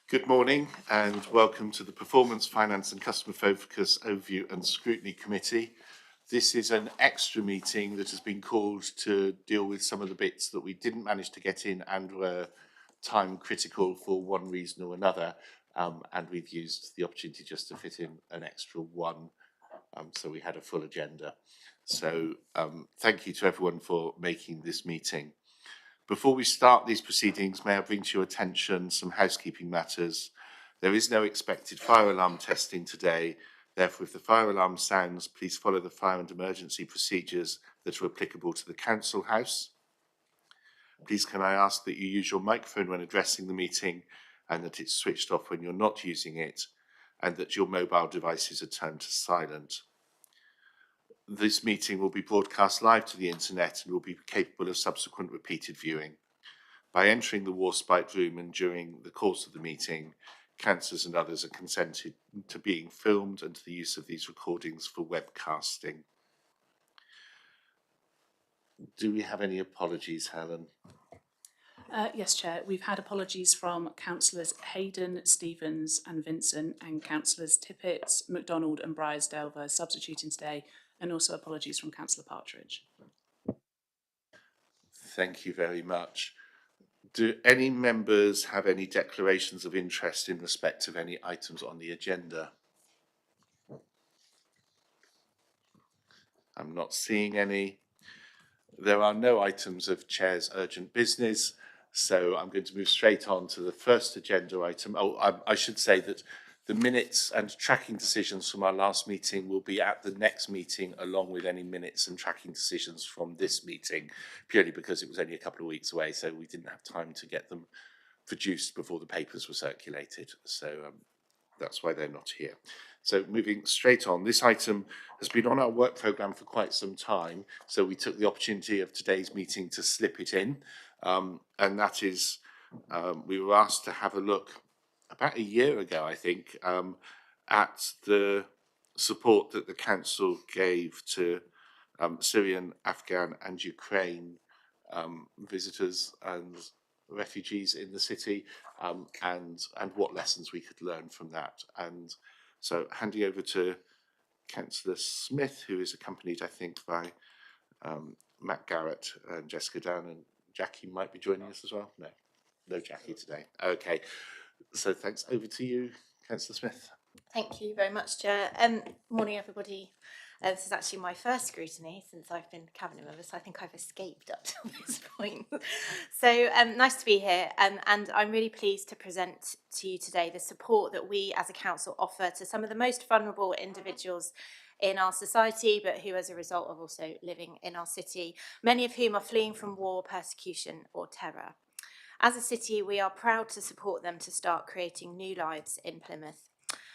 Good morning and welcome to the Performance, Finance and Customer Focus Overview and Scrutiny Committee. This is an extra meeting that has been called to deal with some of the bits that we didn't manage to get in and were time critical for one reason or another, and we've used the opportunity just to fit in an extra one, so we had a full agenda. So thank you to everyone for making this meeting. Before we start these proceedings, may I bring to your attention some housekeeping matters. There is no expected fire alarm testing today. Therefore, if the fire alarm sounds, please follow the fire and emergency procedures that are applicable to the council house. Please can I ask that you use your microphone when addressing the meeting and that it's switched off when you're not using it, and that your mobile devices are turned to silent. This meeting will be broadcast live to the internet and will be capable of subsequent repeated viewing. By entering the Warspite room and during the course of the meeting, councillors and others are consented to being filmed and to the use of these recordings for webcasting. Do we have any apologies, Helen? Yes, Chair. We've had apologies from councillors Hayden, Stevens and Vincent, and councillors Tippett, MacDonald and Briarsdale for substituting today, and also apologies from councillor Partridge. Thank you very much. Do any members have any declarations of interest in respect of any items on the agenda? I'm not seeing any. There are no items of Chair's urgent business, so I'm going to move straight on to the first agenda item. I should say that the minutes and tracking decisions from our last meeting will be at the next meeting, along with any minutes and tracking decisions from this meeting, purely because it was only a couple of weeks away, so we didn't have time to get them produced before the papers were circulated. So that's why they're not here. So moving straight on, this item has been on our work programme for quite some time, so we took the opportunity of today's meeting to slip it in, and that is, we were asked to have a look about a year ago, I think, at the support that the council gave to Syrian, Afghan and Ukraine visitors and refugees in the city, and what lessons we could learn from that. And so handing over to Councillor Smith, who is accompanied, I think, by Matt Garrett and Jessica Down, and Jackie might be joining us as well. No Jackie today. Okay, so thanks. Over to you, Councillor Smith. Thank you very much, Chair. Morning, everybody. This is actually my first scrutiny since I've been Cabinet member, so I think I've escaped up to this point. So nice to be here, and I'm really pleased to present to you today the support that we as a council offer to some of the most vulnerable individuals in our society, but who as a result are also living in our city, many of whom are fleeing from war, persecution or terror. As a city, we are proud to support them to start creating new lives in Plymouth.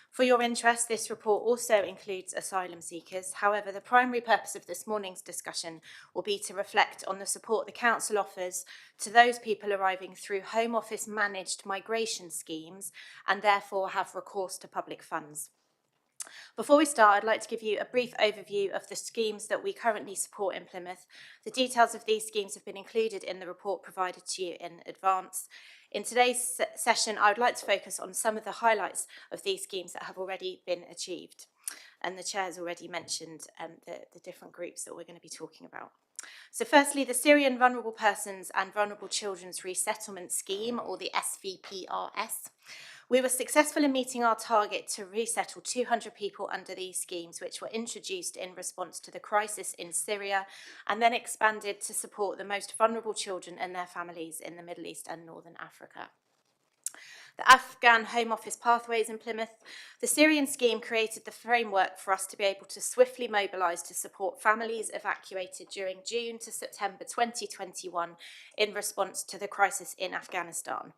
For your interest, this report also includes asylum seekers. However, the primary purpose of this morning's discussion will be to reflect on the support the Council offers to those people arriving through Home Office managed migration schemes and therefore have recourse to public funds. Before we start, I'd like to give you a brief overview of the schemes that we currently support in Plymouth. The details of these schemes have been included in the report provided to you in advance. In today's session, I would like to focus on some of the highlights of these schemes that have already been achieved. And the Chair has already mentioned the different groups that we're going to be talking about. So firstly, the Syrian Vulnerable Persons and Vulnerable Children's Resettlement Scheme, or the SVPRS. We were successful in meeting our target to resettle 200 people under these schemes, which were introduced in response to the crisis in Syria and then expanded to support the most vulnerable children and their families in the Middle East and Northern Africa. The Afghan Home Office pathways in Plymouth. The Syrian scheme created the framework for us to be able to swiftly mobilise to support families evacuated during June to September 2021 in response to the crisis in Afghanistan.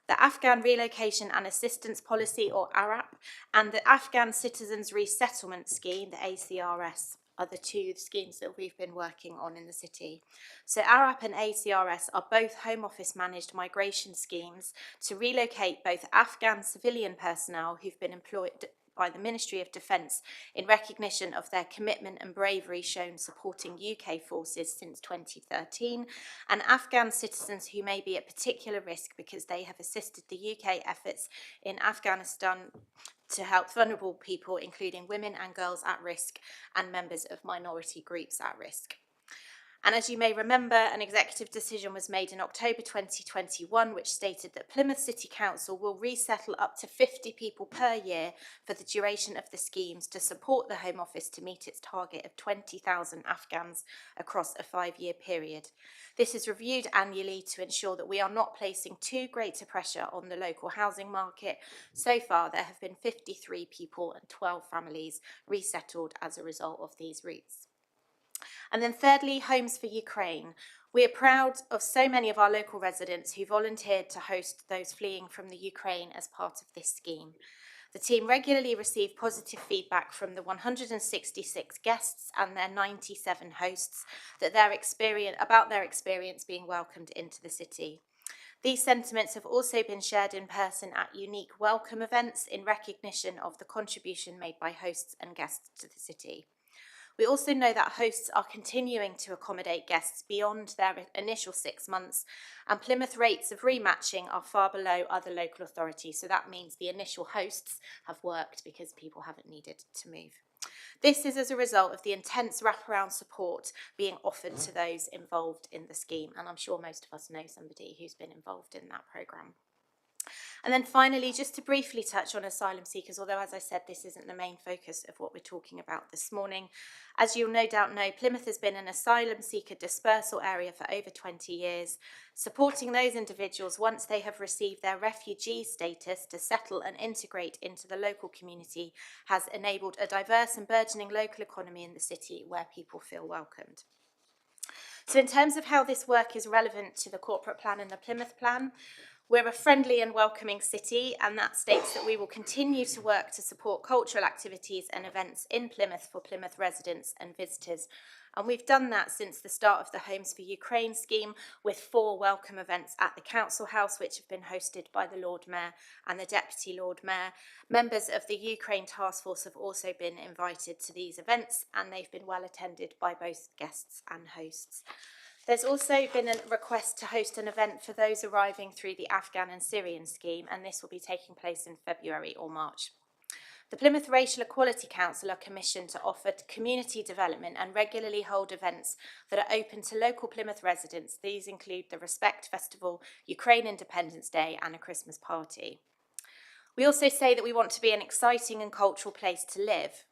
The Afghan Relocation and Assistance Policy, or ARAP, and the Afghan Citizens Resettlement Scheme, the ACRS, are the two schemes that we've been working on in the city. So ARAP and ACRS are both Home Office managed migration schemes to relocate both Afghan civilian personnel who've been by the Ministry of Defence in recognition of their commitment and bravery shown supporting UK forces since 2013, and Afghan citizens who may be at particular risk because they have assisted the UK efforts in Afghanistan to help vulnerable people, including women and girls at risk and members of minority groups at risk. And as you may remember, an executive decision was made in October 2021, which stated that Plymouth City Council will resettle up to 50 people per year for the duration of the schemes to support the Home Office to meet its target of 20,000 Afghans across a 5-year period. This is reviewed annually to ensure that we are not placing too great a pressure on the local housing market. So far, there have been 53 people and 12 families resettled as a result of these routes. And then thirdly, Homes for Ukraine. We are proud of so many of our local residents who volunteered to host those fleeing from the Ukraine as part of this scheme. The team regularly receive positive feedback from the 166 guests and their 97 hosts about their experience being welcomed into the city. These sentiments have also been shared in person at unique welcome events in recognition of the contribution made by hosts and guests to the city. We also know that hosts are continuing to accommodate guests beyond their initial 6 months, and Plymouth rates of rematching are far below other local authorities, so that means the initial hosts have worked because people haven't needed to move. This is as a result of the intense wraparound support being offered to those involved in the scheme, and I'm sure most of us know somebody who's been involved in that programme. And then finally, just to briefly touch on asylum seekers, although as I said, this isn't the main focus of what we're talking about this morning. As you'll no doubt know, Plymouth has been an asylum seeker dispersal area for over 20 years, supporting those individuals once they have received their refugee status to settle and integrate into the local community has enabled a diverse and burgeoning local economy in the city where people feel welcomed. So in terms of how this work is relevant to the corporate plan and the Plymouth plan, we're a friendly and welcoming city, and that states that we will continue to work to support cultural activities and events in Plymouth for Plymouth residents and visitors. And we've done that since the start of the Homes for Ukraine scheme, with 4 welcome events at the Council House, which have been hosted by the Lord Mayor and the Deputy Lord Mayor. Members of the Ukraine Task Force have also been invited to these events, and they've been well attended by both guests and hosts. There's also been a request to host an event for those arriving through the Afghan and Syrian scheme, and this will be taking place in February or March. The Plymouth Racial Equality Council are commissioned to offer community development and regularly hold events that are open to local Plymouth residents. These include the Respect Festival, Ukraine Independence Day, and a Christmas party. We also say that we want to be an exciting and cultural place to live.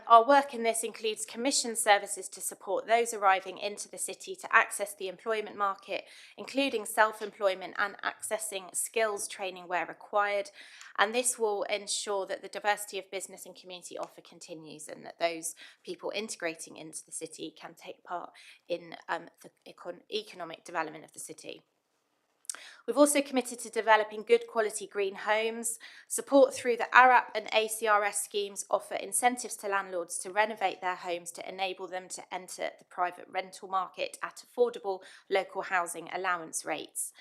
Our work in this includes commission services to support those arriving into the city to access the employment market, including self-employment and accessing skills training where required. And this will ensure that the diversity of business and community offer continues, and that those people integrating into the city can take part in the economic development of the city. We've also committed to developing good quality green homes. Support through the ARAP and ACRS schemes offer incentives to landlords to renovate their homes to enable them to enter the private rental market at affordable local housing allowance rates.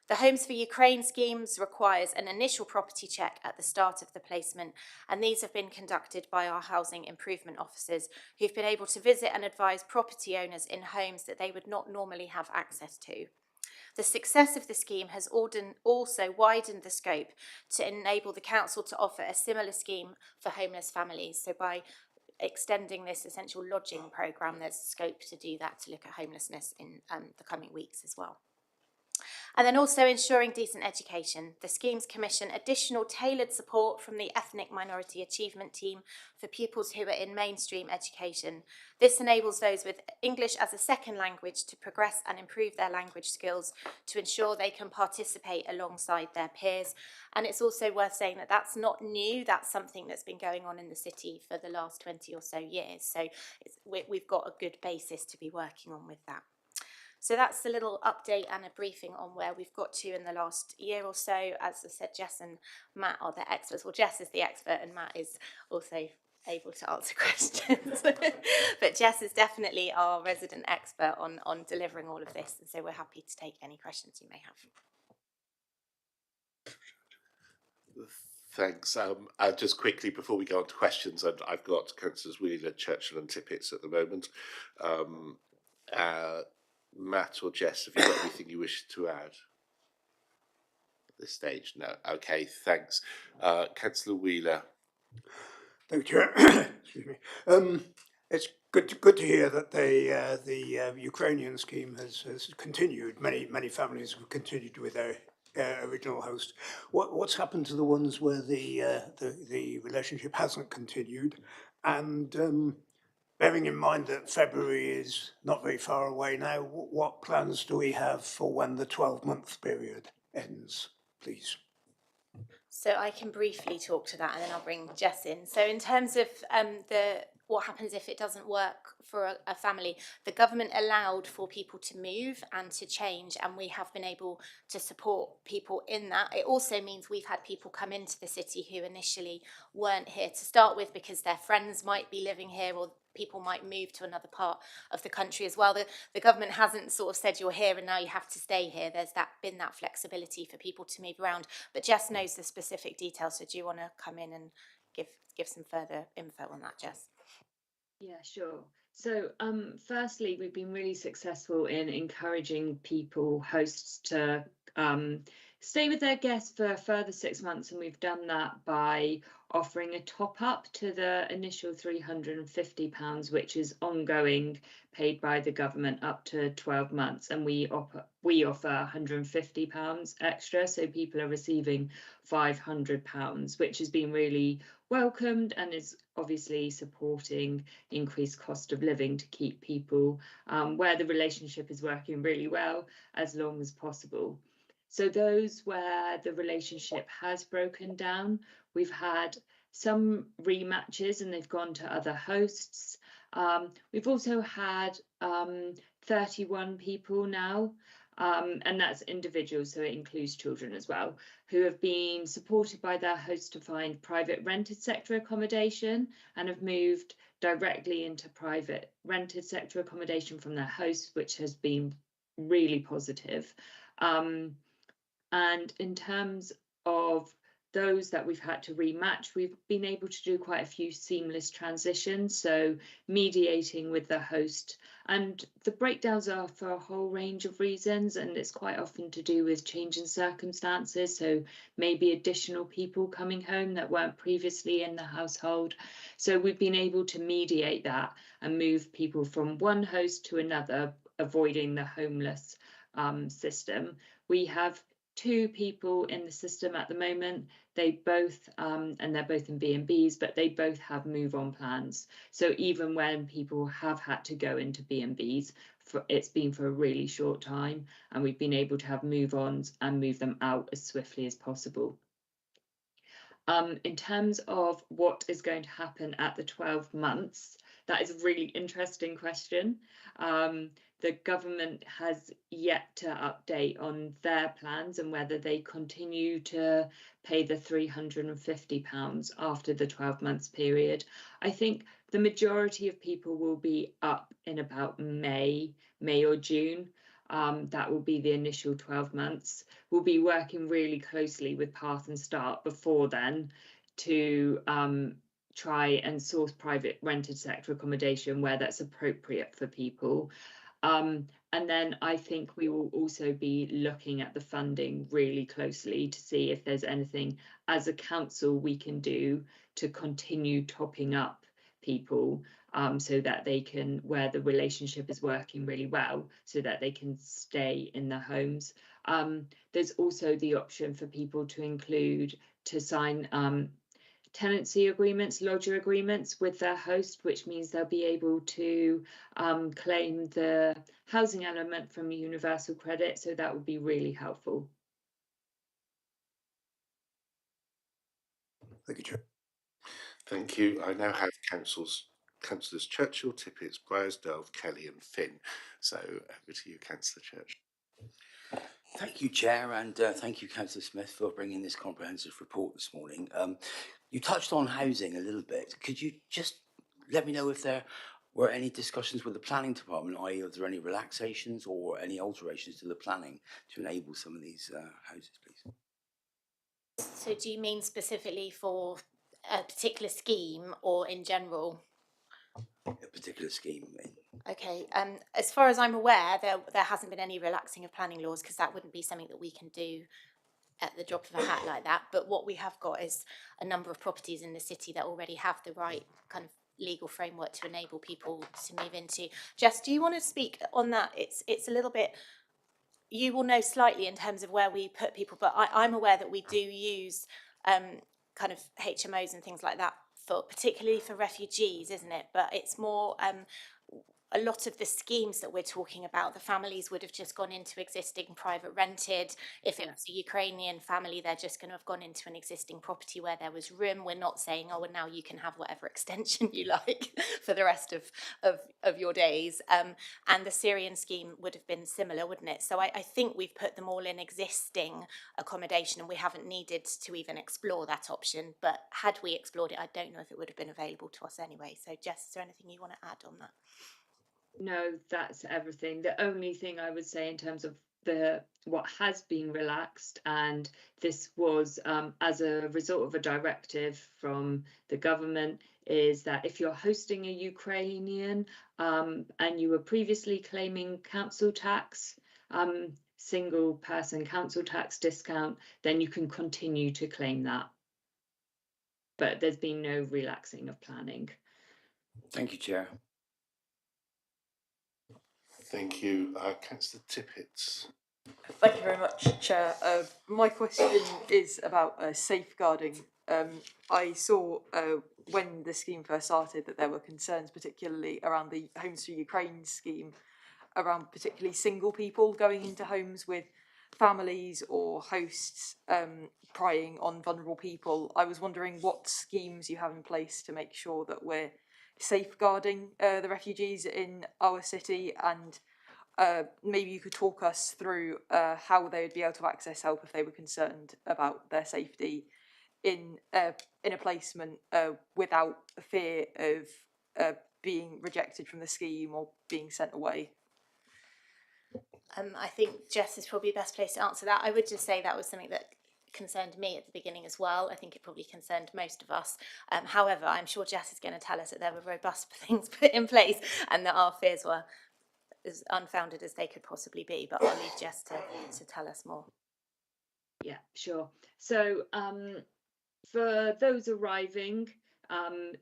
The Homes for Ukraine schemes requires an initial property check at the start of the placement, and these have been conducted by our housing improvement officers who've been able to visit and advise property owners in homes that they would not normally have access to. The success of the scheme has also widened the scope to enable the council to offer a similar scheme for homeless families. So by extending this essential lodging programme, there's scope to do that, to look at homelessness in the coming weeks as well. And then also ensuring decent education. The schemes commission additional tailored support from the Ethnic Minority Achievement Team for pupils who are in mainstream education. This enables those with English as a second language to progress and improve their language skills to ensure they can participate alongside their peers. And it's also worth saying that that's not new. That's something that's been going on in the city for the last 20 or so years. So we've got a good basis to be working on with that. So that's a little update and a briefing on where we've got to in the last year or so. As I said, Jess and Matt are the experts. Well, Jess is the expert and Matt is also able to answer questions. But Jess is definitely our resident expert on delivering all of this. And so we're happy to take any questions you may have. Thanks. Just quickly before we go on to questions, I've got Councillors Wheeler, Churchill and Tippett at the moment. Uh, Matt or Jess, have you got anything you wish to add at this stage? No. Okay, thanks. Councillor Wheeler. Thank you, Chair. Excuse me. It's good to hear that the Ukrainian scheme has continued. Many families have continued with their original host. What's happened to the ones where the relationship hasn't continued? And bearing in mind that February is not very far away now, what plans do we have for when the 12-month period ends, please? So I can briefly talk to that, and then I'll bring Jess in. So in terms of what happens if it doesn't work for a family, the government allowed for people to move and to change, and we have been able to support people in that. It also means we've had people come into the city who initially weren't here to start with because their friends might be living here, or people might move to another part of the country as well. The government hasn't sort of said you're here and now you have to stay here. There's been that flexibility for people to move around. But Jess knows the specific details, so do you want to come in and give some further info on that, Jess? Yeah, sure. So, firstly, we've been really successful in encouraging hosts to stay with their guests for a further 6 months, and we've done that by offering a top up to the initial £350, which is ongoing, paid by the government up to 12 months, and we offer £150 extra, so people are receiving £500, which has been really welcomed and is obviously supporting increased cost of living to keep people where the relationship is working really well as long as possible. So those where the relationship has broken down, we've had some rematches and they've gone to other hosts. We've also had 31 people now, and that's individuals, so it includes children as well, who have been supported by their host to find private rented sector accommodation and have moved directly into private rented sector accommodation from their host, which has been really positive. And in terms of those that we've had to rematch, we've been able to do quite a few seamless transitions, so mediating with the host. And the breakdowns are for a whole range of reasons, and it's quite often to do with changing circumstances, so maybe additional people coming home that weren't previously in the household. So we've been able to mediate that and move people from one host to another, avoiding the homeless system. We have 2 people in the system at the moment. They both and they're both in B&Bs, but they both have move on plans. So even when people have had to go into B&Bs, it's been for a really short time, and we've been able to have move ons and move them out as swiftly as possible. In terms of what is going to happen at the 12 months, that is a really interesting question. The government has yet to update on their plans and whether they continue to pay the £350 after the 12 months period. I think the majority of people will be up in about May or June. That will be the initial 12 months. We'll be working really closely with Path and Start before then to try and source private rented sector accommodation where that's appropriate for people. And then I think we will also be looking at the funding really closely to see if there's anything as a council we can do to continue topping up people so that they can, where the relationship is working really well, so that they can stay in their homes. There's also the option for people to sign tenancy agreements, lodger agreements with their host, which means they'll be able to claim the housing element from universal credit. So that would be really helpful. Thank you, Chair. Thank you. I now have Councillors Churchill, Tippett, Bryansdale, Kelly and Finn. So over to you, Councillor Churchill. Thank you, Chair, and thank you, Councillor Smith, for bringing this comprehensive report this morning. You touched on housing a little bit. Could you just let me know if there were any discussions with the planning department, i.e. are there any relaxations or any alterations to the planning to enable some of these houses, please? So do you mean specifically for a particular scheme or in general? A particular scheme. Okay, as far as I'm aware, there hasn't been any relaxing of planning laws, because that wouldn't be something that we can do at the drop of a hat like that. But what we have got is a number of properties in the city that already have the right kind of legal framework to enable people to move into. Jess, do you want to speak on that? It's a little bit, you will know slightly in terms of where we put people, but I'm aware that we do use kind of HMOs and things like that for, particularly for refugees, isn't it? But it's more a lot of the schemes that we're talking about, the families would have just gone into existing private rented. If it was a Ukrainian family, they're just going to have gone into an existing property where there was room. We're not saying, oh, well, now you can have whatever extension you like for the rest of your days. And the Syrian scheme would have been similar, wouldn't it? So I think we've put them all in existing accommodation, and we haven't needed to even explore that option. But had we explored it, I don't know if it would have been available to us anyway. So Jess, is there anything you want to add on that? No, that's everything. The only thing I would say in terms of what has been relaxed, and this was as a result of a directive from the government, is that if you're hosting a Ukrainian and you were previously claiming council tax, single person council tax discount, then you can continue to claim that. But there's been no relaxing of planning. Thank you, Chair. Thank you. Councillor Tippett. Thank you very much, Chair. My question is about safeguarding. I saw when the scheme first started that there were concerns, particularly around the Homes for Ukraine scheme, around particularly single people going into homes with families or hosts preying on vulnerable people. I was wondering what schemes you have in place to make sure that we're safeguarding the refugees in our city, and maybe you could talk us through how they would be able to access help if they were concerned about their safety in a placement without a fear of being rejected from the scheme or being sent away. I think Jess is probably the best place to answer that. I would just say that was something that concerned me at the beginning as well. I think it probably concerned most of us. However, I'm sure Jess is going to tell us that there were robust things put in place and that our fears were as unfounded as they could possibly be. But I'll leave Jess to tell us more. Yeah, sure. So for those arriving,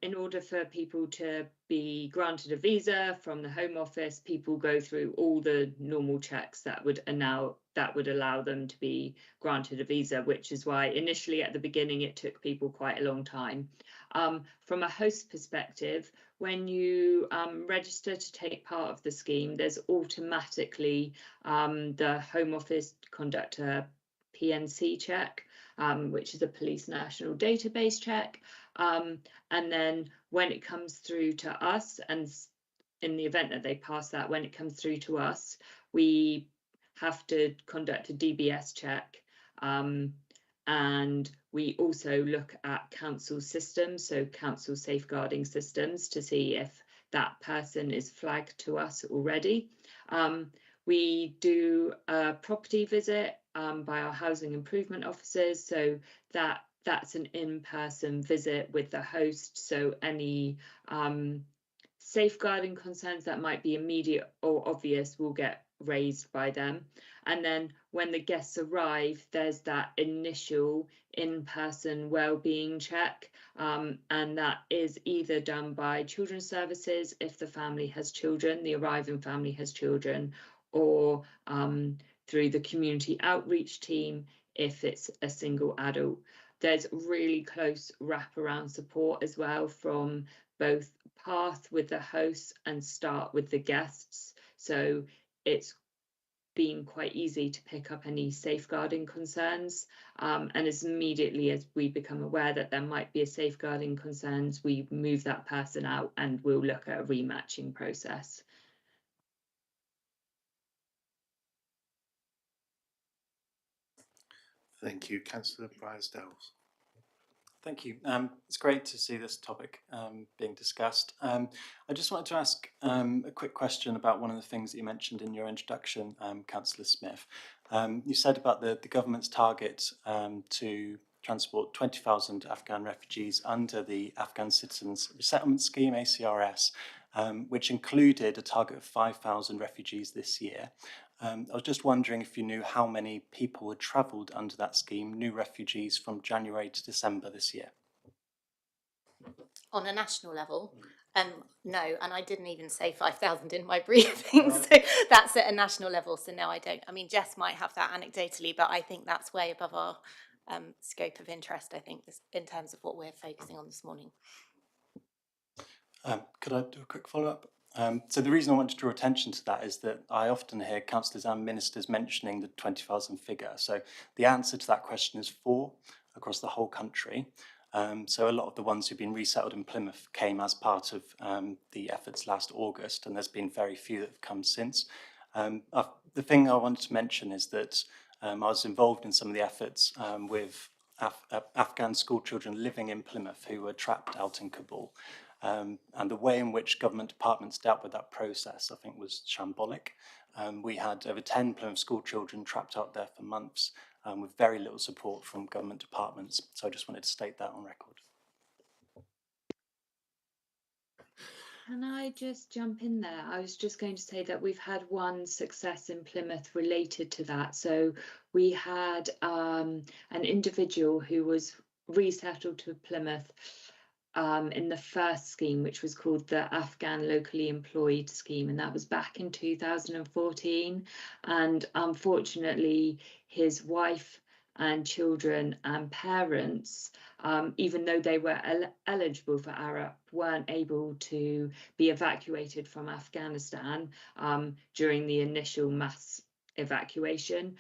in order for people to be granted a visa from the Home Office, people go through all the normal checks that would allow them to be granted a visa, which is why initially at the beginning it took people quite a long time. From a host perspective, when you register to take part of the scheme, there's automatically the Home Office conduct a PNC check, which is a Police National Database check. And then when it comes through to us, and in the event that they pass that, when it comes through to us, we have to conduct a DBS check. And we also look at council systems, so council safeguarding systems, to see if that person is flagged to us already. We do a property visit by our housing improvement officers, so that's an in-person visit with the host, so any safeguarding concerns that might be immediate or obvious will get raised by them. And then when the guests arrive, there's that initial in-person wellbeing check, and that is either done by children's services if the family has children, the arriving family has children, or through the community outreach team if it's a single adult. There's really close wraparound support as well from both Path with the hosts and Start with the guests. So it's been quite easy to pick up any safeguarding concerns. And as immediately as we become aware that there might be a safeguarding concerns, we move that person out and we'll look at a rematching process. Thank you. Councillor Brysdale. Thank you. It's great to see this topic being discussed. I just wanted to ask a quick question about one of the things that you mentioned in your introduction, Councillor Smith. You said about the government's target to transport 20,000 Afghan refugees under the Afghan Citizens Resettlement Scheme, ACRS, which included a target of 5,000 refugees this year. I was just wondering if you knew how many people had travelled under that scheme, new refugees, from January to December this year. On a national level, no, and I didn't even say 5,000 in my briefing, so that's at a national level, so no, I don't. I mean, Jess might have that anecdotally, but I think that's way above our scope of interest, I think, in terms of what we're focusing on this morning. Could I do a quick follow-up? So the reason I want to draw attention to that is that I often hear councillors and ministers mentioning the 20,000 figure. So the answer to that question is 4 across the whole country. So a lot of the ones who've been resettled in Plymouth came as part of the efforts last August, and there's been very few that have come since. The thing I wanted to mention is that I was involved in some of the efforts with Afghan school children living in Plymouth who were trapped out in Kabul. And the way in which government departments dealt with that process, I think, was shambolic. We had over 10 Plymouth school children trapped out there for months with very little support from government departments. So I just wanted to state that on record. Can I just jump in there? I was just going to say that we've had one success in Plymouth related to that. So we had an individual who was resettled to Plymouth in the first scheme, which was called the Afghan Locally Employed Scheme, and that was back in 2014. And unfortunately, his wife and children and parents, even though they were eligible for ARAP, weren't able to be evacuated from Afghanistan during the initial mass evacuation.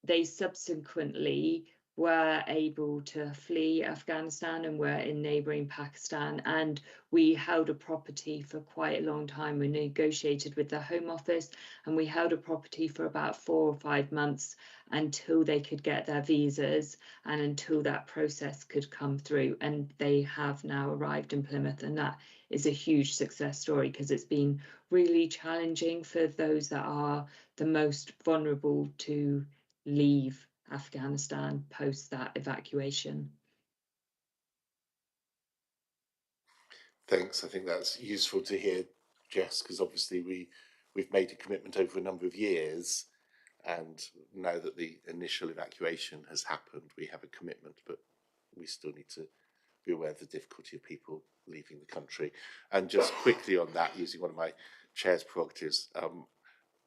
They subsequently were able to flee Afghanistan and were in neighbouring Pakistan, and we held a property for quite a long time. We negotiated with the Home Office and we held a property for about 4 or 5 months until they could get their visas and until that process could come through, and they have now arrived in Plymouth, and that is a huge success story because it's been really challenging for those that are the most vulnerable to leave Afghanistan post that evacuation. Thanks. I think that's useful to hear, Jess, because obviously we've made a commitment over a number of years, and now that the initial evacuation has happened, we have a commitment, but we still need to be aware of the difficulty of people leaving the country. And just quickly on that, using one of my chair's prerogatives,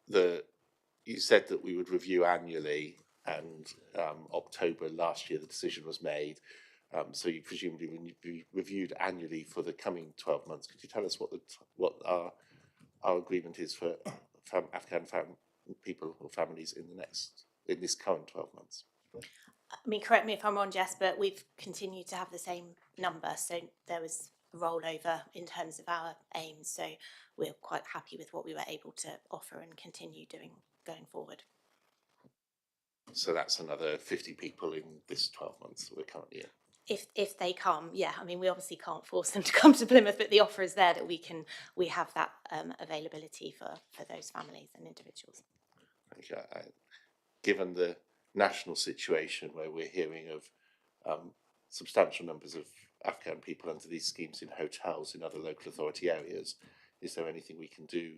you said that we would review annually, and October last year the decision was made. So you presumably be reviewed annually for the coming 12 months. Could you tell us what our agreement is for Afghan people or families in this current 12 months? I mean, correct me if I'm wrong, Jess, but we've continued to have the same number, so there was a rollover in terms of our aims. So we're quite happy with what we were able to offer and continue doing going forward. So that's another 50 people in this 12 months that we're currently in. If they come, yeah. I mean, we obviously can't force them to come to Plymouth, but the offer is there that we have that availability for those families and individuals. Thank you. Given the national situation where we're hearing of substantial numbers of Afghan people under these schemes in hotels in other local authority areas, is there anything we can do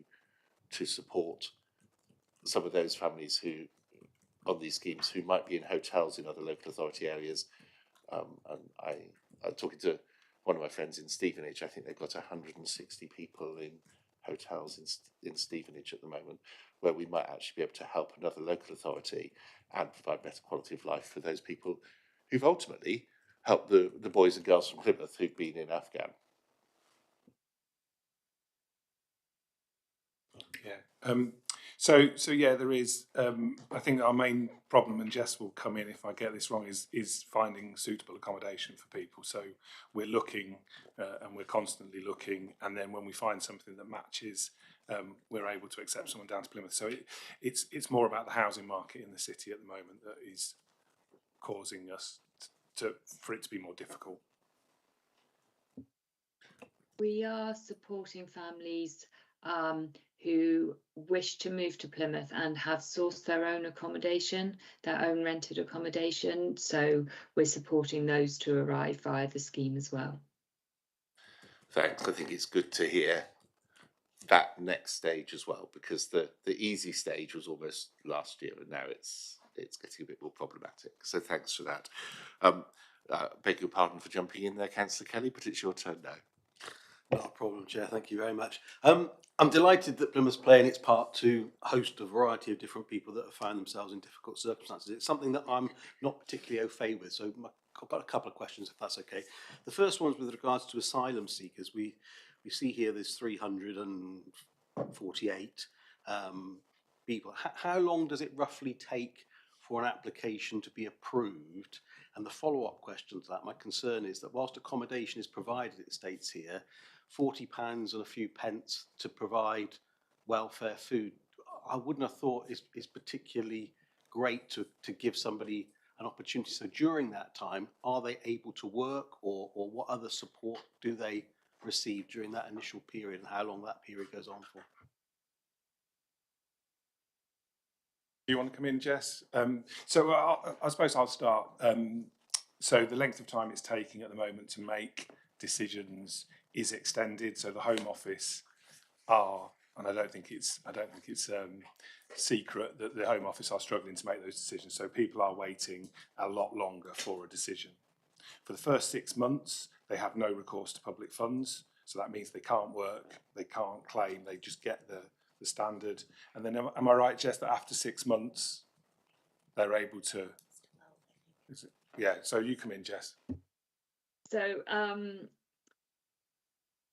to support some of those families who on these schemes who might be in hotels in other local authority areas? And I'm talking to one of my friends in Stevenage. I think they've got 160 people in hotels in Stevenage at the moment, where we might actually be able to help another local authority and provide better quality of life for those people who've ultimately helped the boys and girls from Plymouth who've been in Afghan. Yeah. So yeah, there is. I think our main problem, and Jess will come in if I get this wrong, is finding suitable accommodation for people. So we're looking, and we're constantly looking, and then when we find something that matches, we're able to accept someone down to Plymouth. So it's more about the housing market in the city at the moment that is causing us for it to be more difficult. We are supporting families who wish to move to Plymouth and have sourced their own accommodation, their own rented accommodation. So we're supporting those to arrive via the scheme as well. Thanks. I think it's good to hear that next stage as well, because the easy stage was almost last year, and now it's getting a bit more problematic. So thanks for that. Beg your pardon for jumping in there, Councillor Kelly, but it's your turn now. Not a problem, Chair. Thank you very much. I'm delighted that Plymouth's playing its part to host a variety of different people that have found themselves in difficult circumstances. It's something that I'm not particularly au fait with, so I've got a couple of questions, if that's okay. The first one is with regards to asylum seekers. We see here there's 348 people. How long does it roughly take for an application to be approved? And the follow-up question to that, my concern is that whilst accommodation is provided, it states here, £40 and a few pence to provide welfare food, I wouldn't have thought is particularly great to give somebody an opportunity. So during that time, are they able to work, or what other support do they receive during that initial period, and how long that period goes on for? Do you want to come in, Jess? So I suppose I'll start. So the length of time it's taking at the moment to make decisions is extended. So the Home Office are, and I don't think it's secret that the Home Office are struggling to make those decisions. So people are waiting a lot longer for a decision. For the first 6 months, they have no recourse to public funds. So that means they can't work, they can't claim, they just get the standard. And then am I right, Jess, that after 6 months they're able to? Yeah. So you come in, Jess. So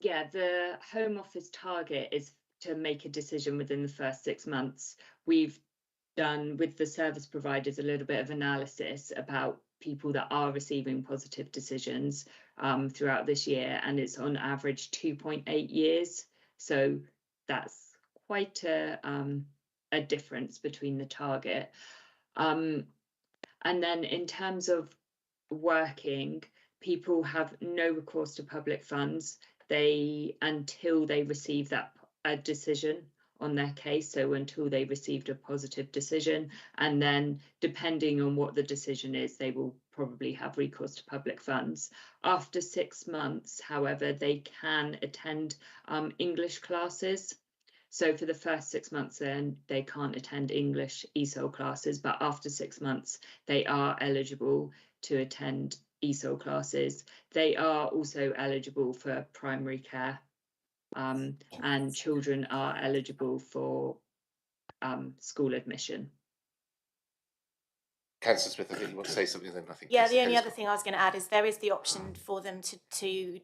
yeah, the Home Office target is to make a decision within the first 6 months. We've done with the service providers a little bit of analysis about people that are receiving positive decisions throughout this year, and it's on average 2.8 years. So that's quite a difference between the target. And then in terms of working, people have no recourse to public funds until they receive a decision on their case, so until they received a positive decision, and then depending on what the decision is, they will probably have recourse to public funds. After 6 months, however, they can attend English classes. So for the first 6 months, then they can't attend English ESOL classes, but after 6 months, they are eligible to attend ESOL classes. They are also eligible for primary care, and children are eligible for school admission. Councillor Smith, I think you want to say something, then I think. Yeah, the only other thing I was going to add is there is the option for them to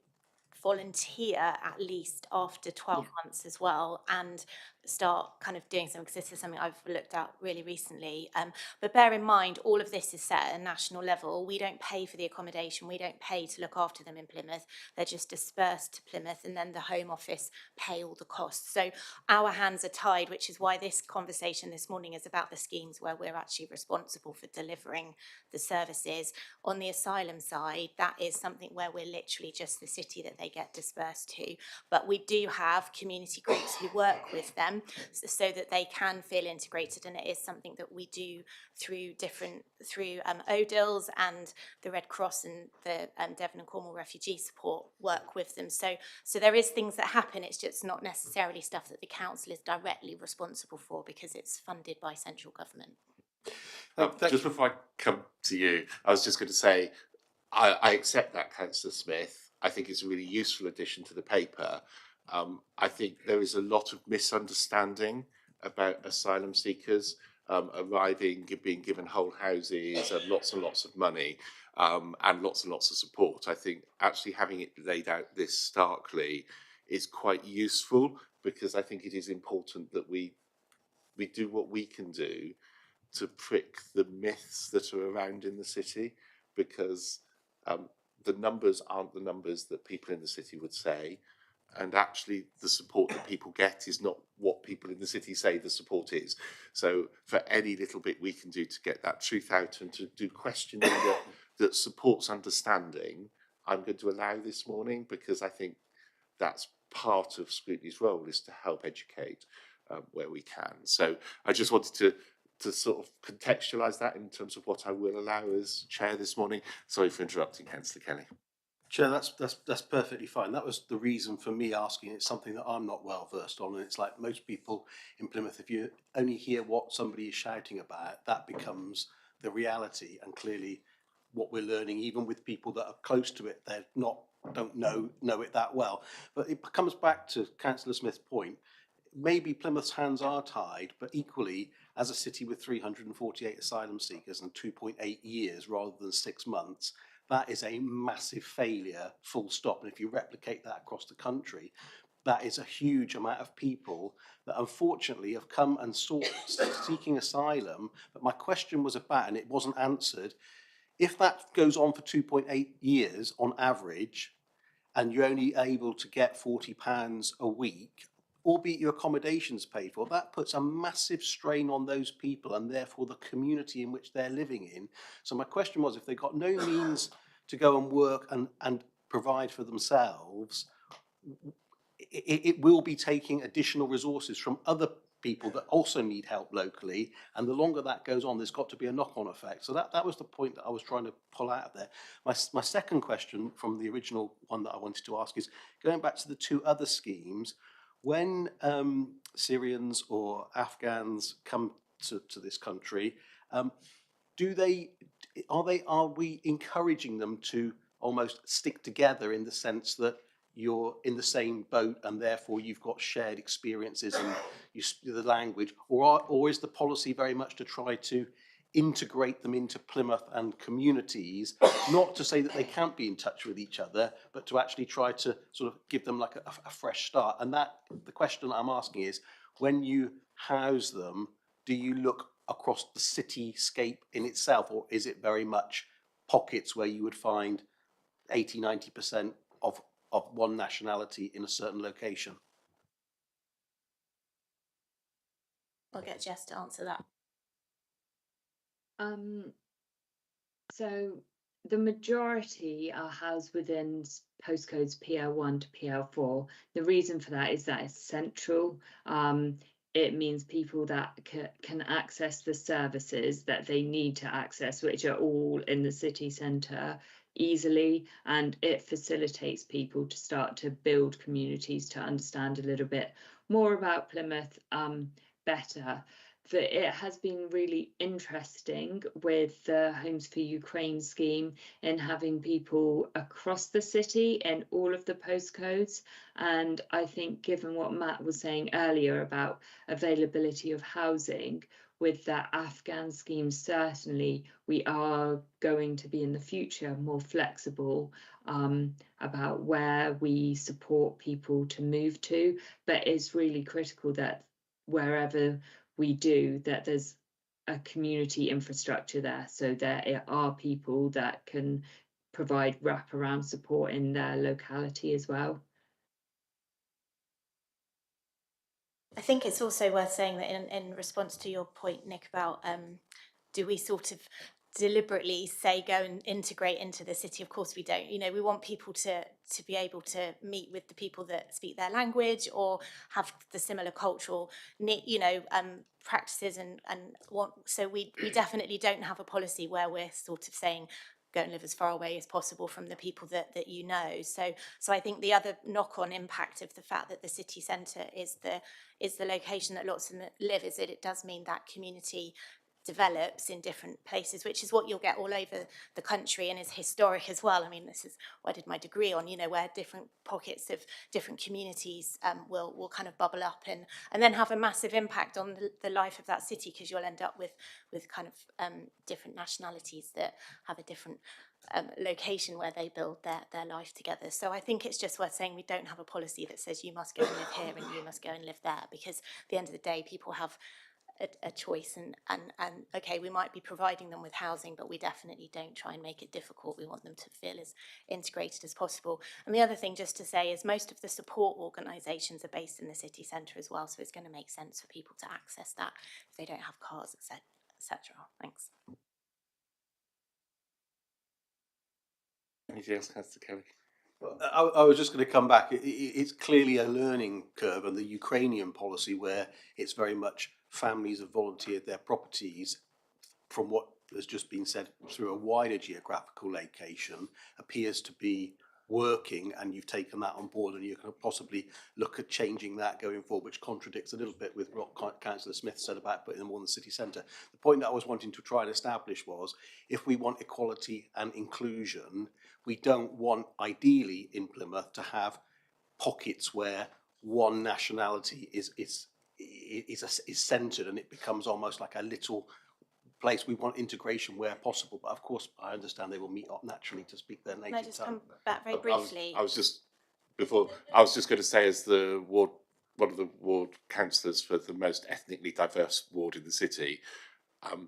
volunteer at least after 12 months as well, and start kind of doing something, because this is something I've looked at really recently. But bear in mind, all of this is set at a national level. We don't pay for the accommodation, we don't pay to look after them in Plymouth. They're just dispersed to Plymouth, and then the Home Office pay all the costs. So our hands are tied, which is why this conversation this morning is about the schemes where we're actually responsible for delivering the services. On the asylum side, that is something where we're literally just the city that they get dispersed to, but we do have community groups who work with them so that they can feel integrated, and it is something that we do through ODILS and the Red Cross and the Devon and Cornwall Refugee Support work with them. So there is things that happen, it's just not necessarily stuff that the council is directly responsible for because it's funded by central government. Just before I come to you, I was just going to say, I accept that, Councillor Smith. I think it's a really useful addition to the paper. I think there is a lot of misunderstanding about asylum seekers arriving, being given whole houses and lots of money, and lots of support. I think actually having it laid out this starkly is quite useful, because I think it is important that we do what we can do to prick the myths that are around in the city, because the numbers aren't the numbers that people in the city would say, and actually the support that people get is not what people in the city say the support is. So for any little bit we can do to get that truth out and to do questioning that supports understanding, I'm going to allow this morning, because I think that's part of Scrutiny's role is to help educate where we can. So I just wanted to sort of contextualise that in terms of what I will allow as chair this morning. Sorry for interrupting, Councillor Kelly. Chair, that's perfectly fine. That was the reason for me asking. It's something that I'm not well versed on, and it's like most people in Plymouth, if you only hear what somebody is shouting about, that becomes the reality. And clearly, what we're learning, even with people that are close to it, don't know it that well. But it comes back to Councillor Smith's point. Maybe Plymouth's hands are tied, but equally, as a city with 348 asylum seekers and 2.8 years rather than 6 months, that is a massive failure, full stop. And if you replicate that across the country, that is a huge amount of people that unfortunately have come and seeking asylum. But my question was about, and it wasn't answered, if that goes on for 2.8 years on average, and you're only able to get £40 a week, albeit your accommodation's paid for, that puts a massive strain on those people and therefore the community in which they're living in. So my question was, if they've got no means to go and work and provide for themselves, it will be taking additional resources from other people that also need help locally, and the longer that goes on, there's got to be a knock-on effect. So that was the point that I was trying to pull out of there. My second question from the original one that I wanted to ask is, going back to the two other schemes, when Syrians or Afghans come to this country, are we encouraging them to almost stick together in the sense that you're in the same boat and therefore you've got shared experiences and you speak the language, or is the policy very much to try to integrate them into Plymouth and communities, not to say that they can't be in touch with each other, but to actually try to sort of give them like a fresh start? And that, the question I'm asking is, when you house them, do you look across the cityscape in itself, or is it very much pockets where you would find 80–90% of one nationality in a certain location? I'll get Jess to answer that. So the majority are housed within postcodes PL1 to PL4. The reason for that is that it's central. It means people that can access the services that they need to access, which are all in the city centre, easily, and it facilitates people to start to build communities, to understand a little bit more about Plymouth better. That it has been really interesting with the Homes for Ukraine scheme in having people across the city in all of the postcodes. And I think, given what Matt was saying earlier about availability of housing, with that Afghan scheme, certainly we are going to be in the future more flexible about where we support people to move to. But it's really critical that wherever we do, that there's a community infrastructure there, so there are people that can provide wraparound support in their locality as well. I think it's also worth saying that in response to your point, Nick, about do we sort of deliberately say go and integrate into the city? Of course we don't. You know, we want people to be able to meet with the people that speak their language or have the similar cultural, practices and want. So we definitely don't have a policy where we're sort of saying go and live as far away as possible from the people that you know. So I think the other knock-on impact of the fact that the city centre is the location that lots of them live is that it does mean that community develops in different places, which is what you'll get all over the country and is historic as well. I mean, this is what I did my degree on, where different pockets of different communities will kind of bubble up and then have a massive impact on the life of that city, because you'll end up with kind of different nationalities that have a different location where they build their life together. So I think it's just worth saying we don't have a policy that says you must go and live here and you must go and live there, because at the end of the day people have a choice, and okay, we might be providing them with housing, but we definitely don't try and make it difficult. We want them to feel as integrated as possible. And the other thing just to say is most of the support organisations are based in the city centre as well, so it's going to make sense for people to access that if they don't have cars, etc. Thanks. Anything else, Councillor Kelly? I was just going to come back. It's clearly a learning curve, and the Ukrainian policy, where it's very much families have volunteered their properties, from what has just been said, through a wider geographical location, appears to be working, and you've taken that on board, and you can possibly look at changing that going forward, which contradicts a little bit with what Councillor Smith said about putting them more in the city centre. The point that I was wanting to try and establish was, if we want equality and inclusion, we don't want, ideally in Plymouth, to have pockets where one nationality is centred, and it becomes almost like a little place. We want integration where possible, but of course I understand they will meet up naturally to speak their native Can I just tongue. come back very briefly? I was just going to say, as the ward, one of the ward councillors for the most ethnically diverse ward in the city,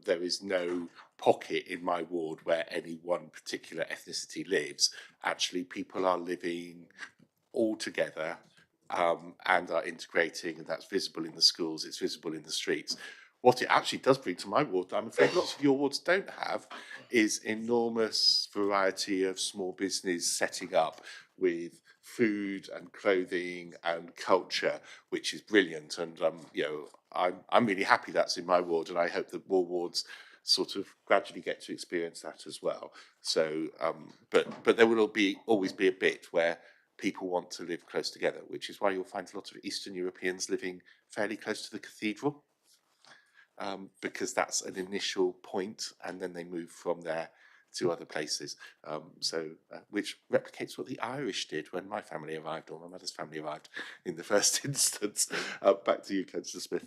there is no pocket in my ward where any one particular ethnicity lives. Actually, people are living all together, and are integrating, and that's visible in the schools, it's visible in the streets. What it actually does bring to my ward, I'm afraid lots of your wards don't have, is enormous variety of small business setting up with food and clothing and culture, which is brilliant. And I'm really happy that's in my ward, and I hope that more wards sort of gradually get to experience that as well. So, but there will always be a bit where people want to live close together, which is why you'll find a lot of Eastern Europeans living fairly close to the cathedral, because that's an initial point, and then they move from there to other places. Which replicates what the Irish did when my family arrived, or my mother's family arrived in the first instance. Back to you, Councillor Smith.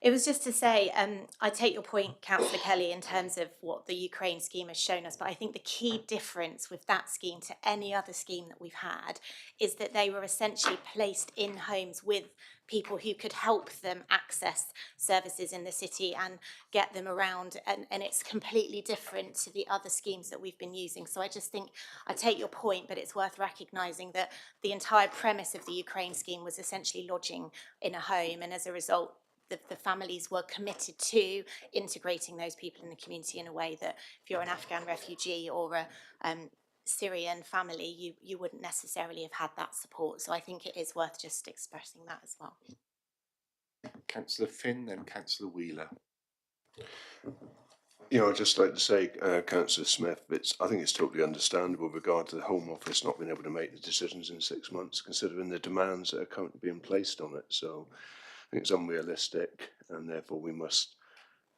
It was just to say, I take your point, Councillor Kelly, in terms of what the Ukraine scheme has shown us, but I think the key difference with that scheme to any other scheme that we've had is that they were essentially placed in homes with people who could help them access services in the city and get them around, and it's completely different to the other schemes that we've been using. So I just think, I take your point, but it's worth recognising that the entire premise of the Ukraine scheme was essentially lodging in a home, and as a result, the families were committed to integrating those people in the community in a way that if you're an Afghan refugee or a Syrian family, you wouldn't necessarily have had that support. So I think it is worth just expressing that as well. Councillor Finn, then Councillor Wheeler. I'd just like to say, Councillor Smith, I think it's totally understandable with regard to the Home Office not being able to make the decisions in 6 months, considering the demands that are currently being placed on it. So I think it's unrealistic, and therefore we must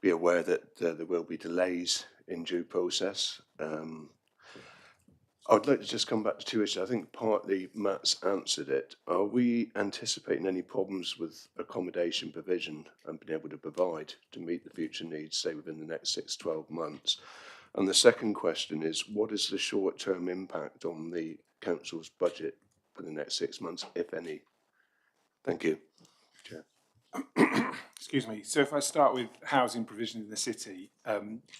be aware that there will be delays in due process. I would like to just come back to two issues. I think partly Matt's answered it. Are we anticipating any problems with accommodation provision and being able to provide to meet the future needs, say within the next 6 to 12 months? And the second question is, what is the short-term impact on the council's budget for the next 6 months, if any? Thank you. Chair. Excuse me. So if I start with housing provision in the city,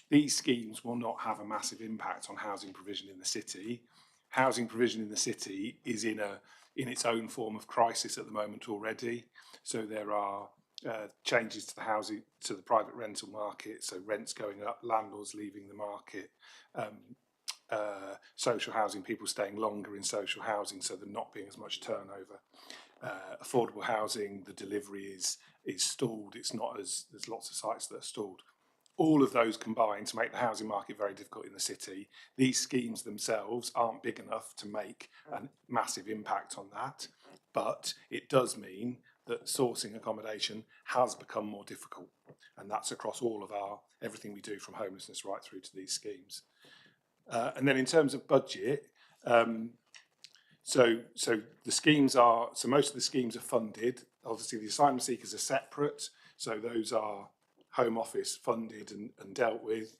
these schemes will not have a massive impact on housing provision in the city. Housing provision in the city is in its own form of crisis at the moment already. So there are changes to the private rental market. So rents going up, landlords leaving the market, social housing, people staying longer in social housing, so there not being as much turnover. Affordable housing, the delivery is stalled. It's not as, there's lots of sites that are stalled. All of those combine to make the housing market very difficult in the city. These schemes themselves aren't big enough to make a massive impact on that, but it does mean that sourcing accommodation has become more difficult, and that's across all of everything we do, from homelessness right through to these schemes. And then in terms of budget, So the schemes are, so most of the schemes are funded. Obviously the asylum seekers are separate, so those are Home Office funded and dealt with.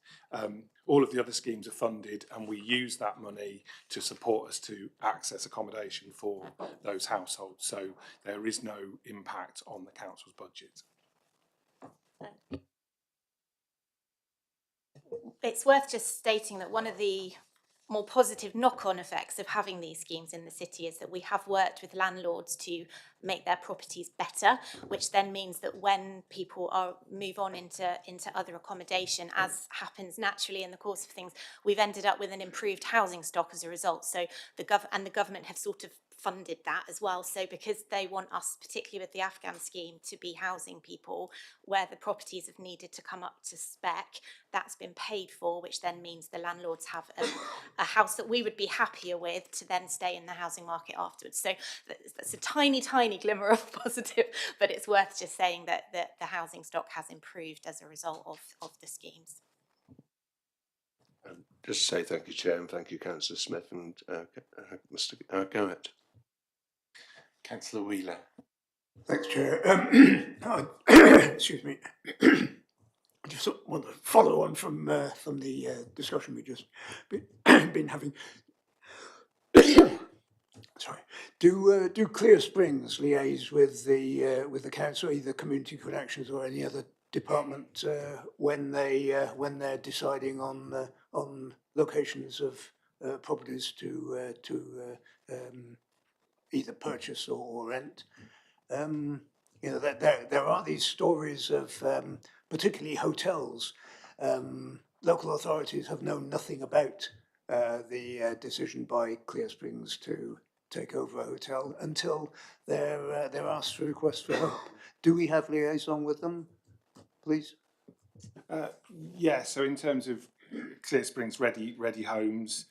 All of the other schemes are funded, and we use that money to support us to access accommodation for those households. So there is no impact on the council's budget. It's worth just stating that one of the more positive knock-on effects of having these schemes in the city is that we have worked with landlords to make their properties better, which then means that when people move on into other accommodation, as happens naturally in the course of things, we've ended up with an improved housing stock as a result. So the government have sort of funded that as well. So because they want us, particularly with the Afghan scheme, to be housing people where the properties have needed to come up to spec, that's been paid for, which then means the landlords have a house that we would be happier with to then stay in the housing market afterwards. So that's a tiny, tiny glimmer of positive, but it's worth just saying that the housing stock has improved as a result of the schemes. Just to say thank you, Chair, and thank you, Councillor Smith and Mr. Goet. Councillor Wheeler. Thanks, Chair. Excuse me. I just want to follow on from the discussion we just been having. Sorry. Do Clear Springs liaise with the council, either Community Connections or any other department, when they're deciding on locations of properties to either purchase or rent? You know, there are these stories of particularly hotels. Local authorities have known nothing about the decision by Clear Springs to take over a hotel until they're asked to request for help. Do we have liaison with them, please? Yeah, so in terms of Clear Springs Ready Homes,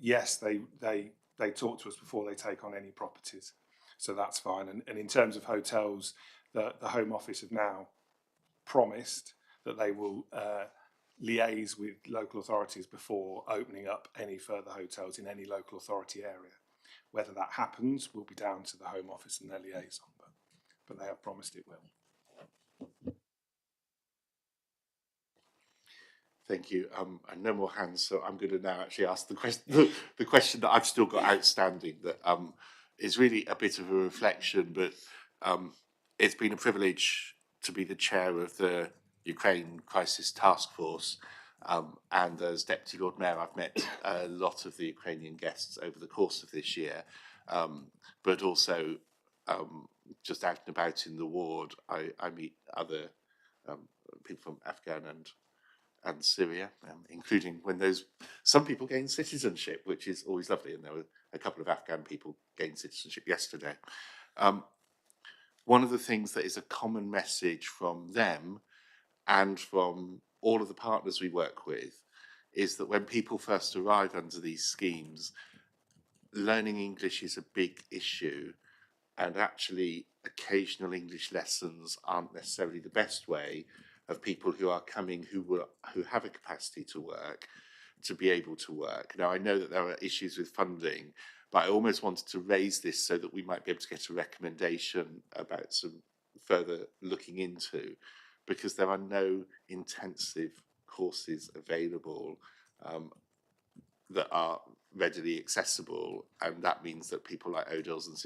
yes, they talk to us before they take on any properties, so that's fine. And in terms of hotels, the Home Office have now promised that they will liaise with local authorities before opening up any further hotels in any local authority area. Whether that happens will be down to the Home Office and their liaison, but they have promised it will. Thank you. And no more hands, so I'm going to now actually ask the question. The question that I've still got outstanding that is really a bit of a reflection, but it's been a privilege to be the chair of the Ukraine Crisis Task Force. And as Deputy Lord Mayor, I've met a lot of the Ukrainian guests over the course of this year, but also just out and about in the ward, I meet other people from Afghan and Syria, including when some people gain citizenship, which is always lovely, and there were a couple of Afghan people gained citizenship yesterday. One of the things that is a common message from them and from all of the partners we work with is that when people first arrive under these schemes, learning English is a big issue, and actually occasional English lessons aren't necessarily the best way of people who are coming who have a capacity to work to be able to work. Now, I know that there are issues with funding, but I almost wanted to raise this so that we might be able to get a recommendation about some further looking into, because there are no intensive courses available that are readily accessible, and that means that people like Odell's and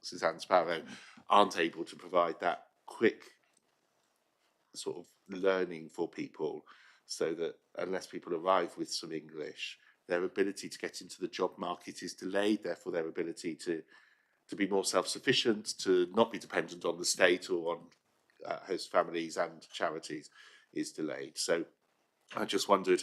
Suzanne Sparrow aren't able to provide that quick sort of learning for people, so that unless people arrive with some English, their ability to get into the job market is delayed, therefore their ability to be more self-sufficient, to not be dependent on the state or on host families and charities is delayed. So I just wondered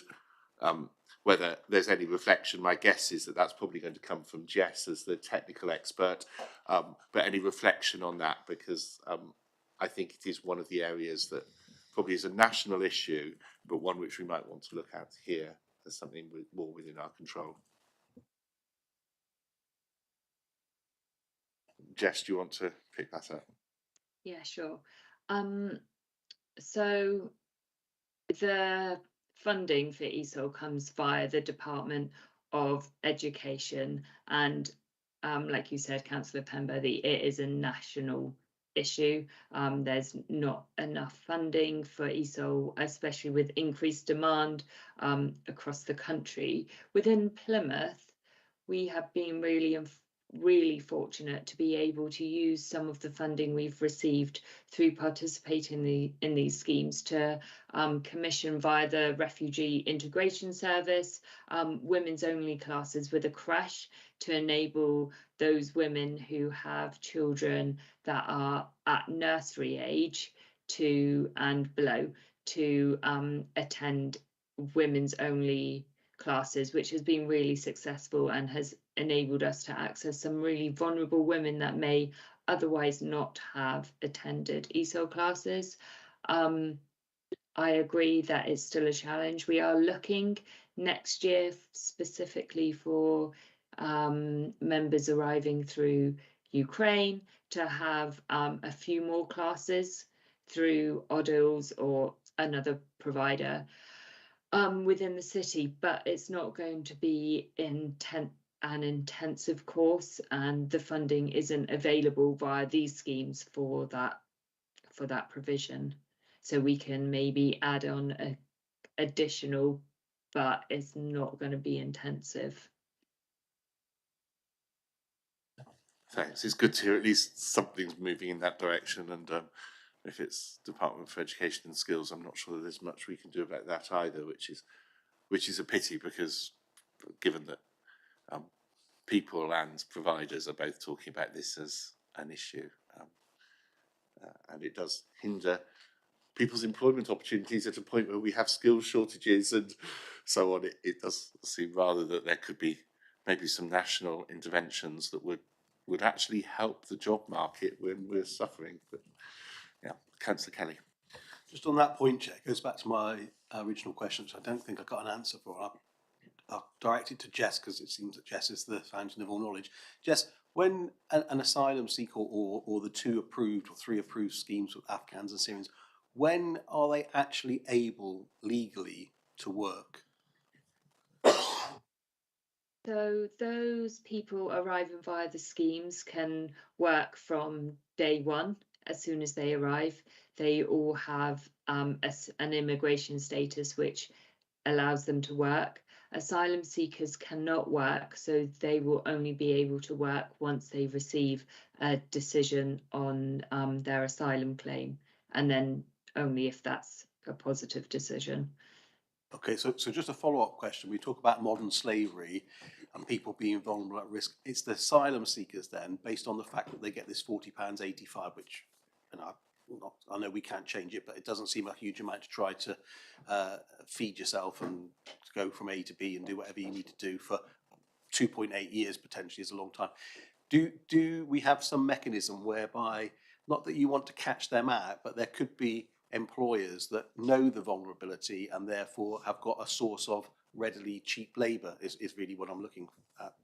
whether there's any reflection. My guess is that that's probably going to come from Jess as the technical expert, but any reflection on that, because I think it is one of the areas that probably is a national issue, but one which we might want to look at here as something more within our control. Jess, do you want to pick that up? Yeah, sure. So the funding for ESOL comes via the Department of Education, and like you said, Councillor Pemberley, it is a national issue. There's not enough funding for ESOL, especially with increased demand across the country. Within Plymouth, we have been really really fortunate to be able to use some of the funding we've received through participating in these schemes to commission via the Refugee Integration Service, women's only classes with a creche to enable those women who have children that are at nursery age and below to attend women's only classes, which has been really successful and has enabled us to access some really vulnerable women that may otherwise not have attended ESOL classes. I agree that it's still a challenge. We are looking next year specifically for members arriving through Ukraine to have a few more classes through ODILS or another provider within the city, but it's not going to be an intensive course, and the funding isn't available via these schemes for that provision. So we can maybe add on a additional, but it's not going to be intensive. Thanks. It's good to hear at least something's moving in that direction, and if it's Department for Education and Skills, I'm not sure that there's much we can do about that either, which is a pity, because given that people and providers are both talking about this as an issue, and it does hinder people's employment opportunities at a point where we have skills shortages and so on. It does seem rather that there could be maybe some national interventions that would actually help the job market when we're suffering. But yeah, Councillor Kelly. Just on that point, Chair, goes back to my original question, which I don't think I got an answer for. I'll direct it to Jess, because it seems that Jess is the fountain of all knowledge. Jess, when an asylum seeker or the 2 approved or 3 approved schemes with Afghans and Syrians, when are they actually able legally to work? So those people arriving via the schemes can work from day one. As soon as they arrive, they all have an immigration status which allows them to work. Asylum seekers cannot work, so they will only be able to work once they receive a decision on their asylum claim, and then only if that's a positive decision. Okay, so just a follow-up question. We talk about modern slavery and people being vulnerable at risk. It's the asylum seekers then, based on the fact that they get this £40.85, which, you know, I know we can't change it, but it doesn't seem a huge amount to try to feed yourself and go from A to B and do whatever you need to do for 2.8 years potentially is a long time. Do we have some mechanism whereby, not that you want to catch them out, but there could be employers that know the vulnerability and therefore have got a source of readily cheap labour is really what I'm looking at.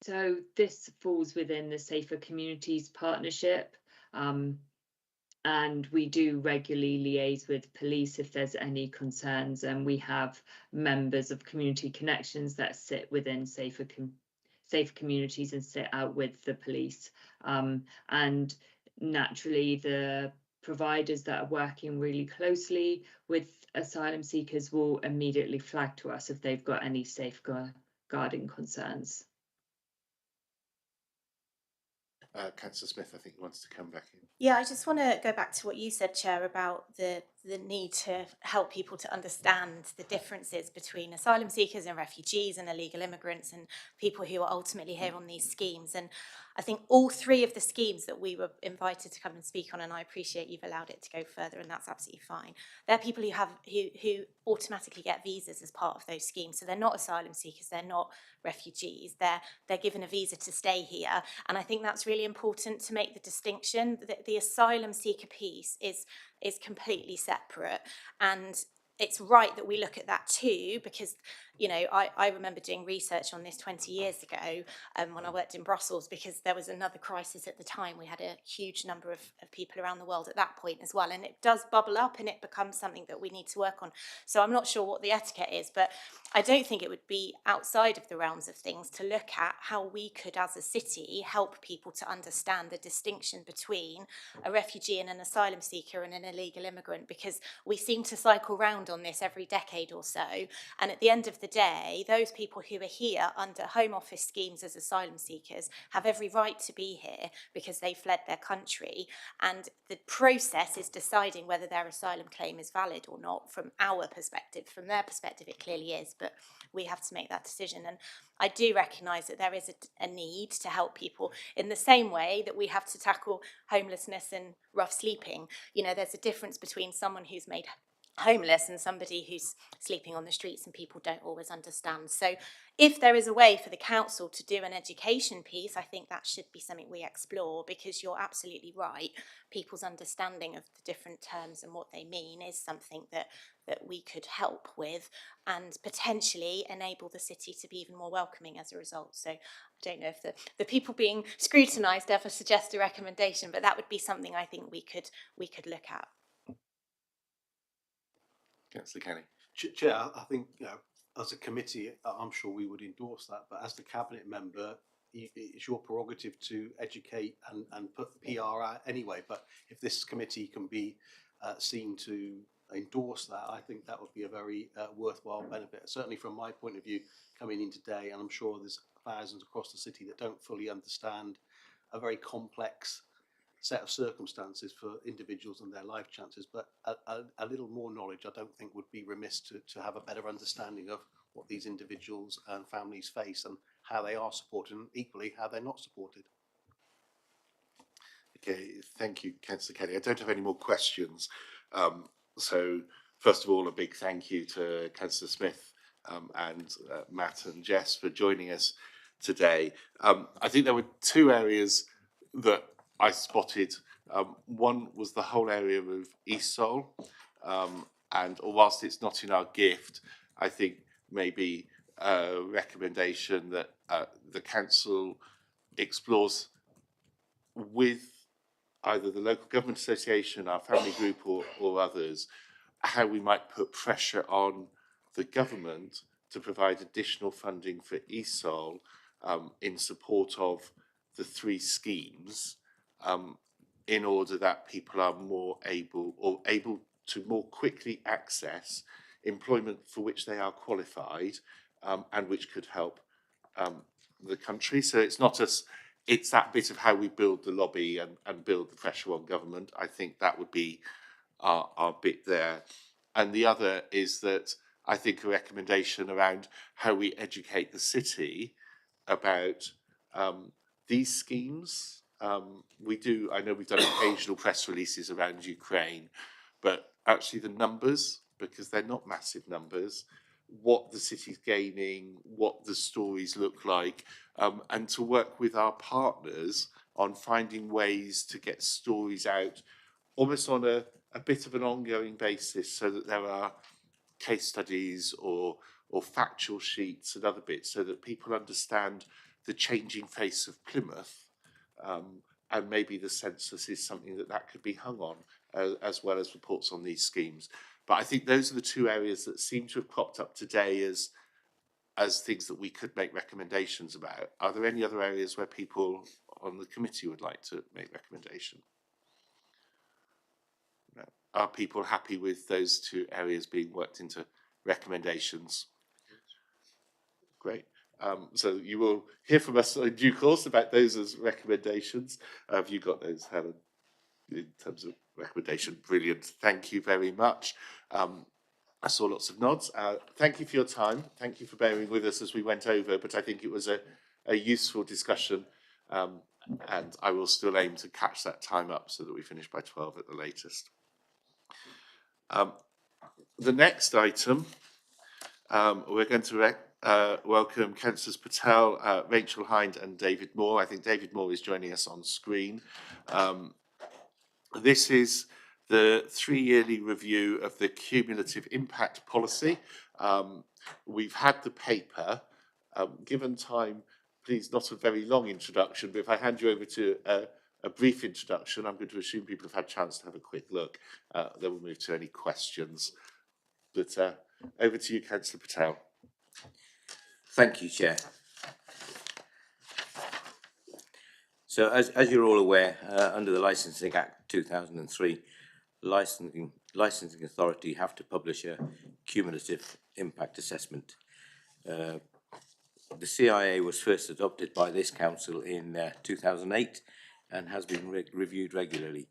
So this falls within the Safer Communities Partnership, and we do regularly liaise with police if there's any concerns, and we have members of Community Connections that sit within Safer Communities and sit out with the police, and naturally the providers that are working really closely with asylum seekers will immediately flag to us if they've got any safeguarding concerns. Councillor Smith, I think, wants to come back in. Yeah, I just want to go back to what you said, Chair, about the need to help people to understand the differences between asylum seekers and refugees and illegal immigrants and people who are ultimately here on these schemes. And I think all 3 of the schemes that we were invited to come and speak on, and I appreciate you've allowed it to go further, and that's absolutely fine. They're people who automatically get visas as part of those schemes. So they're not asylum seekers, they're not refugees, they're given a visa to stay here. And I think that's really important to make the distinction that the asylum seeker piece is completely separate, and it's right that we look at that too, because, you know, I remember doing research on this 20 years ago when I worked in Brussels, because there was another crisis at the time. We had a huge number of people around the world at that point as well, and it does bubble up and it becomes something that we need to work on. So I'm not sure what the etiquette is, but I don't think it would be outside of the realms of things to look at how we could, as a city, help people to understand the distinction between a refugee and an asylum seeker and an illegal immigrant, because we seem to cycle round round on this every decade or so. And at the end of the day, those people who are here under Home Office schemes as asylum seekers have every right to be here because they fled their country. And the process is deciding whether their asylum claim is valid or not from our perspective. From their perspective, it clearly is, but we have to make that decision. And I do recognise that there is a need to help people in the same way that we have to tackle homelessness and rough sleeping. You know, there's a difference between someone who's made homeless and somebody who's sleeping on the streets, and people don't always understand. So if there is a way for the council to do an education piece, I think that should be something we explore, because you're absolutely right. People's understanding of the different terms and what they mean is something that we could help with and potentially enable the city to be even more welcoming as a result. So I don't know if the people being scrutinised ever suggest a recommendation, but that would be something I think we could look at. Councillor Kenny. Chair, I think, you know, as a committee, I'm sure we would endorse that, but as the cabinet member, it's your prerogative to educate and put the PR out anyway. But if this committee can be seen to endorse that, I think that would be a very worthwhile benefit. Certainly from my point of view, coming in today, and I'm sure there's thousands across the city that don't fully understand a very complex set of circumstances for individuals and their life chances, but a little more knowledge I don't think would be remiss to have a better understanding of what these individuals and families face and how they are supported, and equally how they're not supported. Okay, thank you, Councillor Kelly. I don't have any more questions. So first of all, a big thank you to Councillor Smith and Matt and Jess for joining us today. I think there were two areas that I spotted. One was the whole area of East Seoul, and whilst it's not in our gift, I think maybe a recommendation that the council explores with either the local government association, our family group, or others, how we might put pressure on the government to provide additional funding for East Seoul in support of the three schemes, in order that people are more able to more quickly access employment for which they are qualified, and which could help the country. So it's not us, it's that bit of how we build the lobby and build the pressure on government. I think that would be our bit there. And the other is that I think a recommendation around how we educate the city about these schemes. I know we've done occasional press releases around Ukraine, but actually the numbers, because they're not massive numbers, what the city's gaining, what the stories look like, and to work with our partners on finding ways to get stories out almost on a bit of an ongoing basis, so that there are case studies or factual sheets and other bits, so that people understand the changing face of Plymouth, and maybe the census is something that could be hung on, as well as reports on these schemes. But I think those are the two areas that seem to have cropped up today as things that we could make recommendations about. Are there any other areas where people on the committee would like to make recommendation? No. Are people happy with those two areas being worked into recommendations? Great. So you will hear from us in due course about those as recommendations. Have you got those, Helen, in terms of recommendation? Brilliant. Thank you very much. I saw lots of nods. Thank you for your time. Thank you for bearing with us as we went over, but I think it was a useful discussion, and I will still aim to catch that time up so that we finish by 12 at the latest. The next item, we're going to welcome Councillors Patel, Rachel Hind and David Moore. I think David Moore is joining us on screen. This is the 3-yearly review of the cumulative impact policy. We've had the paper. Given time, please, not a very long introduction, but if I hand you over to a brief introduction, I'm going to assume people have had a chance to have a quick look. Then we'll move to any questions. But over to you, Councillor Patel. Thank you, Chair. So as you're all aware, under the Licensing Act 2003, licensing authority have to publish a cumulative impact assessment. The CIA was first adopted by this council in 2008 and has been reviewed regularly.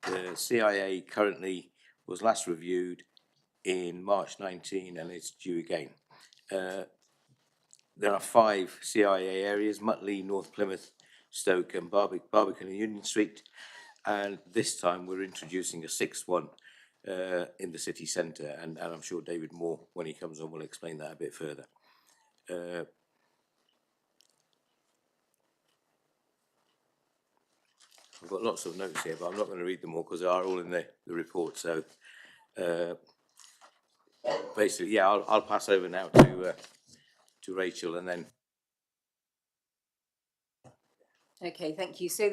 The CIA currently was last reviewed in March 19 and it's due again. There are 5 CIA areas: Mutley, North Plymouth, Stoke and Barbican and Union Street. And this time we're introducing a 6th one in the city centre, and I'm sure David Moore, when he comes on, will explain that a bit further. I've got lots of notes here, but I'm not going to read them all because they are all in the report. So basically, yeah, I'll pass over now to Rachel, and then. Okay, thank you. So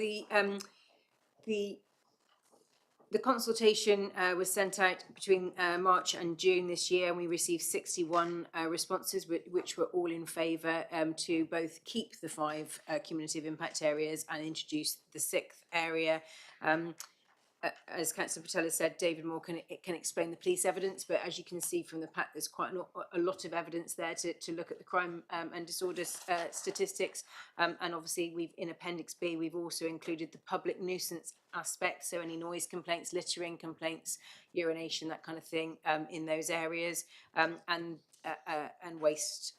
the consultation was sent out between March and June this year, and we received 61 responses, which were all in favour to both keep the 5 cumulative impact areas and introduce the 6th area. As Councillor Patel said, David Moore can explain the police evidence, but as you can see from the pack, there's quite a lot of evidence there to look at the crime and disorder statistics. And obviously, in Appendix B, we've also included the public nuisance aspect, so any noise complaints, littering complaints, urination, that kind of thing in those areas, and waste,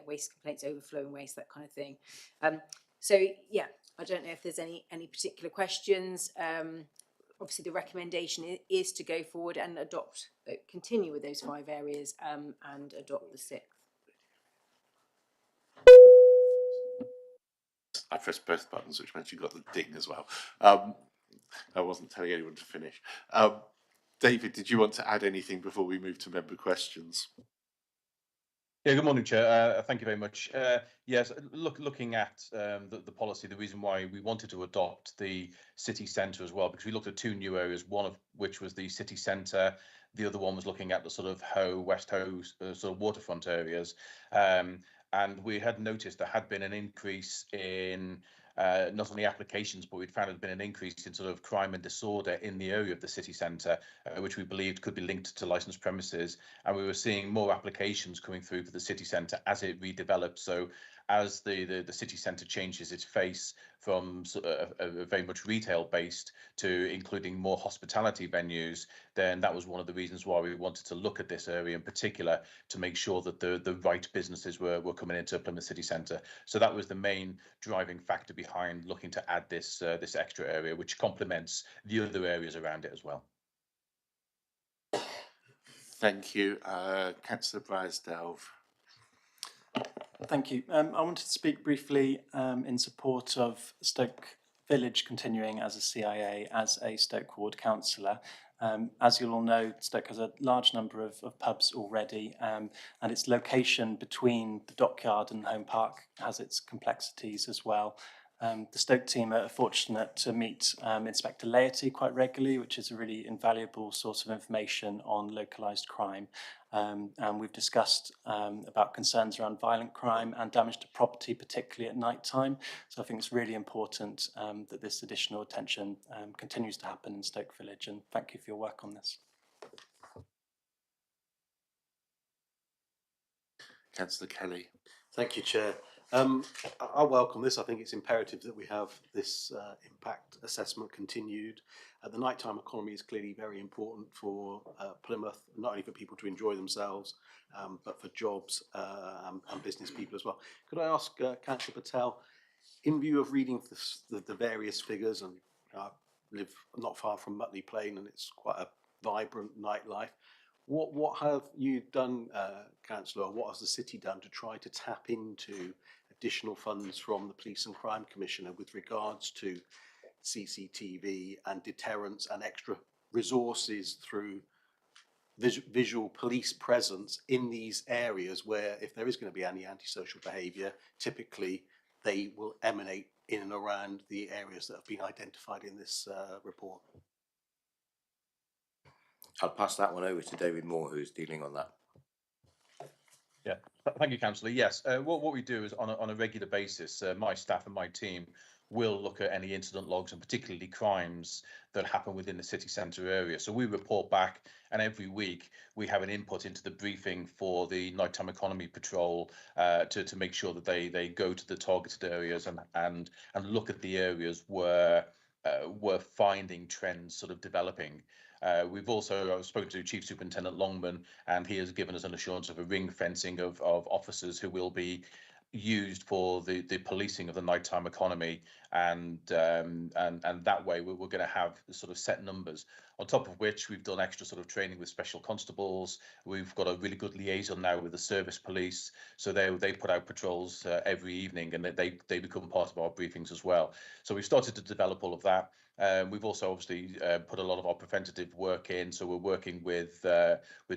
waste complaints, overflowing waste, that kind of thing. So yeah, I don't know if there's any particular questions. Obviously, the recommendation is to go forward and continue with those 5 areas and adopt the 6th. I pressed both buttons, which meant you got the ding as well. I wasn't telling anyone to finish. David, did you want to add anything before we move to member questions? Yeah, good morning, Chair. Thank you very much. Yes, looking at the policy, the reason why we wanted to adopt the city centre as well, because we looked at 2 new areas, one of which was the city centre, the other one was looking at the sort of West Hoe sort of waterfront areas. And we had noticed there had been an increase in not only applications, but we'd found there'd been an increase in sort of crime and disorder in the area of the city centre, which we believed could be linked to licensed premises. And we were seeing more applications coming through for the city centre as it redeveloped. So as the city centre changes its face from a very much retail based to including more hospitality venues, then that was one of the reasons why we wanted to look at this area in particular to make sure that the right businesses were coming into Plymouth city centre. So that was the main driving factor behind looking to add this this extra area, which complements the other areas around it as well. Thank you. Councillor Brysdale. Thank you. I wanted to speak briefly in support of Stoke Village continuing as a CIA, as a Stoke Ward councillor. As you'll all know, Stoke has a large number of pubs already, and its location between the dockyard and Home Park has its complexities as well. The Stoke team are fortunate to meet Inspector Laity quite regularly, which is a really invaluable source of information on localised crime. And we've discussed about concerns around violent crime and damage to property, particularly at night time. So I think it's really important that this additional attention continues to happen in Stoke Village, and thank you for your work on this. Councillor Kelly. Thank you, Chair. I welcome this. I think it's imperative that we have this impact assessment continued. The nighttime economy is clearly very important for Plymouth, not only for people to enjoy themselves, but for jobs and business people as well. Could I ask Councillor Patel, in view of reading the various figures, and I live not far from Mutley Plain and it's quite a vibrant nightlife, what have you done, Councillor, or what has the city done to try to tap into additional funds from the Police and Crime Commissioner with regards to CCTV and deterrence and extra resources through visual police presence in these areas where, if there is going to be any antisocial behaviour, typically they will emanate in and around the areas that have been identified in this report? I'll pass that one over to David Moore, who's dealing on that. Yeah, thank you, Councillor. Yes, what we do is on a regular basis, my staff and my team will look at any incident logs and particularly crimes that happen within the city centre area. So we report back, and every week we have an input into the briefing for the nighttime economy patrol to make sure that they go to the targeted areas and look at the areas where we're finding trends sort of developing. We've also spoken to Chief Superintendent Longman, and he has given us an assurance of a ring fencing of officers who will be used for the policing of the nighttime economy, and that way we're going to have sort of set numbers. On top of which, we've done extra sort of training with special constables. We've got a really good liaison now with the service police, so they put out patrols every evening, and they become part of our briefings as well. So we've started to develop all of that. We've also obviously put a lot of our preventative work in, so we're working with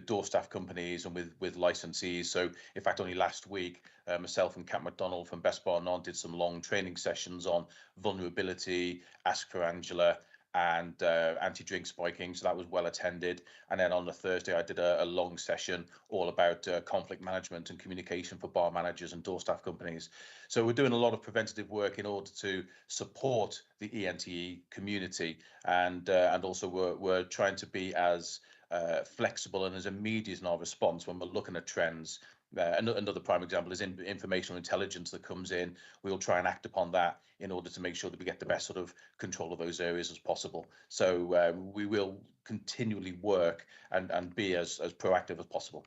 door staff companies and with licensees. So in fact, only last week, myself and Kat McDonald from Best Bar None did some long training sessions on vulnerability, Ask for Angela, and anti-drink spiking, so that was well attended. And then on the Thursday, I did a long session all about conflict management and communication for bar managers and door staff companies. So we're doing a lot of preventative work in order to support the ENTE community, and also we're trying to be as flexible and as immediate in our response when we're looking at trends. Another prime example is informational intelligence that comes in. We'll try and act upon that in order to make sure that we get the best sort of control of those areas as possible. So we will continually work and be as proactive as possible.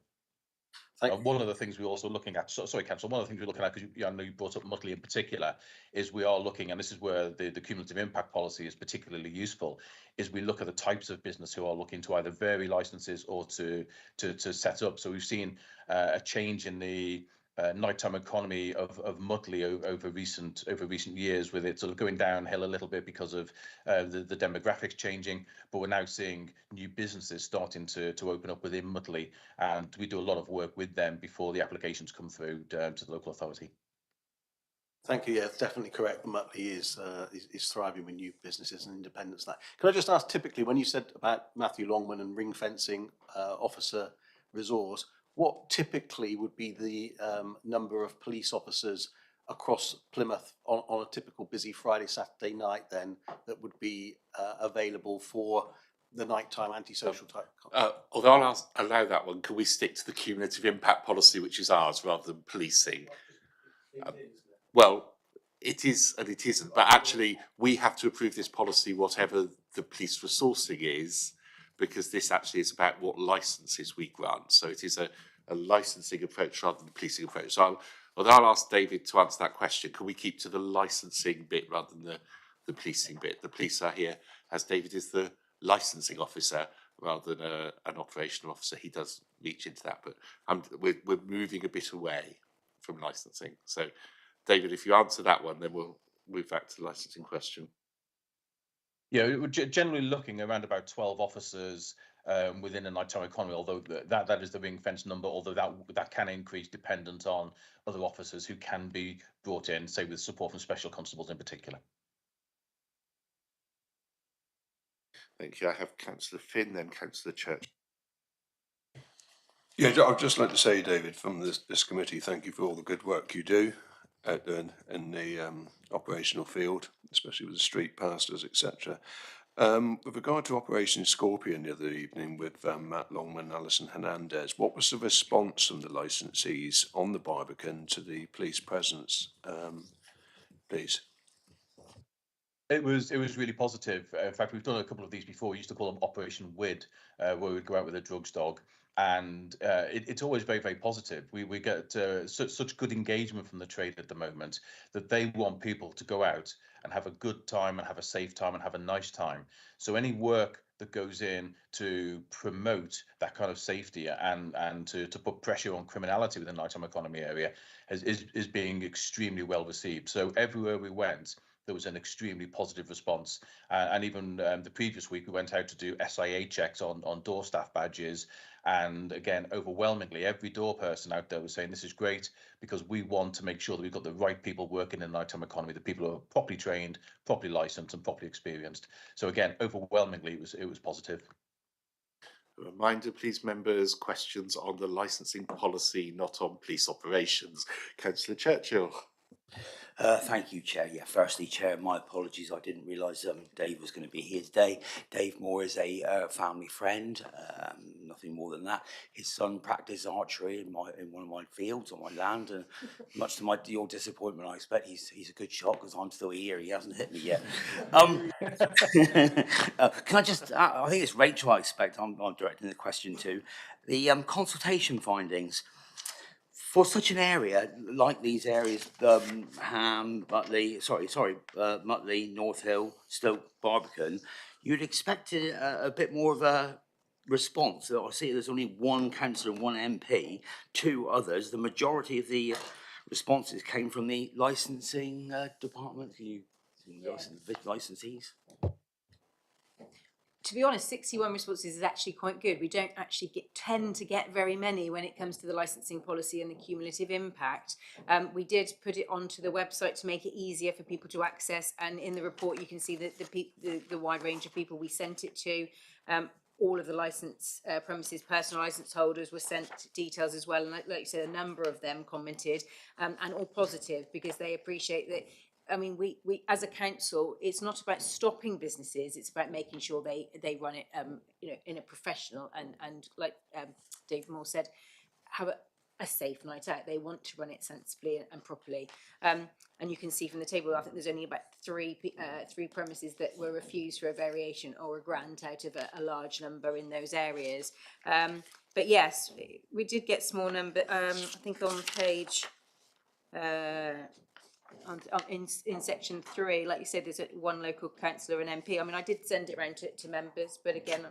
One of the things we're also looking at, sorry, Councillor, one of the things we're looking at, because I know you brought up Mutley in particular, is we are looking, and this is where the cumulative impact policy is particularly useful, is we look at the types of business who are looking to either vary licences or to set up. So we've seen a change in the nighttime economy of Mutley over recent years, with it sort of going downhill a little bit because of the demographics changing. But we're now seeing new businesses starting to open up within Mutley, and we do a lot of work with them before the applications come through to the local authority. Thank you. Yeah, it's definitely correct. Mutley is thriving with new businesses and independents. That. Can I just ask, typically, when you said about Matthew Longman and ring fencing officer resource, what typically would be the number of police officers across Plymouth on a typical busy Friday, Saturday night then that would be available for the nighttime antisocial type? Although I'll allow that one, can we stick to the cumulative impact policy, which is ours, rather than policing? Well, it is and it isn't, but actually we have to approve this policy whatever the police resourcing is, because this actually is about what licences we grant. So it is a licensing approach rather than the policing approach. So I'll ask David to answer that question. Can we keep to the licensing bit rather than the policing bit? The police are here, as David is the licensing officer rather than an operational officer. He does reach into that, but we're moving a bit away from licensing. So David, if you answer that one, then we'll move back to the licensing question. Yeah, we're generally looking around about 12 officers within a nighttime economy, although that is the ring fence number, although that can increase dependent on other officers who can be brought in, say with support from special constables in particular. Thank you. I have Councillor Finn, then Councillor Church. Yeah, I'd just like to say, David, from this committee, thank you for all the good work you do out there in the operational field, especially with the street pastors, etc. With regard to Operation Scorpion the other evening with Matt Longman and Alison Hernandez, what was the response from the licensees on the Barbican to the police presence, please? It was really positive. In fact, we've done a couple of these before. We used to call them Operation WID, where we'd go out with a drugs dog, and it's always very, very positive. We get such good engagement from the trade at the moment that they want people to go out and have a good time and have a safe time and have a nice time. So any work that goes in to promote that kind of safety and to put pressure on criminality within the nighttime economy area is being extremely well received. So everywhere we went, there was an extremely positive response. And even the previous week, we went out to do SIA checks on door staff badges. And again, overwhelmingly, every door person out there was saying, this is great, because we want to make sure that we've got the right people working in the nighttime economy, the people who are properly trained, properly licensed and properly experienced. So again, overwhelmingly, it was positive. A reminder, please, members, questions on the licensing policy, not on police operations. Councillor Churchill. Thank you, Chair. Yeah, firstly, Chair, my apologies. I didn't realise Dave was going to be here today. Dave Moore is a family friend, nothing more than that. His son practiced archery in one of my fields on my land, and much to your disappointment, I expect he's a good shot because I'm still here. He hasn't hit me yet. Can I just? I think it's Rachel. I expect I'm directing the question to. The consultation findings. For such an area, like these areas, Mutley, North Hill, Stoke, Barbican, you'd expect a bit more of a response. So I see there's only one councillor and one MP, two others. The majority of the responses came from the licensing department. Licensees? To be honest, 61 responses is actually quite good. We don't actually tend to get very many when it comes to the licensing policy and the cumulative impact. We did put it onto the website to make it easier for people to access, and in the report you can see the wide range of people we sent it to. All of the license premises, personal license holders were sent details as well, and like you said, a number of them commented, and all positive because they appreciate that. I mean, we as a council, it's not about stopping businesses; it's about making sure they run it, in a professional and like Dave Moore said, have a safe night out. They want to run it sensibly and properly. And you can see from the table, I think there's only about three premises that were refused for a variation or a grant out of a large number in those areas. But yes, we did get small number. I think on page. In section 3, like you said, there's one local councillor and MP. I mean, I did send it around to members, but again,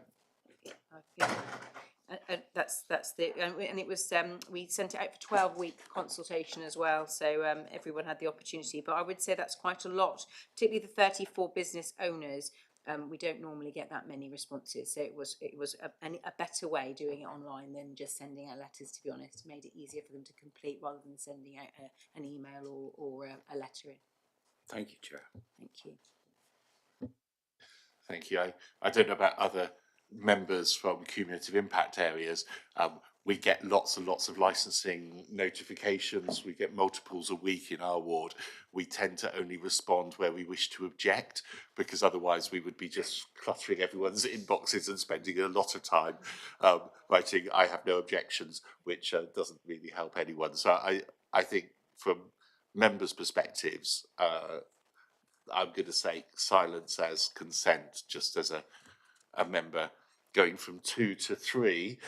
that's the and it was we sent it out for 12-week consultation as well, so everyone had the opportunity. But I would say that's quite a lot, particularly the 34 business owners. We don't normally get that many responses, so it was a better way doing it online than just sending out letters. To be honest, it made it easier for them to complete rather than sending out an email or a letter in. Thank you, Chair. Thank you. Thank you. I don't know about other members from cumulative impact areas. We get lots and lots of licensing notifications. We get multiples a week in our ward. We tend to only respond where we wish to object, because otherwise we would be just cluttering everyone's inboxes and spending a lot of time writing "I have no objections," which doesn't really help anyone. So I think from members' perspectives, I'm going to say silence as consent, just as a member going from 2 to 3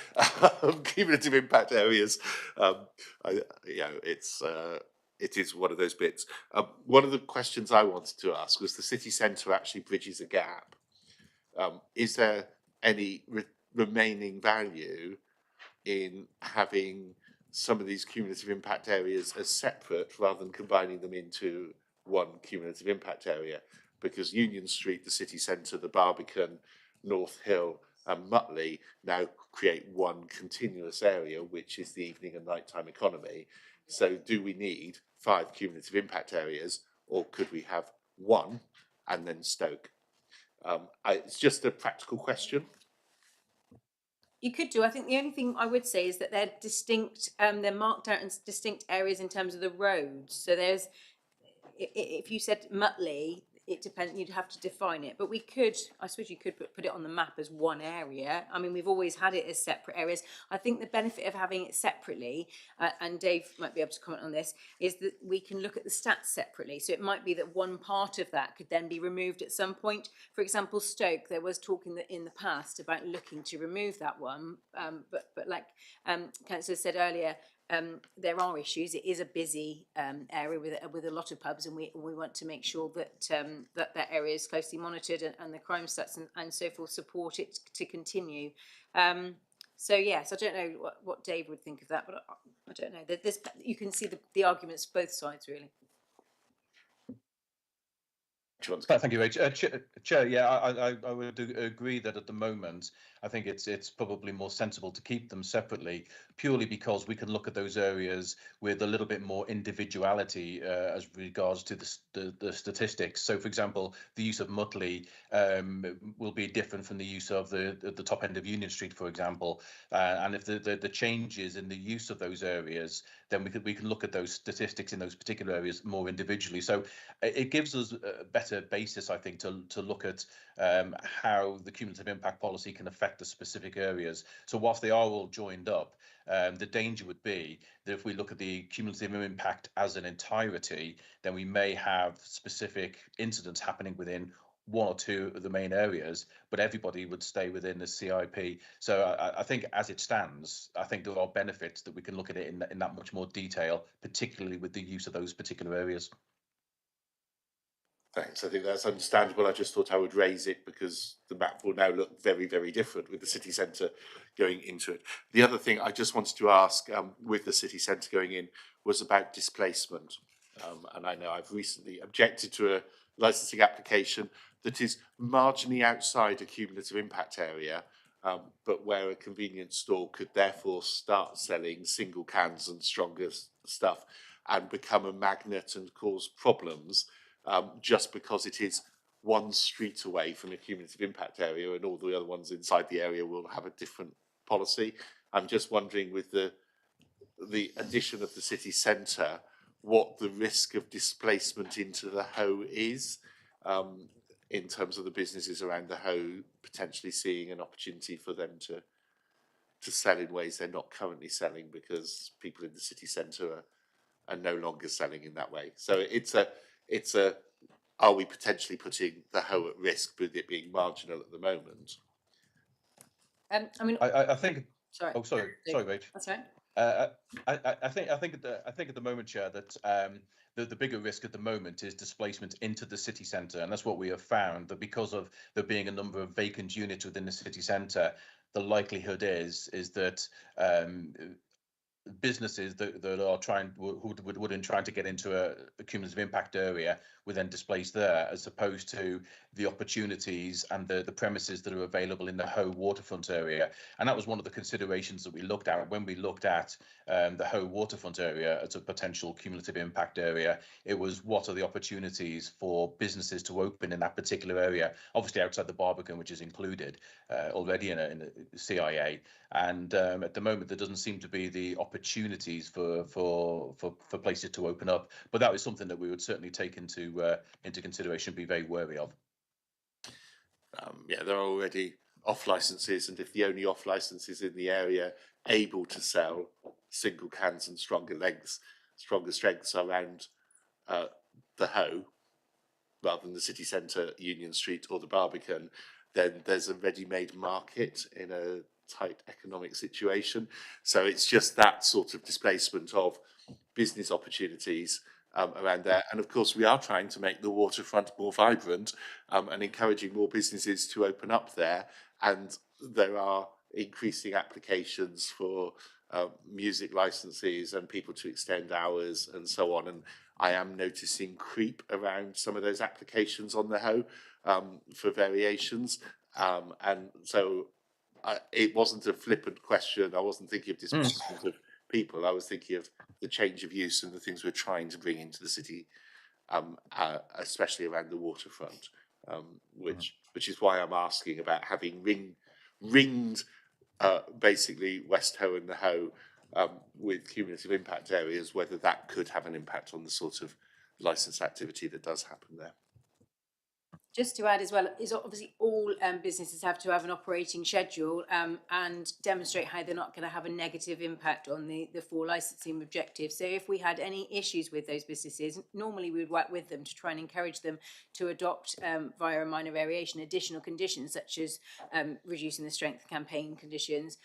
cumulative impact areas. It is one of those bits. One of the questions I wanted to ask was, the city centre actually bridges a gap. Is there any remaining value in having some of these cumulative impact areas as separate rather than combining them into one cumulative impact area? Because Union Street, the city centre, the Barbican, North Hill and Mutley now create one continuous area, which is the evening and nighttime economy. So do we need 5 cumulative impact areas, or could we have one and then Stoke? It's just a practical question. You could do. I think the only thing I would say is that they're distinct. They're marked out in distinct areas in terms of the roads. So there's, if you said Mutley, it depends. You'd have to define it. But we could. I suppose you could put it on the map as one area. I mean, we've always had it as separate areas. I think the benefit of having it separately, and Dave might be able to comment on this, is that we can look at the stats separately. So it might be that one part of that could then be removed at some point. For example, Stoke, there was talk in the past about looking to remove that one. But like Councillor said earlier, there are issues. It is a busy area with a lot of pubs, and we want to make sure that that area is closely monitored, and the crime stats and so forth support it to continue. So yes, I don't know what Dave would think of that, but I don't know. You can see the arguments both sides really. Thank you, Rach. Chair, yeah, I would agree that at the moment, I think it's probably more sensible to keep them separately, purely because we can look at those areas with a little bit more individuality as regards to the statistics. So, for example, the use of Mutley will be different from the use of the top end of Union Street, for example. And if the changes in the use of those areas, then we can look at those statistics in those particular areas more individually. So it gives us a better basis, I think, to look at how the cumulative impact policy can affect the specific areas. So whilst they are all joined up, the danger would be that if we look at the cumulative impact as an entirety, then we may have specific incidents happening within one or two of the main areas, but everybody would stay within the CIP. So I think as it stands, I think there are benefits that we can look at it in that much more detail, particularly with the use of those particular areas. Thanks. I think that's understandable. I just thought I would raise it because the map will now look very, very different with the city centre going into it. The other thing I just wanted to ask with the city centre going in was about displacement. And I know I've recently objected to a licensing application that is marginally outside a cumulative impact area, but where a convenience store could therefore start selling single cans and stronger stuff and become a magnet and cause problems. Just because it is one street away from a cumulative impact area and all the other ones inside the area will have a different policy. I'm just wondering, with the addition of the city centre, what the risk of displacement into the Hoe is, in terms of the businesses around the Hoe potentially seeing an opportunity for them to sell in ways they're not currently selling because people in the city centre are no longer selling in that way. So it's a are we potentially putting the Hoe at risk with it being marginal at the moment? I mean, I think. sorry. Oh, sorry, Rach. That's right. I think at the moment, Chair, that the bigger risk at the moment is displacement into the city centre, and that's what we have found, that because of there being a number of vacant units within the city centre, the likelihood is that businesses that are wouldn't trying to get into a cumulative impact area would then displace there, as opposed to the opportunities and the premises that are available in the Hoe waterfront area. And that was one of the considerations that we looked at when we looked at the Hoe waterfront area as a potential cumulative impact area. It was, what are the opportunities for businesses to open in that particular area, obviously outside the Barbican, which is included already in the CIA. And at the moment, there doesn't seem to be the opportunities for places to open up. But that is something that we would certainly take into consideration, be very wary of. Yeah, there are already off licenses, and if the only off licenses in the area able to sell single cans and stronger strengths around the Hoe, rather than the city centre, Union Street, or the Barbican, then there's a ready-made market in a tight economic situation. So it's just that sort of displacement of business opportunities around there. And of course, we are trying to make the waterfront more vibrant and encouraging more businesses to open up there. And there are increasing applications for music licenses and people to extend hours and so on. And I am noticing creep around some of those applications on the Hoe for variations. And so it wasn't a flippant question. I wasn't thinking of displacement of people. I was thinking of the change of use and the things we're trying to bring into the city, especially around the waterfront, which is why I'm asking about having ringed basically West Hoe and the Hoe with cumulative impact areas, whether that could have an impact on the sort of licensed activity that does happen there. Just to add as well, is obviously all businesses have to have an operating schedule and demonstrate how they're not going to have a negative impact on the 4 licensing objectives. So if we had any issues with those businesses, normally we would work with them to try and encourage them to adopt via a minor variation additional conditions, such as reducing the strength campaign conditions.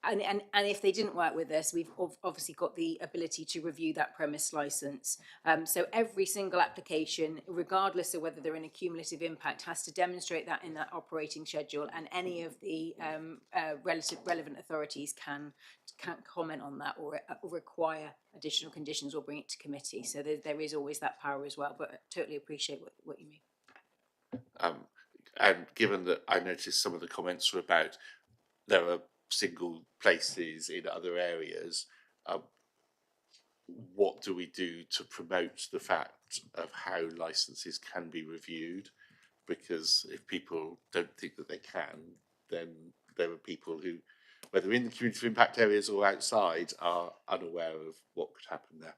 And if they didn't work with us, we've obviously got the ability to review that premise license. So every single application, regardless of whether they're in a cumulative impact, has to demonstrate that in that operating schedule, and any of the relevant authorities can comment on that or require additional conditions or bring it to committee. So there is always that power as well, but I totally appreciate what you mean. And given that I noticed some of the comments were about there are single places in other areas, what do we do to promote the fact of how licenses can be reviewed? Because if people don't think that they can, then there are people who whether in the community impact areas or outside, are unaware of what could happen there.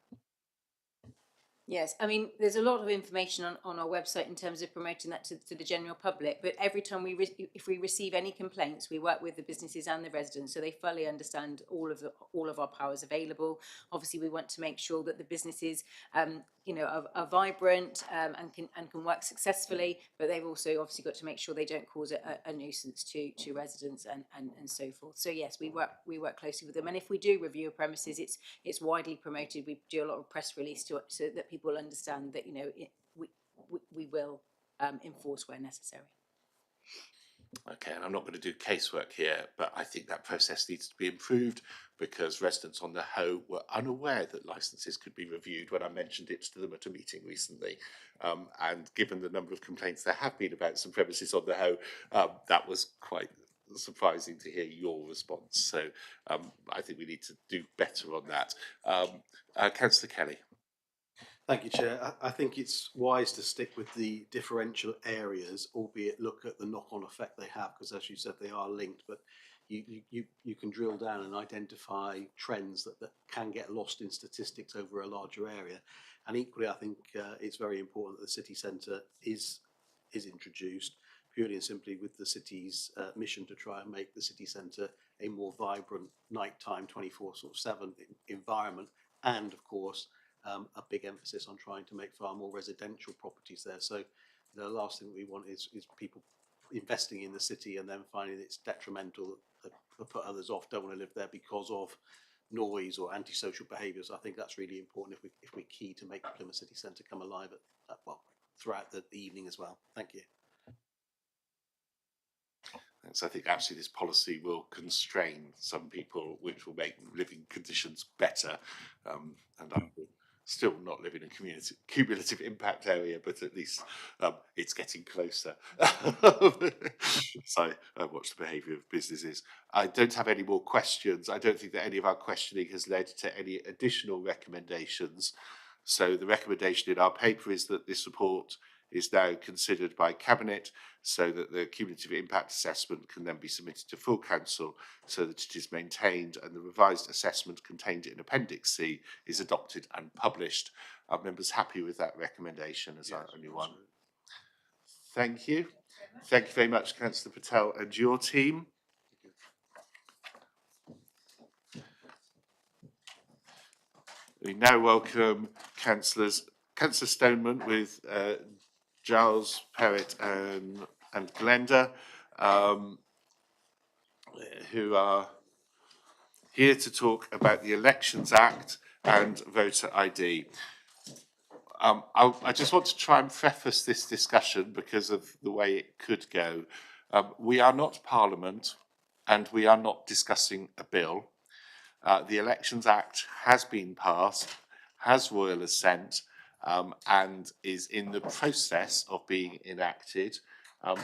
Yes, I mean, there's a lot of information on our website in terms of promoting that to the general public, but every time if we receive any complaints, we work with the businesses and the residents so they fully understand all of our powers available. Obviously, we want to make sure that the businesses are vibrant and can work successfully, but they've also obviously got to make sure they don't cause a nuisance to residents and so forth. So yes, we work closely with them, and if we do review a premises, it's widely promoted. We do a lot of press release so that people understand that we will enforce where necessary. Okay, and I'm not going to do casework here, but I think that process needs to be improved because residents on the Hoe were unaware that licences could be reviewed when I mentioned it to them at a meeting recently. And given the number of complaints there have been about some premises on the Hoe, that was quite surprising to hear your response. So I think we need to do better on that. Councillor Kelly. Thank you, Chair. I think it's wise to stick with the differential areas, albeit look at the knock-on effect they have, because as you said, they are linked, but you can drill down and identify trends that can get lost in statistics over a larger area. And equally, I think it's very important that the city centre is introduced purely and simply with the city's mission to try and make the city centre a more vibrant nighttime 24/7 environment, and of course a big emphasis on trying to make far more residential properties there. So the last thing we want is people investing in the city and then finding it's detrimental, that put others off, don't want to live there because of noise or antisocial behaviours. I think that's really important if we're key to make the Plymouth City Centre come alive throughout the evening as well. Thank you. So I think actually this policy will constrain some people, which will make living conditions better. And I will still not live in a cumulative impact area, but at least it's getting closer. So I watch the behaviour of businesses. I don't have any more questions. I don't think that any of our questioning has led to any additional recommendations. So the recommendation in our paper is that this report is now considered by Cabinet so that the cumulative impact assessment can then be submitted to full council so that it is maintained and the revised assessment contained in Appendix C is adopted and published. Are members happy with that recommendation as our only one? Thank you. Thank you very much, Councillor Patel and your team. We now welcome Councillor Stoneman with Giles, Perrott and Glenda, who are here to talk about the Elections Act and voter ID. I just want to try and preface this discussion because of the way it could go. We are not Parliament and we are not discussing a bill. The Elections Act has been passed, has royal assent, and is in the process of being enacted,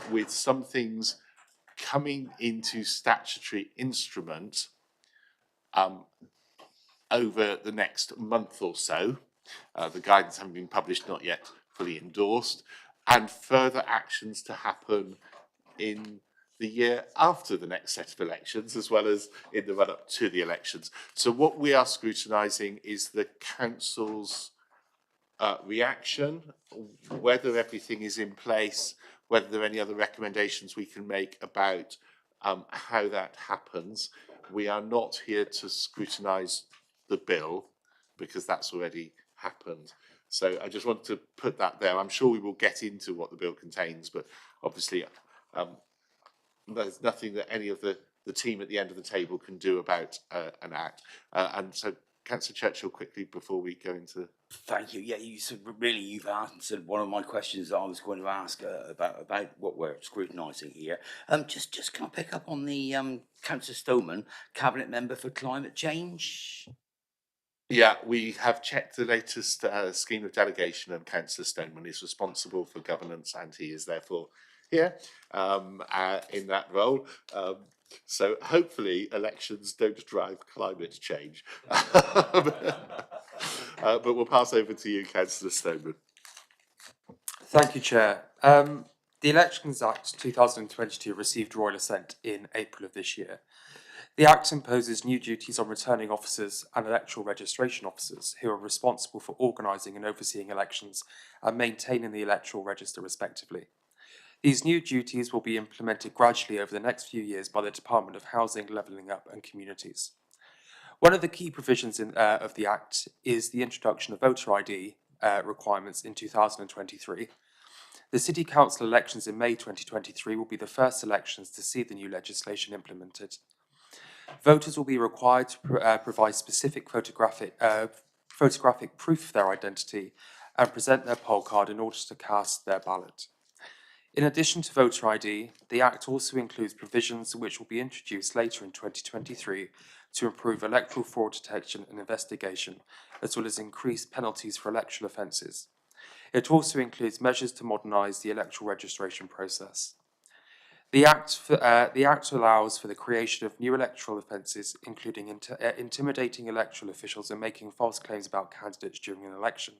with some things coming into statutory instrument over the next month or so. The guidance having been published, not yet fully endorsed, and further actions to happen in the year after the next set of elections, as well as in the run-up to the elections. So what we are scrutinising is the council's reaction, whether everything is in place, whether there are any other recommendations we can make about how that happens. We are not here to scrutinise the bill because that's already happened. So I just want to put that there. I'm sure we will get into what the bill contains, but obviously there's nothing that any of the team at the end of the table can do about an act. And so, Councillor Churchill, quickly before we go into. Thank you. Yeah, you've answered one of my questions that I was going to ask about what we're scrutinising here. Just can I pick up on the Councillor Stoneman, Cabinet Member for Climate Change? Yeah, we have checked the latest scheme of delegation, and Councillor Stoneman is responsible for governance, and he is therefore here in that role. So hopefully elections don't drive climate change. But we'll pass over to you, Councillor Stoneman. Thank you, Chair. The Elections Act 2022 received royal assent in April of this year. The Act imposes new duties on returning officers and electoral registration officers who are responsible for organising and overseeing elections and maintaining the electoral register respectively. These new duties will be implemented gradually over the next few years by the Department of Housing, Levelling Up and Communities. One of the key provisions of the Act is the introduction of voter ID requirements in 2023. The City Council elections in May 2023 will be the first elections to see the new legislation implemented. Voters will be required to provide specific photographic proof of their identity and present their poll card in order to cast their ballot. In addition to voter ID, the Act also includes provisions which will be introduced later in 2023 to improve electoral fraud detection and investigation, as well as increase penalties for electoral offences. It also includes measures to modernise the electoral registration process. The Act allows for the creation of new electoral offences, including intimidating electoral officials and making false claims about candidates during an election.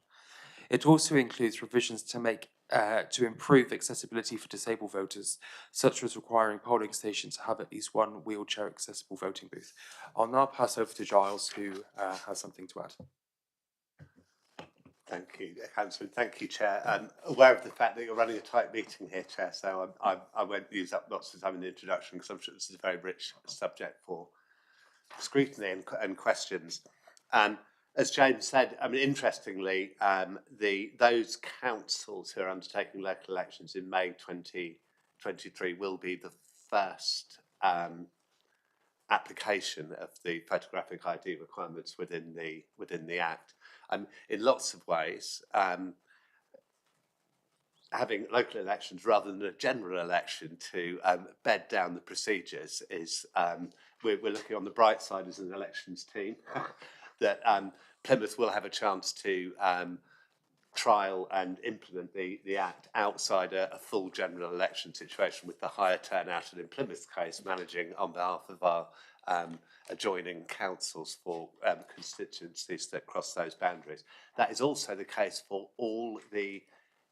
It also includes provisions to improve accessibility for disabled voters, such as requiring polling stations to have at least one wheelchair-accessible voting booth. I'll now pass over to Giles, who has something to add. Thank you, Councillor. Thank you, Chair. I'm aware of the fact that you're running a tight meeting here, Chair, so I won't use up lots of time in the introduction because I'm sure this is a very rich subject for scrutiny and questions. As James said, I mean, interestingly, those councils who are undertaking local elections in May 2023 will be the first application of the photographic ID requirements within the Act. In lots of ways, having local elections rather than a general election to bed down the procedures is, we're looking on the bright side as an elections team, that Plymouth will have a chance to trial and implement the Act outside a full general election situation with the higher turnout, and in Plymouth's case, managing on behalf of our adjoining councils for constituencies that cross those boundaries. That is also the case for all the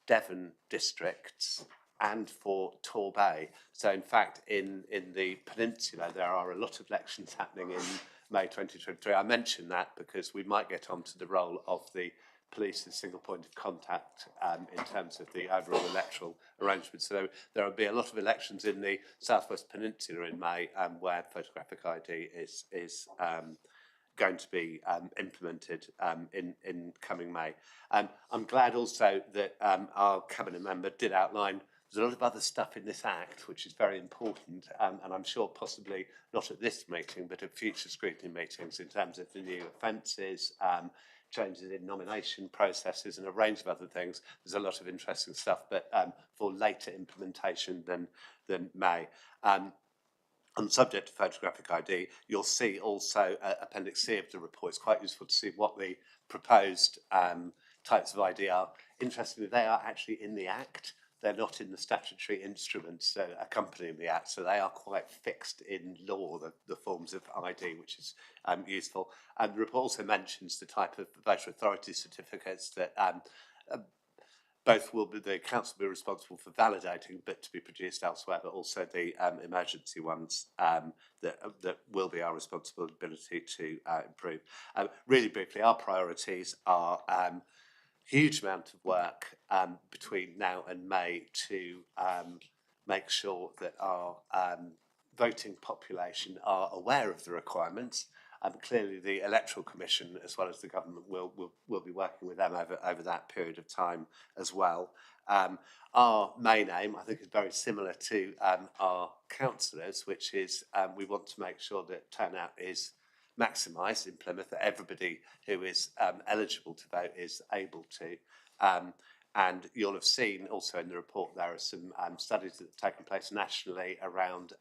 Devon districts and for Torbay. So in fact, in the peninsula, there are a lot of elections happening in May 2023. I mention that because we might get onto the role of the police as single point of contact in terms of the overall electoral arrangements. So there will be a lot of elections in the Southwest Peninsula in May where photographic ID is going to be implemented in coming May. I'm glad also that our Cabinet member did outline there's a lot of other stuff in this Act which is very important, and I'm sure possibly not at this meeting but at future scrutiny meetings in terms of the new offences, changes in nomination processes and a range of other things. There's a lot of interesting stuff, but for later implementation than May. On the subject of photographic ID, you'll see also Appendix C of the report. It's quite useful to see what the proposed types of ID are. Interestingly, they are actually in the Act. They're not in the statutory instruments accompanying the Act, so they are quite fixed in law, the forms of ID, which is useful. And the report also mentions the type of voter authority certificates that both will be, the council will be responsible for validating, but to be produced elsewhere, but also the emergency ones that will be our responsibility to improve. Really briefly, our priorities are huge amount of work between now and May to make sure that our voting population are aware of the requirements. Clearly, the Electoral Commission, as well as the government, will be working with them over that period of time as well. Our main aim, I think, is very similar to our councillors, which is we want to make sure that turnout is maximised in Plymouth, that everybody who is eligible to vote is able to. And you'll have seen also in the report there are some studies that have taken place nationally around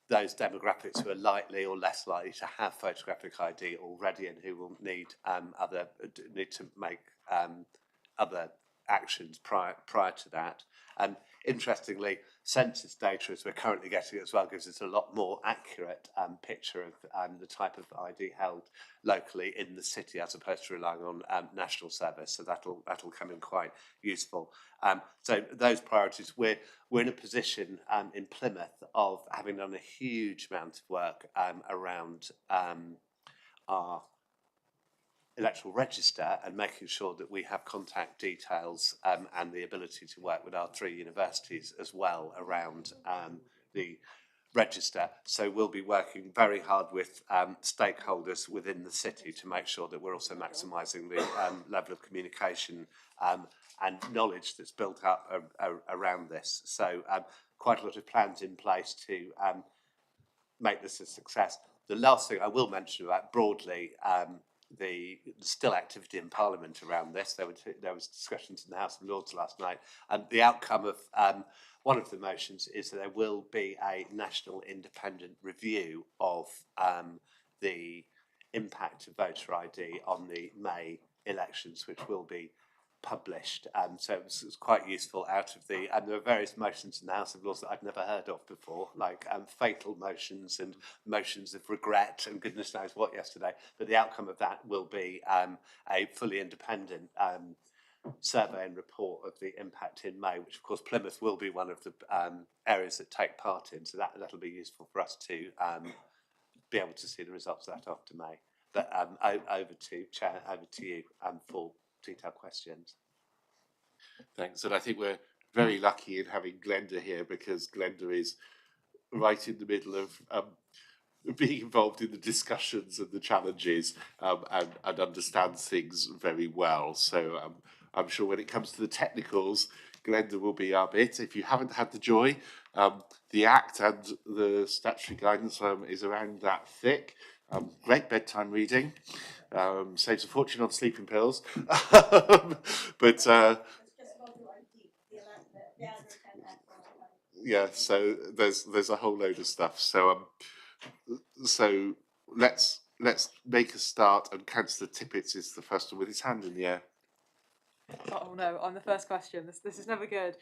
those demographics who are likely or less likely to have photographic ID already and who will need to make other actions prior to that. Interestingly, census data, as we're currently getting as well, gives us a lot more accurate picture of the type of ID held locally in the city, as opposed to relying on national service. So that'll come in quite useful. So those priorities, we're in a position in Plymouth of having done a huge amount of work around our electoral register and making sure that we have contact details and the ability to work with our 3 universities as well around the register. So we'll be working very hard with stakeholders within the city to make sure that we're also maximising the level of communication and knowledge that's built up around this. So quite a lot of plans in place to make this a success. The last thing I will mention about broadly, the still activity in Parliament around this. There was discussions in the House of Lords last night, and the outcome of one of the motions is that there will be a national independent review of the impact of voter ID on the May elections, which will be published. So it was quite useful out of the, and there are various motions in the House of Lords that I've never heard of before, like fatal motions and motions of regret and goodness knows what yesterday. But the outcome of that will be a fully independent survey and report of the impact in May, which of course Plymouth will be one of the areas that take part in. So that'll be useful for us to be able to see the results of that after May. But over to Chair, over to you for detailed questions. Thanks, and I think we're very lucky in having Glenda here, because Glenda is right in the middle of being involved in the discussions and the challenges and understands things very well. So I'm sure when it comes to the technicals, Glenda will be our bit. If you haven't had the joy, the Act and the statutory guidance is around that thick. Great bedtime reading. Saves a fortune on sleeping pills. But yeah, so there's a whole load of stuff. So so let's make a start, and Councillor Tippett is the first one with his hand in the air. Oh no, I'm the first question. This is never good.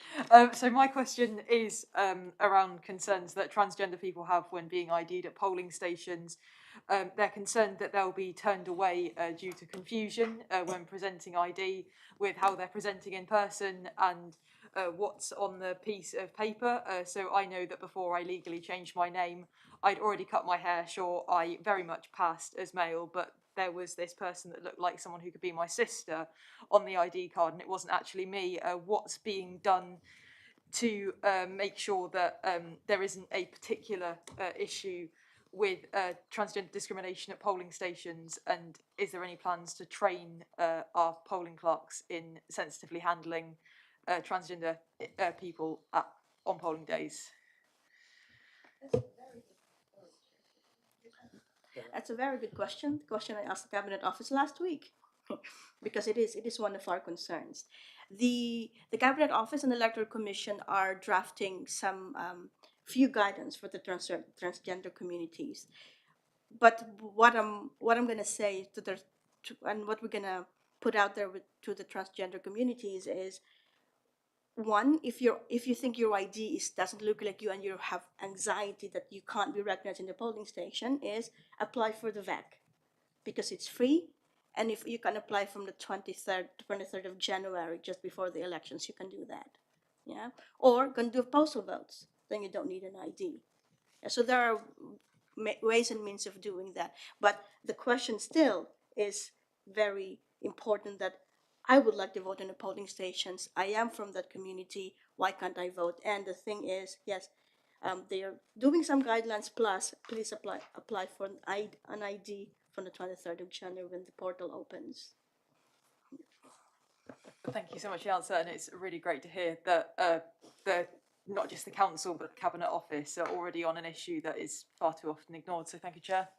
So my question is around concerns that transgender people have when being ID'd at polling stations. They're concerned that they'll be turned away due to confusion when presenting ID with how they're presenting in person and what's on the piece of paper. So I know that before I legally changed my name, I'd already cut my hair short. I very much passed as male, but there was this person that looked like someone who could be my sister on the ID card, and it wasn't actually me. What's being done to make sure that there isn't a particular issue with transgender discrimination at polling stations, and is there any plans to train our polling clerks in sensitively handling transgender people on polling days? That's a very good question. The question I asked the Cabinet Office last week, because it is one of our concerns. The Cabinet Office and the Electoral Commission are drafting some few guidance for the transgender communities. But what I'm going to say and what we're going to put out there to the transgender communities is, one, if you think your ID doesn't look like you and you have anxiety that you can't be recognized in the polling station, is apply for the VAC, because it's free, and if you can apply from the 23rd of January, just before the elections, you can do that. Yeah, or can do postal votes, then you don't need an ID. Yeah, so there are ways and means of doing that, but the question still is very important, that I would like to vote in the polling stations. I am from that community. Why can't I vote? And the thing is, yes, they are doing some guidelines. Plus, please apply for an ID from the 23rd of January when the portal opens. Thank you so much for the answer, and it's really great to hear that not just the council but the Cabinet Office are already on an issue that is far too often ignored. So thank you, Chair.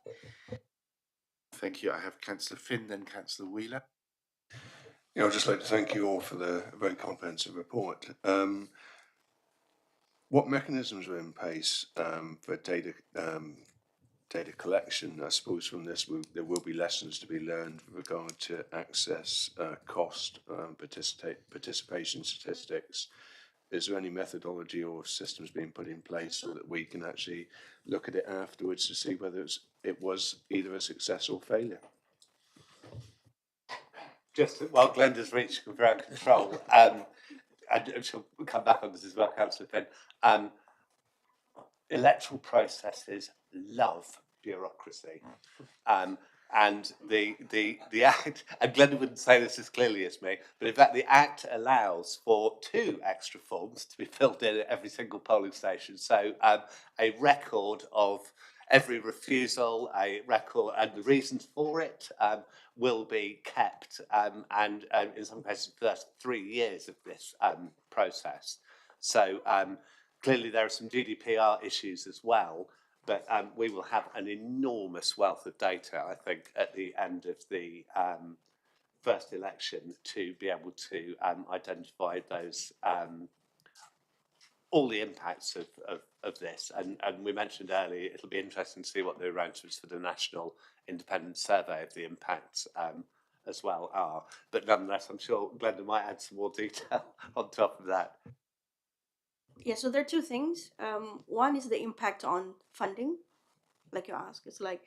Thank you. I have Councillor Finn, then Councillor Wheeler. Yeah, I'd just like to thank you all for the very comprehensive report. What mechanisms are in place for data collection? I suppose from this there will be lessons to be learned with regard to access, cost, participation statistics, is there any methodology or systems being put in place so that we can actually look at it afterwards to see whether it was either a success or failure? Just while Glenda's reaching for out control, and she'll come back on this as well, Councillor Finn. Electoral processes love bureaucracy. And the Act, and Glenda wouldn't say this as clearly as me, but in fact the Act allows for 2 extra forms to be filled in at every single polling station. So a record of every refusal, a record, and the reasons for it will be kept, and in some cases for the first 3 years of this process. So clearly there are some GDPR issues as well, but we will have an enormous wealth of data, I think, at the end of the first election to be able to identify those, all the impacts of this. And we mentioned earlier, it'll be interesting to see what the arrangements for the national independent survey of the impacts as well are. But nonetheless, I'm sure Glenda might add some more detail on top of that. Yeah, so there are 2 things. One is the impact on funding, like you asked. It's like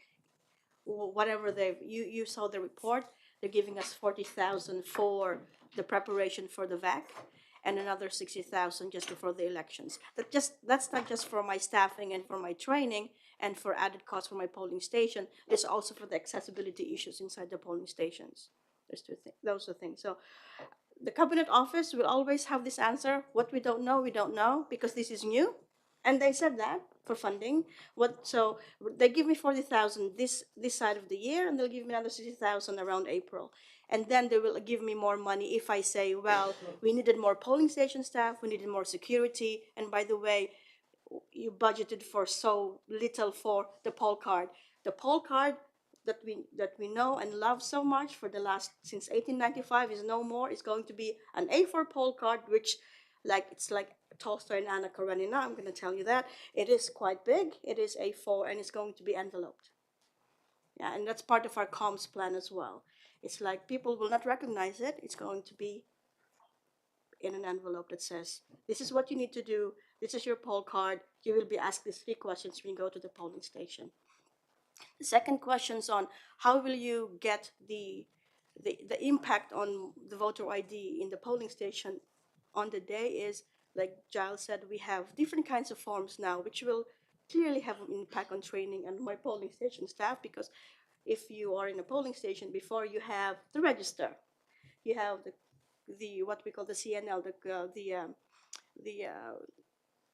whatever you saw the report, they're giving us 40,000 for the preparation for the VAC, and another 60,000 just for the elections. That's not just for my staffing and for my training and for added costs for my polling station. It's also for the accessibility issues inside the polling stations. There's 2 things. Those are things. So the Cabinet Office will always have this answer. What we don't know, because this is new. And they said that for funding. So they give me 40,000 this side of the year, and they'll give me another 60,000 around April. And then they will give me more money if I say, well, we needed more polling station staff, we needed more security, and by the way, you budgeted for so little for the poll card. The poll card that we know and love so much for the last since 1895 is no more. It's going to be an A4 poll card, which it's like Tolstoy and Anna Karenina. I'm going to tell you that it is quite big. It is A4 and it's going to be enveloped. Yeah, and that's part of our comms plan as well. It's like people will not recognize it. It's going to be in an envelope that says, this is what you need to do. This is your poll card. You will be asked these 3 questions when you go to the polling station. The second question's on how will you get the impact on the voter ID in the polling station on the day is, like Giles said, we have different kinds of forms now, which will clearly have an impact on training and my polling station staff, because if you are in a polling station before, you have the register, you have the what we call the CNL,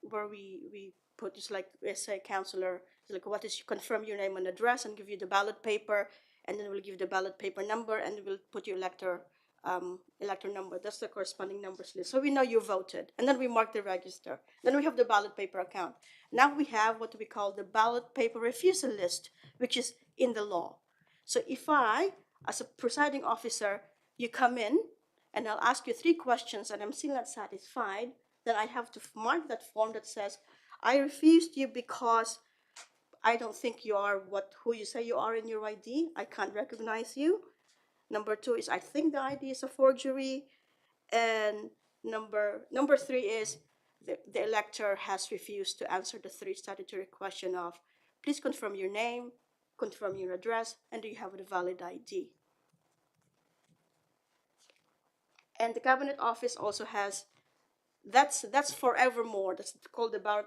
where we put just like say counselor, like what is, you confirm your name and address and give you the ballot paper, and then we'll give the ballot paper number and we'll put your elector number. That's the corresponding numbers list. So we know you voted, and then we mark the register. Then we have the ballot paper account. Now we have what we call the ballot paper refusal list, which is in the law. So if I, as a presiding officer, you come in and I'll ask you 3 questions and I'm still not satisfied, then I have to mark that form that says, I refused you because I don't think you are who you say you are in your ID. I can't recognize you. Number 2 is I think the ID is a forgery. And number 3 is the elector has refused to answer the 3 statutory question of, please confirm your name, confirm your address, and do you have a valid ID? And the Cabinet Office also has, that's forevermore, that's called the ballot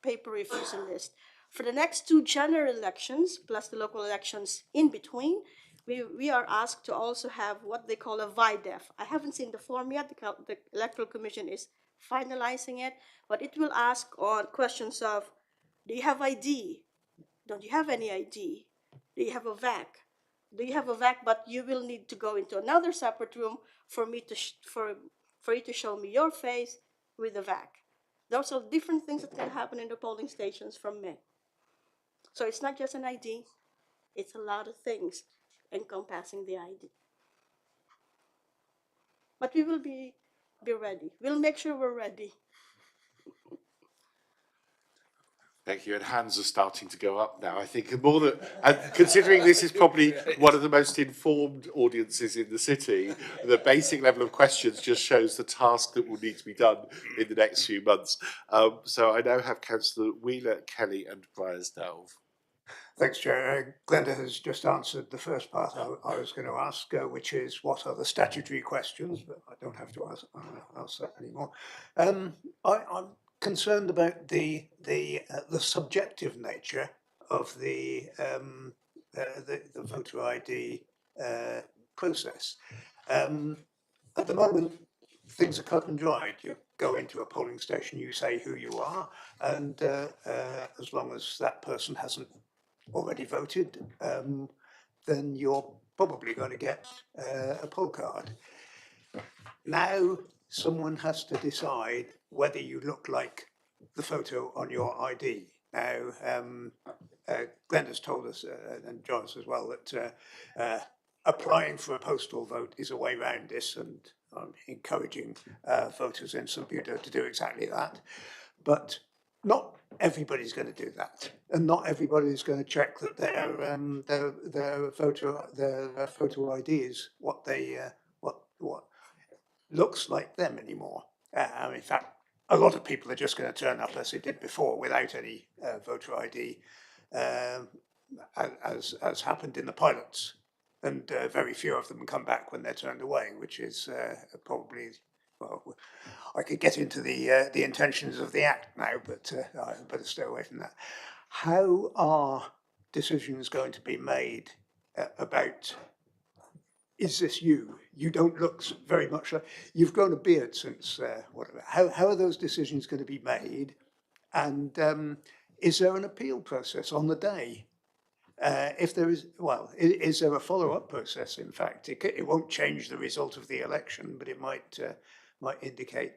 paper refusal list. For the next 2 general elections, plus the local elections in between, we are asked to also have what they call a VIDEF. I haven't seen the form yet. The Electoral Commission is finalizing it, but it will ask on questions of, do you have ID? Don't you have any ID? Do you have a VAC? Do you have a VAC, but you will need to go into another separate room for me to for you to show me your face with the VAC. Those are different things that can happen in the polling stations from me. So it's not just an ID, it's a lot of things encompassing the ID. But we will be ready. We'll make sure we're ready. Thank you. And hands are starting to go up now. I think more than, and considering this is probably one of the most informed audiences in the city, the basic level of questions just shows the task that will need to be done in the next few months. So I now have Councillor Wheeler, Kelly, and Briarsdale. Thanks, Chair. Glenda has just answered the first part I was going to ask, which is what are the statutory questions, but I don't have to ask that anymore. I'm concerned about the subjective nature of the voter ID process. At the moment, things are cut and dried. You go into a polling station, you say who you are, and as long as that person hasn't already voted, then you're probably going to get a poll card. Now someone has to decide whether you look like the photo on your ID. Now, Glenda's told us, and John's as well, that applying for a postal vote is a way around this, and I'm encouraging voters in St Buda to do exactly that. But not everybody's going to do that, and not everybody's going to check that their photo ID is what they what looks like them anymore. In fact, a lot of people are just going to turn up as they did before without any voter ID, as happened in the pilots, and very few of them come back when they're turned away, which is probably, well, I could get into the intentions of the Act now, but I better stay away from that. How are decisions going to be made about, is this you? You don't look very much like, you've grown a beard since whatever. How are those decisions going to be made? And is there an appeal process on the day? If there is, well, is there a follow-up process? In fact, it won't change the result of the election, but it might indicate.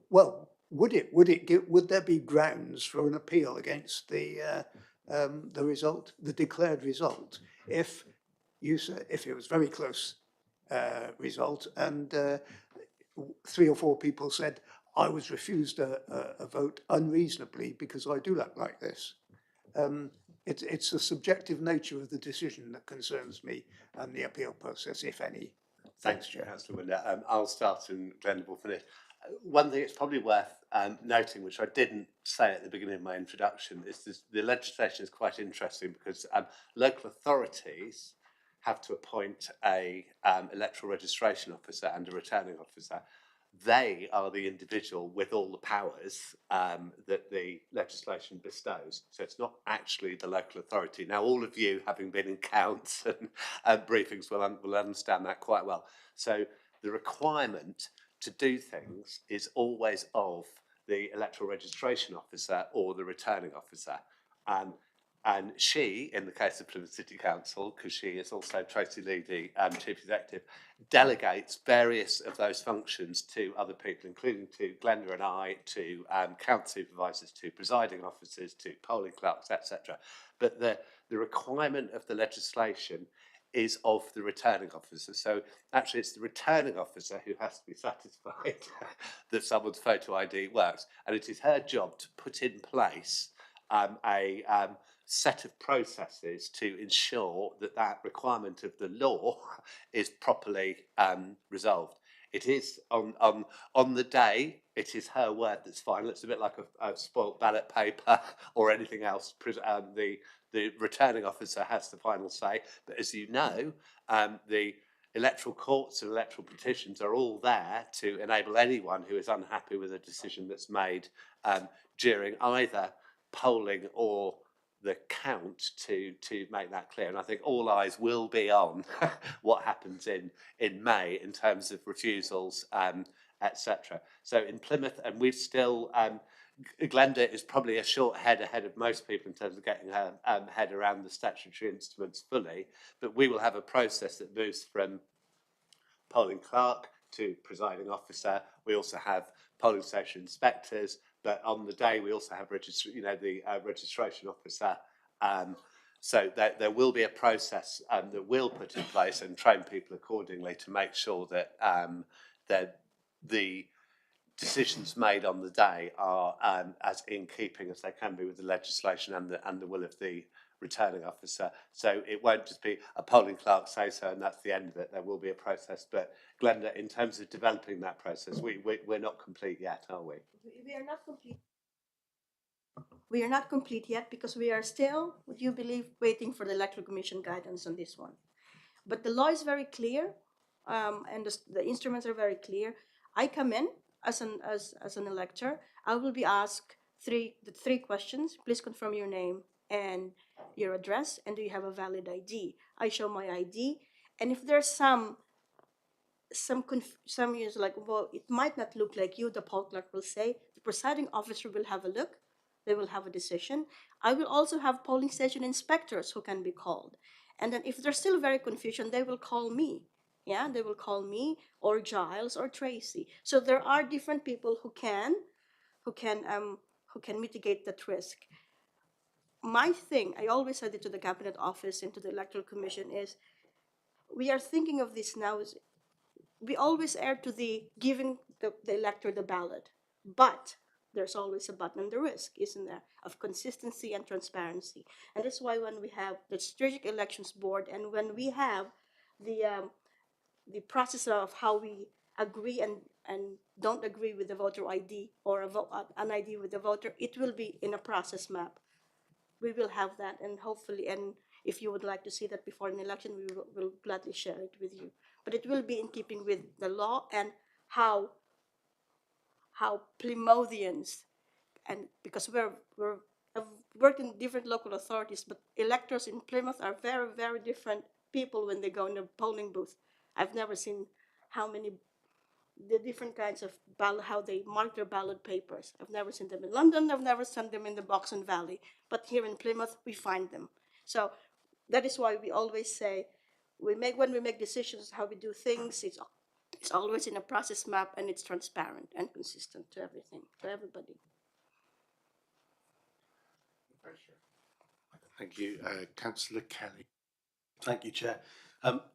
Well, would there be grounds for an appeal against the result, the declared result, if it was very close result, and 3 or 4 people said, I was refused a vote unreasonably because I do look like this. It's the subjective nature of the decision that concerns me, and the appeal process, if any. Thanks, Chair. Councillor Winder. I'll start and Glenda will finish. One thing it's probably worth noting, which I didn't say at the beginning of my introduction, is the legislation is quite interesting because local authorities have to appoint a electoral registration officer and a returning officer. They are the individual with all the powers that the legislation bestows. So it's not actually the local authority. Now, all of you, having been in counts and briefings, will understand that quite well. So the requirement to do things is always of the electoral registration officer or the returning officer. And she, in the case of Plymouth City Council, because she is also Tracy Lee, the Chief Executive, delegates various of those functions to other people, including to Glenda and I, to count supervisors, to presiding officers, to polling clerks, etc. But the requirement of the legislation is of the returning officer. So actually it's the returning officer who has to be satisfied that someone's photo ID works. And it is her job to put in place a set of processes to ensure that that requirement of the law is properly resolved. It is on the day, it is her word that's final. It's a bit like a spoilt ballot paper or anything else. The returning officer has the final say. But as you know, the electoral courts and electoral petitions are all there to enable anyone who is unhappy with a decision that's made during either polling or the count to make that clear. And I think all eyes will be on what happens in May in terms of refusals, etc. So in Plymouth, and we've still, Glenda is probably a short head ahead of most people in terms of getting her head around the statutory instruments fully, but we will have a process that moves from polling clerk to presiding officer. We also have polling station inspectors, but on the day we also have the registration officer. So there will be a process that we'll put in place and train people accordingly to make sure that the decisions made on the day are as in keeping as they can be with the legislation and the will of the returning officer. So it won't just be a polling clerk say so and that's the end of it. There will be a process. But Glenda, in terms of developing that process, we're not complete yet, are we? We are not complete. We are not complete yet because we are still, would you believe, waiting for the Electoral Commission guidance on this one. But the law is very clear, and the instruments are very clear. I come in as an elector. I will be asked the three questions. Please confirm your name and your address, and do you have a valid ID? I show my ID, and if there's some use like, well, it might not look like you, the poll clerk will say. The presiding officer will have a look. They will have a decision. I will also have polling station inspectors who can be called. And then if there's still very confusion, they will call me. Yeah, they will call me or Giles or Tracy. So there are different people who can mitigate that risk. My thing, I always said it to the Cabinet Office and to the Electoral Commission, is we are thinking of this now as we always err to the giving the elector the ballot, but there's always a but and the risk, isn't there, of consistency and transparency. And that's why when we have the Strategic Elections Board and when we have the process of how we agree and don't agree with the voter ID or an ID with the voter, it will be in a process map. We will have that, and hopefully, and if you would like to see that before an election, we will gladly share it with you. But it will be in keeping with the law and how Plymouthians, and because I've worked in different local authorities, but electors in Plymouth are very, very different people when they go in the polling booth. I've never seen the different kinds of ballot, how they mark their ballot papers. I've never seen them in London. I've never seen them in the Boxon Valley. But here in Plymouth, we find them. So that is why we always say, when we make decisions how we do things, it's always in a process map and it's transparent and consistent to everything, to everybody. Thank you. Councillor Kelly. Thank you, Chair.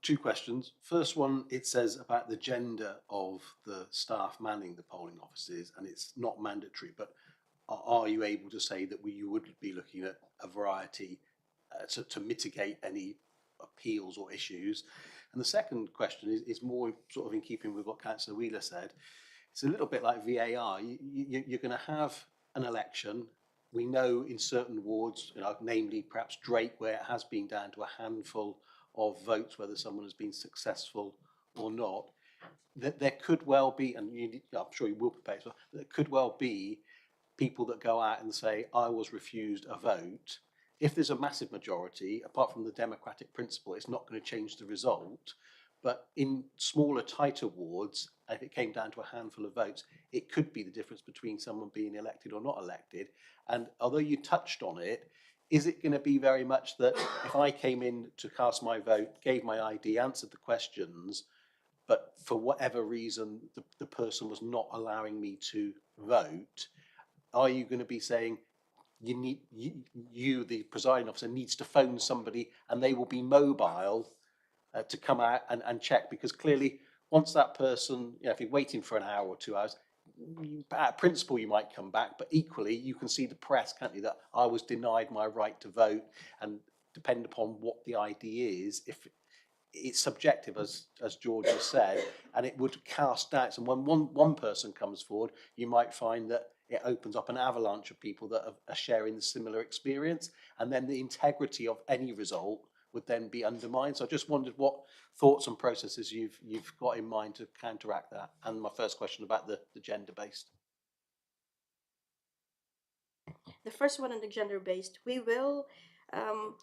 Two questions. First one, it says about the gender of the staff manning the polling offices, and it's not mandatory, but are you able to say that you would be looking at a variety to mitigate any appeals or issues? And the second question is more sort of in keeping with what Councillor Wheeler said. It's a little bit like VAR. You're going to have an election. We know in certain wards, namely perhaps Drake, where it has been down to a handful of votes, whether someone has been successful or not, that there could well be, and I'm sure you will prepare as well, there could well be people that go out and say, I was refused a vote. If there's a massive majority, apart from the democratic principle, it's not going to change the result. But in smaller, tighter wards, if it came down to a handful of votes, it could be the difference between someone being elected or not elected. And although you touched on it, is it going to be very much that if I came in to cast my vote, gave my ID, answered the questions, but for whatever reason the person was not allowing me to vote, are you going to be saying you the presiding officer, needs to phone somebody and they will be mobile to come out and check? Because clearly once that person, if you're waiting for an hour or 2 hours, at principle you might come back, but equally you can see the press, can't you, that I was denied my right to vote, and depend upon what the ID is, if it's subjective, as George has said, and it would cast doubts. And when one person comes forward, you might find that it opens up an avalanche of people that are sharing the similar experience, and then the integrity of any result would then be undermined. So I just wondered what thoughts and processes you've got in mind to counteract that. And my first question about the gender-based. The first one on the gender-based, we will. I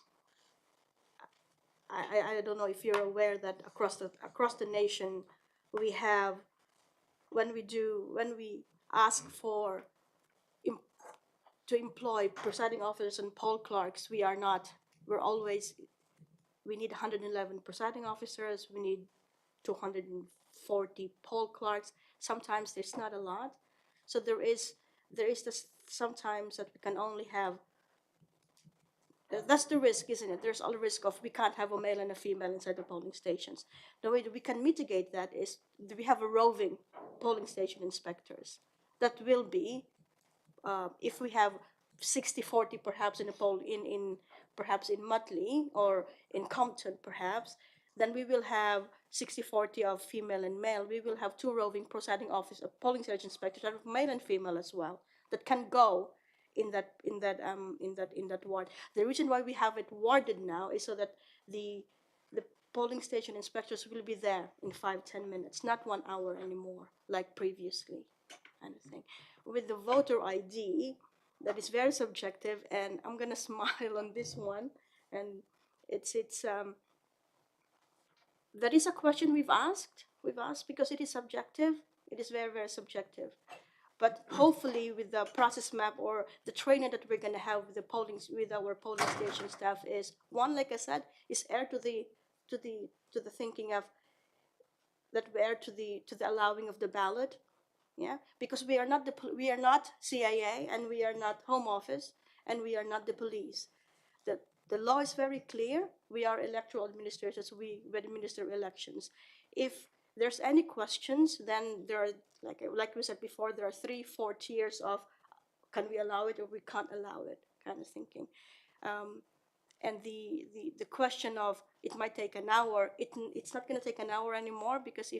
don't know if you're aware that across the nation, we have when we ask for to employ presiding officers and poll clerks, we need 111 presiding officers, we need 240 poll clerks. Sometimes there's not a lot, so there is this sometimes that we can only have. That's the risk, isn't it? There's a risk of we can't have a male and a female inside the polling stations. The way that we can mitigate that is we have a roving polling station inspectors. that will be, if we have 60-40 perhaps in a poll in perhaps in Mudley or in Compton perhaps, then we will have 60-40 of female and male. We will have 2 roving presiding officer, polling station inspectors, that are male and female as well, that can go in that ward. The reason why we have it warded now is so that the polling station inspectors will be there in 5-10 minutes, not 1 hour anymore like previously, kind of thing. With the voter ID, that is very subjective, and I'm gonna smile on this one, and it's that is a question we've asked because it is subjective. It is very, very subjective. But hopefully with the process map or the training that we're gonna have with our polling station staff is one, like I said, is air to the thinking of that we are to the allowing of the ballot. Yeah, because we are not CIA, and we are not Home Office, and we are not the police. The law is very clear. We are electoral administrators. We administer elections. If there's any questions, then there are, like we said before, there are 3-4 tiers of can we allow it or we can't allow it kind of thinking. And the question of it might take an hour, it's not going to take an hour anymore, because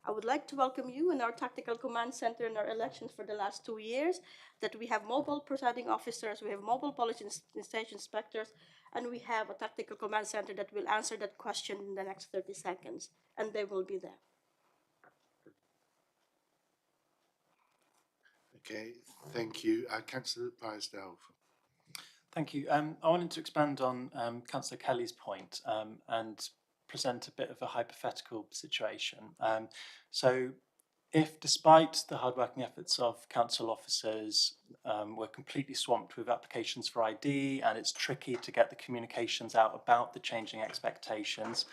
I would like to welcome you in our tactical command center in our elections for the last 2 years, that we have mobile presiding officers, we have mobile polling station inspectors, and we have a tactical command center that will answer that question in the next 30 seconds, and they will be there. Okay, thank you. Councillor Blaisdell. Thank you. I wanted to expand on Councillor Kelly's point and present a bit of a hypothetical situation. So if, despite the hardworking efforts of council officers, we're completely swamped with applications for ID and it's tricky to get the communications out about the changing expectations,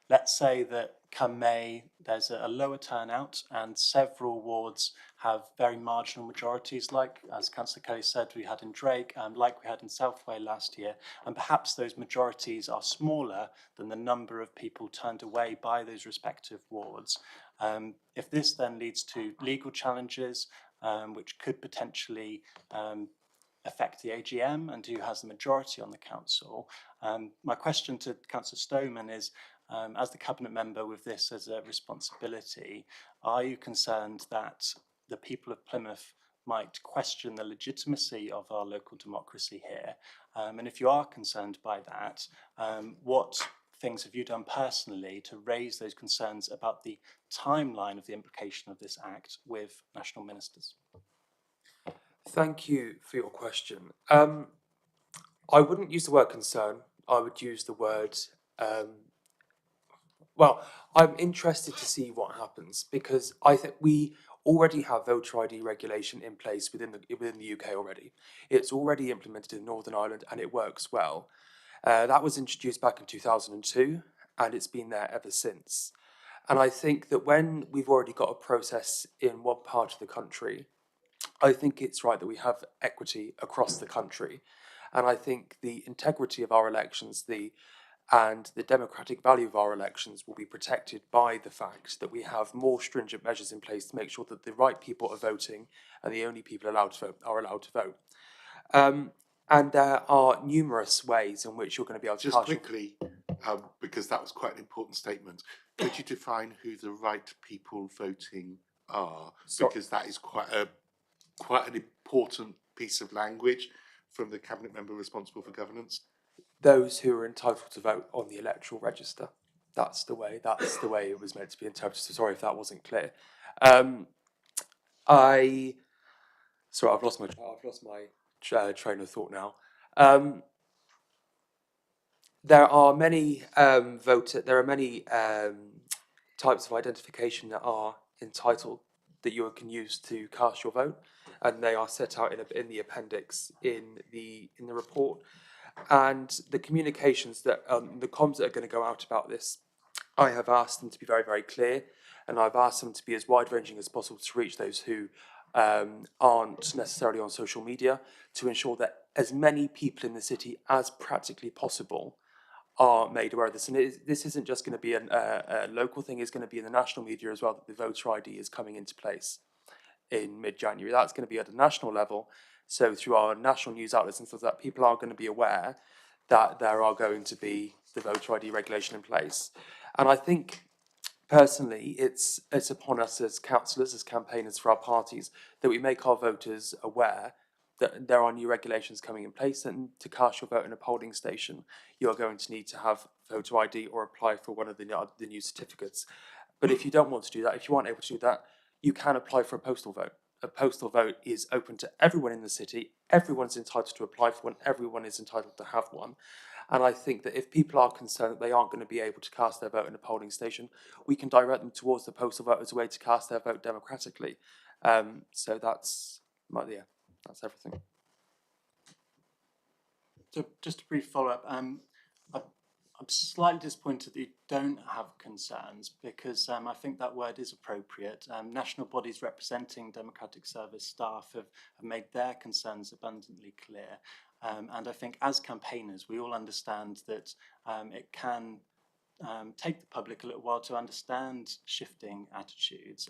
let's say that come May there's a lower turnout and several wards have very marginal majorities, like, as Councillor Kelly said, we had in Drake, and like we had in Southway last year, and perhaps those majorities are smaller than the number of people turned away by those respective wards. If this then leads to legal challenges, which could potentially affect the AGM and who has the majority on the council, my question to Councillor Stoneman is, as the cabinet member with this as a responsibility, are you concerned that the people of Plymouth might question the legitimacy of our local democracy here? And if you are concerned by that, what things have you done personally to raise those concerns about the timeline of the implication of this act with national ministers? Thank you for your question. I wouldn't use the word concern. I would use the word, well, I'm interested to see what happens, because I think we already have voter ID regulation in place within the UK already. It's already implemented in Northern Ireland and it works well. That was introduced back in 2002 and it's been there ever since. And I think that when we've already got a process in one part of the country, I think it's right that we have equity across the country. And I think the integrity of our elections, and the democratic value of our elections will be protected by the fact that we have more stringent measures in place to make sure that the right people are voting and the only people allowed to vote are allowed to vote. And there are numerous ways in which you're going to be able to... Just quickly, because that was quite an important statement, could you define who the right people voting are? Because that is quite an important piece of language from the cabinet member responsible for governance. Those who are entitled to vote on the electoral register. That's the way it was meant to be interpreted. So sorry if that wasn't clear. I've lost my train of thought now. There are many types of identification that are entitled that you can use to cast your vote, and they are set out in the appendix in the report. And the communications that the comms that are going to go out about this, I have asked them to be very, very clear, and I've asked them to be as wide-ranging as possible to reach those who aren't necessarily on social media, to ensure that as many people in the city as practically possible are made aware of this. And this isn't just going to be a local thing, it's going to be in the national media as well, that the voter ID is coming into place. in mid-January. That's going to be at a national level. So through our national news outlets and stuff like that, people are going to be aware that there are going to be the voter ID regulation in place. And I think personally, it's upon us as councillors, as campaigners for our parties, that we make our voters aware that there are new regulations coming in place, and to cast your vote in a polling station, you are going to need to have voter ID or apply for one of the new certificates. But if you don't want to do that, if you aren't able to do that, you can apply for a postal vote. A postal vote is open to everyone in the city. Everyone's entitled to apply for one. Everyone is entitled to have one. And I think that if people are concerned that they aren't going to be able to cast their vote in a polling station, we can direct them towards the postal vote as a way to cast their vote democratically. So that's everything. So just a brief follow-up. I'm slightly disappointed that you don't have concerns, because I think that word is appropriate. National bodies representing democratic service staff have made their concerns abundantly clear. And I think as campaigners, we all understand that it can take the public a little while to understand shifting attitudes.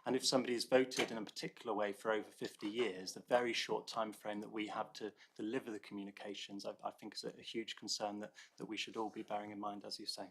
And if somebody has voted in a particular way for over 50 years, the very short time frame that we have to deliver the communications, I think is a huge concern that we should all be bearing in mind, as you say.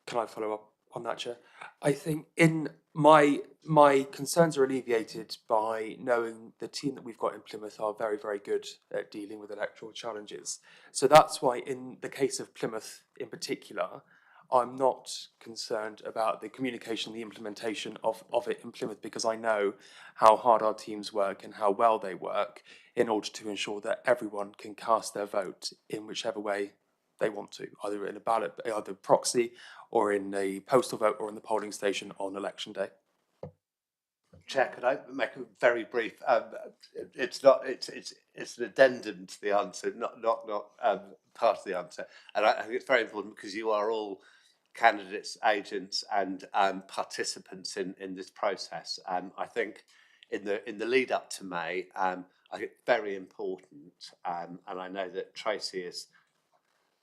Can I follow up on that, Chair? I think in my concerns are alleviated by knowing the team that we've got in Plymouth are very, very good at dealing with electoral challenges. So that's why in the case of Plymouth in particular, I'm not concerned about the communication, the implementation of it in Plymouth, because I know how hard our teams work and how well they work in order to ensure that everyone can cast their vote in whichever way they want to, either in a ballot, either proxy, or in a postal vote, or in the polling station on election day. Chair, could I make a very brief? It's an addendum to the answer, not part of the answer. And I think it's very important because you are all candidates, agents, and participants in this process. I think in the lead up to May, I think it's very important, and I know that Tracy is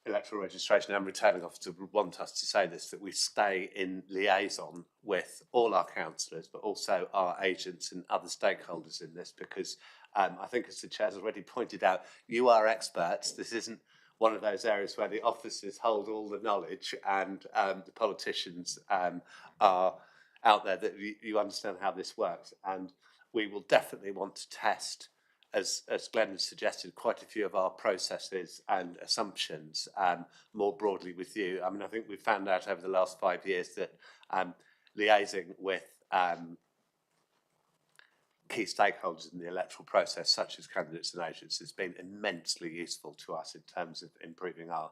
electoral registration and returning officer would want us to say this, that we stay in liaison with all our councillors, but also our agents and other stakeholders in this, because I think, as the chair's already pointed out, you are experts. This isn't one of those areas where the officers hold all the knowledge and the politicians are out there, that you understand how this works. And we will definitely want to test, as Glenn has suggested, quite a few of our processes and assumptions more broadly with you. I mean, I think we've found out over the last 5 years that liaising with key stakeholders in the electoral process, such as candidates and agents, has been immensely useful to us in terms of improving our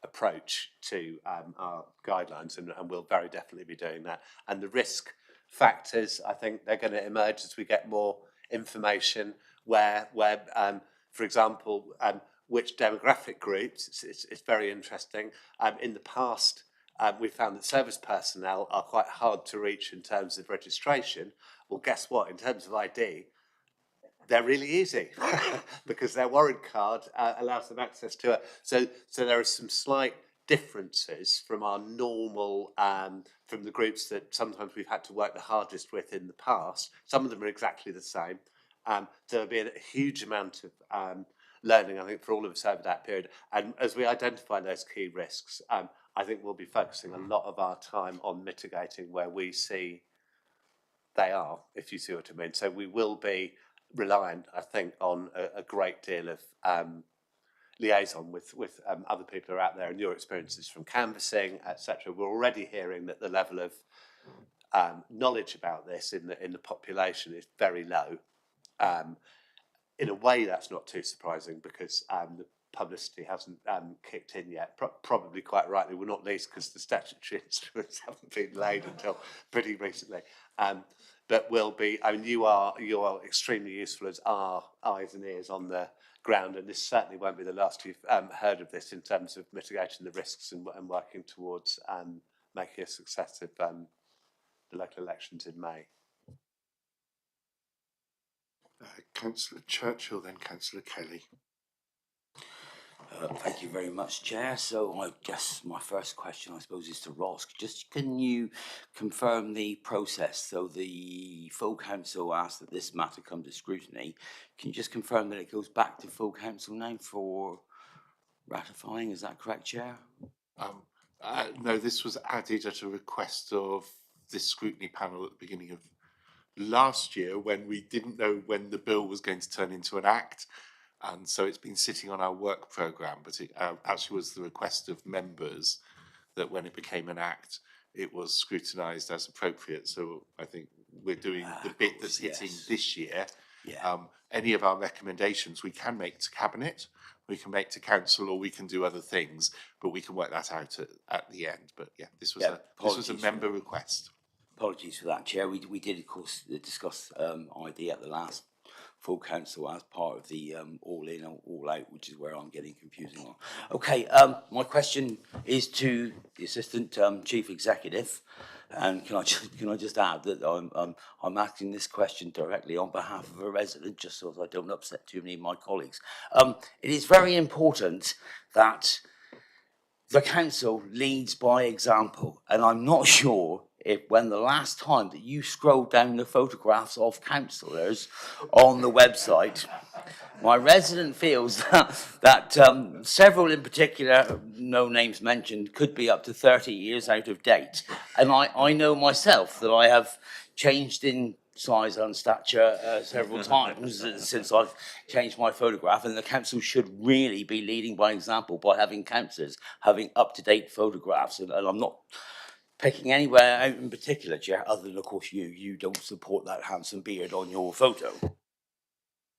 approach to our guidelines, and we'll very definitely be doing that. And the risk factors, I think they're going to emerge as we get more information, where for example, which demographic groups. It's very interesting. In the past, we found that service personnel are quite hard to reach in terms of registration. Well, guess what? In terms of ID, they're really easy because their warrant card allows them access to it. So there are some slight differences from our normal, from the groups that sometimes we've had to work the hardest with in the past. Some of them are exactly the same. There'll be a huge amount of learning, I think, for all of us over that period. And as we identify those key risks, I think we'll be focusing a lot of our time on mitigating where we see they are, if you see what I mean. So we will be reliant, I think, on a great deal of liaison with other people who are out there, and your experiences from canvassing, etc. We're already hearing that the level of knowledge about this in the population is very low. In a way, that's not too surprising because the publicity hasn't kicked in yet, probably quite rightly, well, not least because the statutory instruments haven't been laid until pretty recently. But will be, I mean, you are extremely useful as our eyes and ears on the ground, and this certainly won't be the last you've heard of this in terms of mitigating the risks and working towards making a success of the local elections in May. Councillor Churchill, then Councillor Kelly. Thank you very much, Chair. So I guess my first question, I suppose, is to Ross. Just can you confirm the process? So the full council asked that this matter come to scrutiny. Can you just confirm that it goes back to full council now for ratifying? Is that correct, Chair? No, this was added at a request of this scrutiny panel at the beginning of last year when we didn't know when the bill was going to turn into an act. And so it's been sitting on our work programme, but it actually was the request of members that when it became an act, it was scrutinised as appropriate. So I think we're doing the bit that's hitting this year. Yeah. Any of our recommendations we can make to Cabinet, we can make to Council, or we can do other things, but we can work that out at the end. But yeah, this was a member request. Apologies for that, Chair. We did, of course, discuss ID at the last full council as part of the all in or all out, which is where I'm getting confusing on. Okay, my question is to the Assistant Chief Executive, and can I just add that I'm asking this question directly on behalf of a resident, just so that I don't upset too many of my colleagues. It is very important that the council leads by example, and I'm not sure if when the last time that you scrolled down the photographs of councillors on the website, my resident feels that several in particular, no names mentioned, could be up to 30 years out of date. And I know myself that I have changed in size and stature several times since I've changed my photograph, and the council should really be leading by example by having councillors having up-to-date photographs, and I'm not picking anywhere out in particular, Chair, other than of course you don't support that handsome beard on your photo.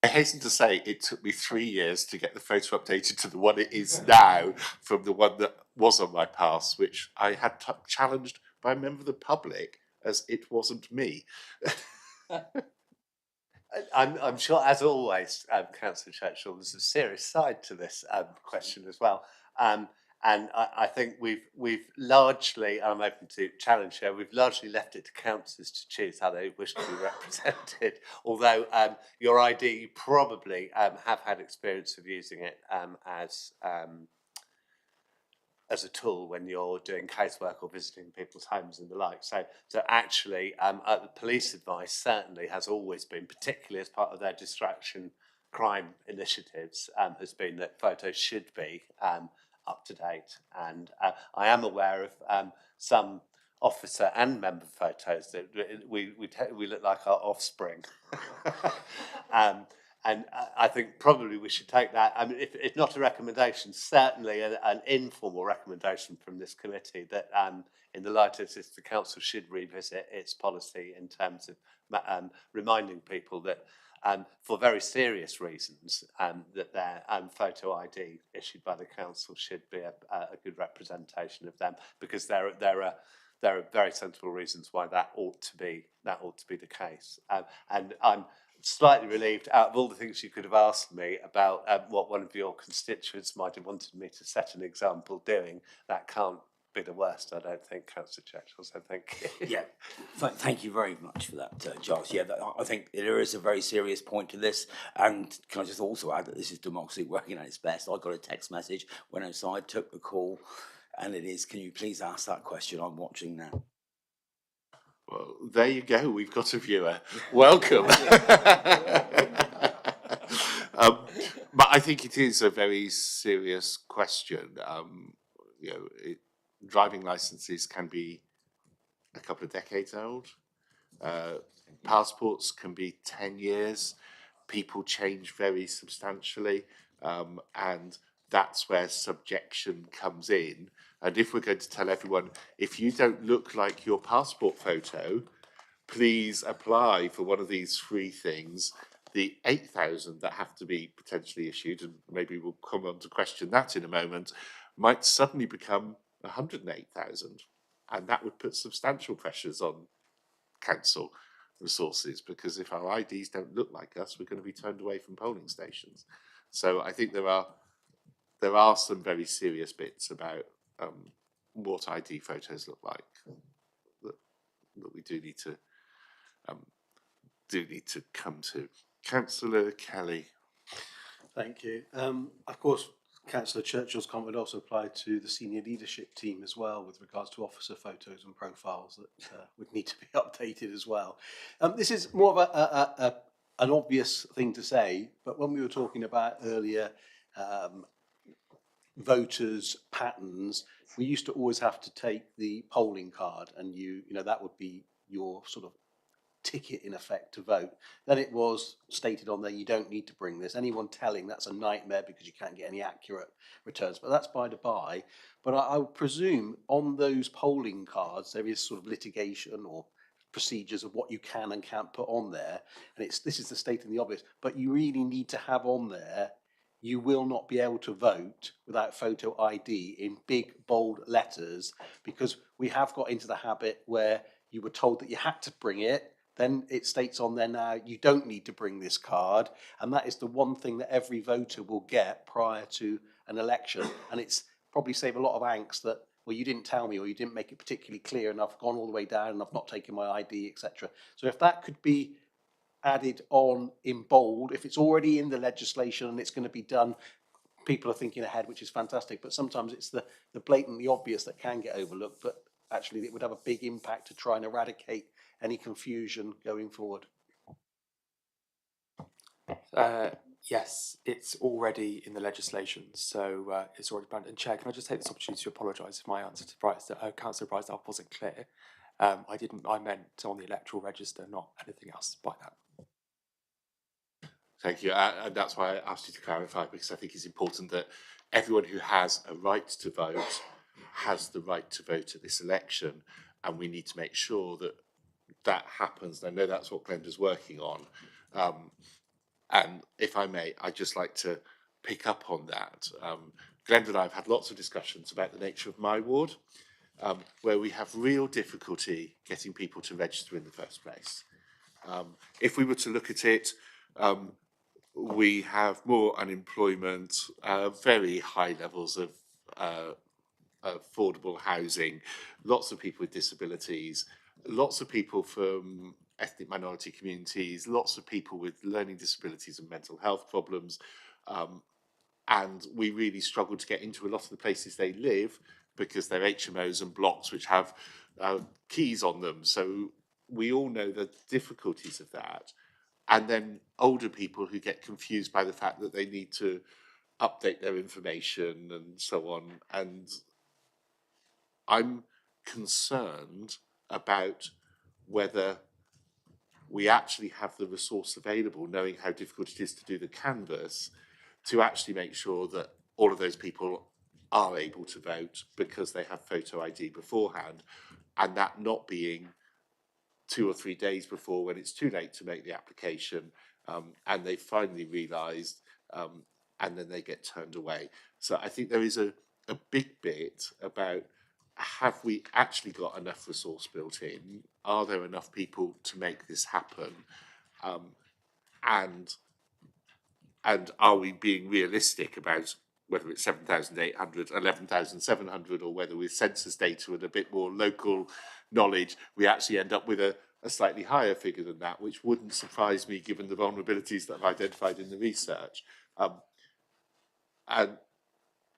I hasten to say it took me 3 years to get the photo updated to the one it is now from the one that was on my pass, which I had challenged by a member of the public as it wasn't me. I'm sure, as always, Councillor Churchill, there's a serious side to this question as well. And I think we've largely, I'm open to challenge here, we've largely left it to councillors to choose how they wish to be represented. Although your ID probably have had experience of using it as a tool when you're doing casework or visiting people's homes and the like. So actually, the police advice certainly has always been, particularly as part of their distraction crime initiatives, has been that photos should be up to date. And I am aware of some officer and member photos that we look like our offspring. And I think probably we should take that, I mean, if not a recommendation, certainly an informal recommendation from this committee that in the light of this, the council should revisit its policy in terms of reminding people that for very serious reasons that their photo ID issued by the council should be a good representation of them, because there are very sensible reasons why that ought to be the case. And I'm slightly relieved, out of all the things you could have asked me about what one of your constituents might have wanted me to set an example doing, that can't be the worst, I don't think, Councillor Churchill, so thank you. Yeah, thank you very much for that, Giles. Yeah, I think there is a very serious point to this, and can I just also add that this is democracy working at its best. I got a text message, went outside, took the call, and it is, can you please ask that question? I'm watching now. Well, there you go. We've got a viewer. Welcome. But I think it is a very serious question. Driving licenses can be a couple of decades old. Passports can be 10 years. People change very substantially, and that's where subjection comes in. And if we're going to tell everyone, if you don't look like your passport photo, please apply for one of these free things, the 8,000 that have to be potentially issued, and maybe we'll come on to question that in a moment, might suddenly become 108,000. And that would put substantial pressures on council resources, because if our IDs don't look like us, we're going to be turned away from polling stations. So I think there are some very serious bits about what ID photos look like that we do need to come to. Councillor Kelly. Thank you. Of course, Councillor Churchill's comment would also apply to the senior leadership team as well, with regards to officer photos and profiles that would need to be updated as well. This is more of an obvious thing to say, but when we were talking about earlier voters' patterns, we used to always have to take the polling card, and you know that would be your sort of ticket in effect to vote. Then it was stated on there, you don't need to bring this. Anyone telling that's a nightmare because you can't get any accurate returns, but that's by the by. But I would presume on those polling cards there is sort of litigation or procedures of what you can and can't put on there, and this is the stating the obvious, but you really need to have on there, you will not be able to vote without photo ID in big bold letters, because we have got into the habit where you were told that you had to bring it. Then it states on there now, you don't need to bring this card. And that is the one thing that every voter will get prior to an election. And it's probably save a lot of angst that, well, you didn't tell me, or you didn't make it particularly clear, and I've gone all the way down and I've not taken my ID, etc. So if that could be added on in bold, if it's already in the legislation and it's going to be done, people are thinking ahead, which is fantastic. But sometimes it's the blatantly obvious that can get overlooked, but actually it would have a big impact to try and eradicate any confusion going forward. Yes, it's already in the legislation, so it's already planned. And Chair, can I just take this opportunity to apologise if my answer to Councillor Brysdale wasn't clear? I meant on the electoral register, not anything else by that. Thank you, and that's why I asked you to clarify, because I think it's important that everyone who has a right to vote has the right to vote at this election, and we need to make sure that that happens. And I know that's what Glenda's working on, and if I may, I'd just like to pick up on that. Glenda and I have had lots of discussions about the nature of my ward, where we have real difficulty getting people to register in the first place. If we were to look at it, we have more unemployment, very high levels of affordable housing, lots of people with disabilities, lots of people from ethnic minority communities, lots of people with learning disabilities and mental health problems. And we really struggle to get into a lot of the places they live because they're HMOs and blocks which have keys on them. So we all know the difficulties of that. And then older people who get confused by the fact that they need to update their information and so on. And I'm concerned about whether we actually have the resource available, knowing how difficult it is to do the canvass, to actually make sure that all of those people are able to vote because they have photo ID beforehand, and that not being 2 or 3 days before when it's too late to make the application, and they finally realised, and then they get turned away. So I think there is a big bit about, have we actually got enough resource built in? Are there enough people to make this happen? And are we being realistic about whether it's 7,800, 11,700, or whether with census data and a bit more local knowledge, we actually end up with a slightly higher figure than that, which wouldn't surprise me given the vulnerabilities that I've identified in the research. And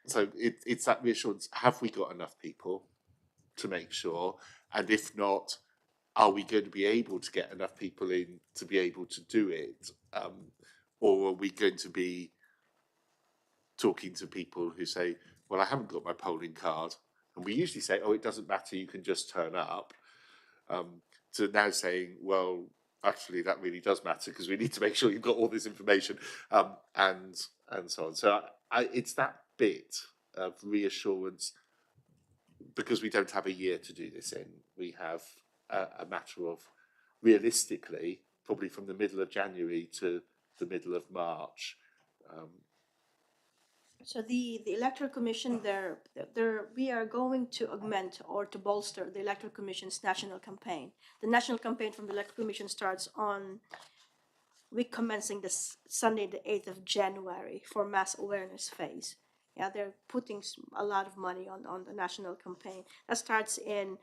so it's that reassurance, have we got enough people to make sure? And if not, are we going to be able to get enough people in to be able to do it? Or are we going to be talking to people who say, well, I haven't got my polling card. And we usually say, oh, it doesn't matter, you can just turn up. To now saying, well, actually, that really does matter because we need to make sure you've got all this information, and so on. So it's that bit of reassurance, because we don't have a year to do this in. We have a matter of, realistically, probably from the middle of January to the middle of March. So the Electoral Commission, we are going to augment or to bolster the Electoral Commission's national campaign. The national campaign from the Electoral Commission starts on week commencing this Sunday, the 8th of January, for mass awareness phase. Yeah, they're putting a lot of money on the national campaign. That starts on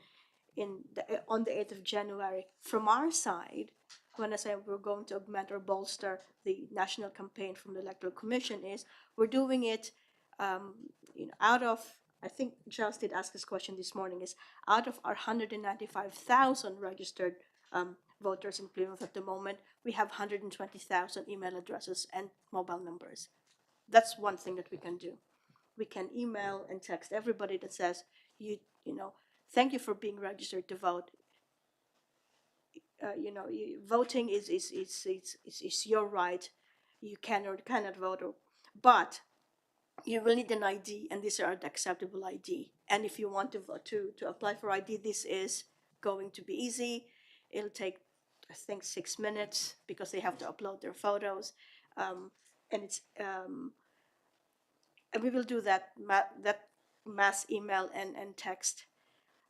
the 8th of January. From our side, when I say we're going to augment or bolster the national campaign from the Electoral Commission, is we're doing it out of, I think Giles did ask this question this morning, is out of our 195,000 registered voters in Plymouth at the moment, we have 120,000 email addresses and mobile numbers. That's one thing that we can do. We can email and text everybody that says, thank you for being registered to vote. Voting is your right. You can or cannot vote, but you will need an ID, and these are the acceptable ID. And if you want to vote to apply for ID, this is going to be easy. It'll take, I think, 6 minutes because they have to upload their photos, and we will do that mass email and text,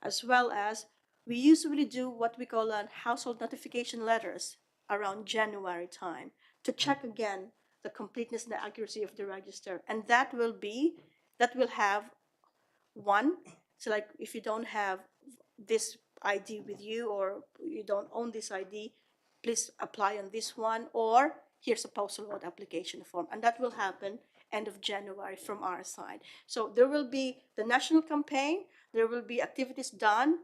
as well as we usually do what we call household notification letters around January time to check again the completeness and the accuracy of the register. And that will have one. So like if you don't have this ID with you or you don't own this ID, please apply on this one, or here's a postal vote application form. And that will happen end of January from our side. So there will be the national campaign, there will be activities done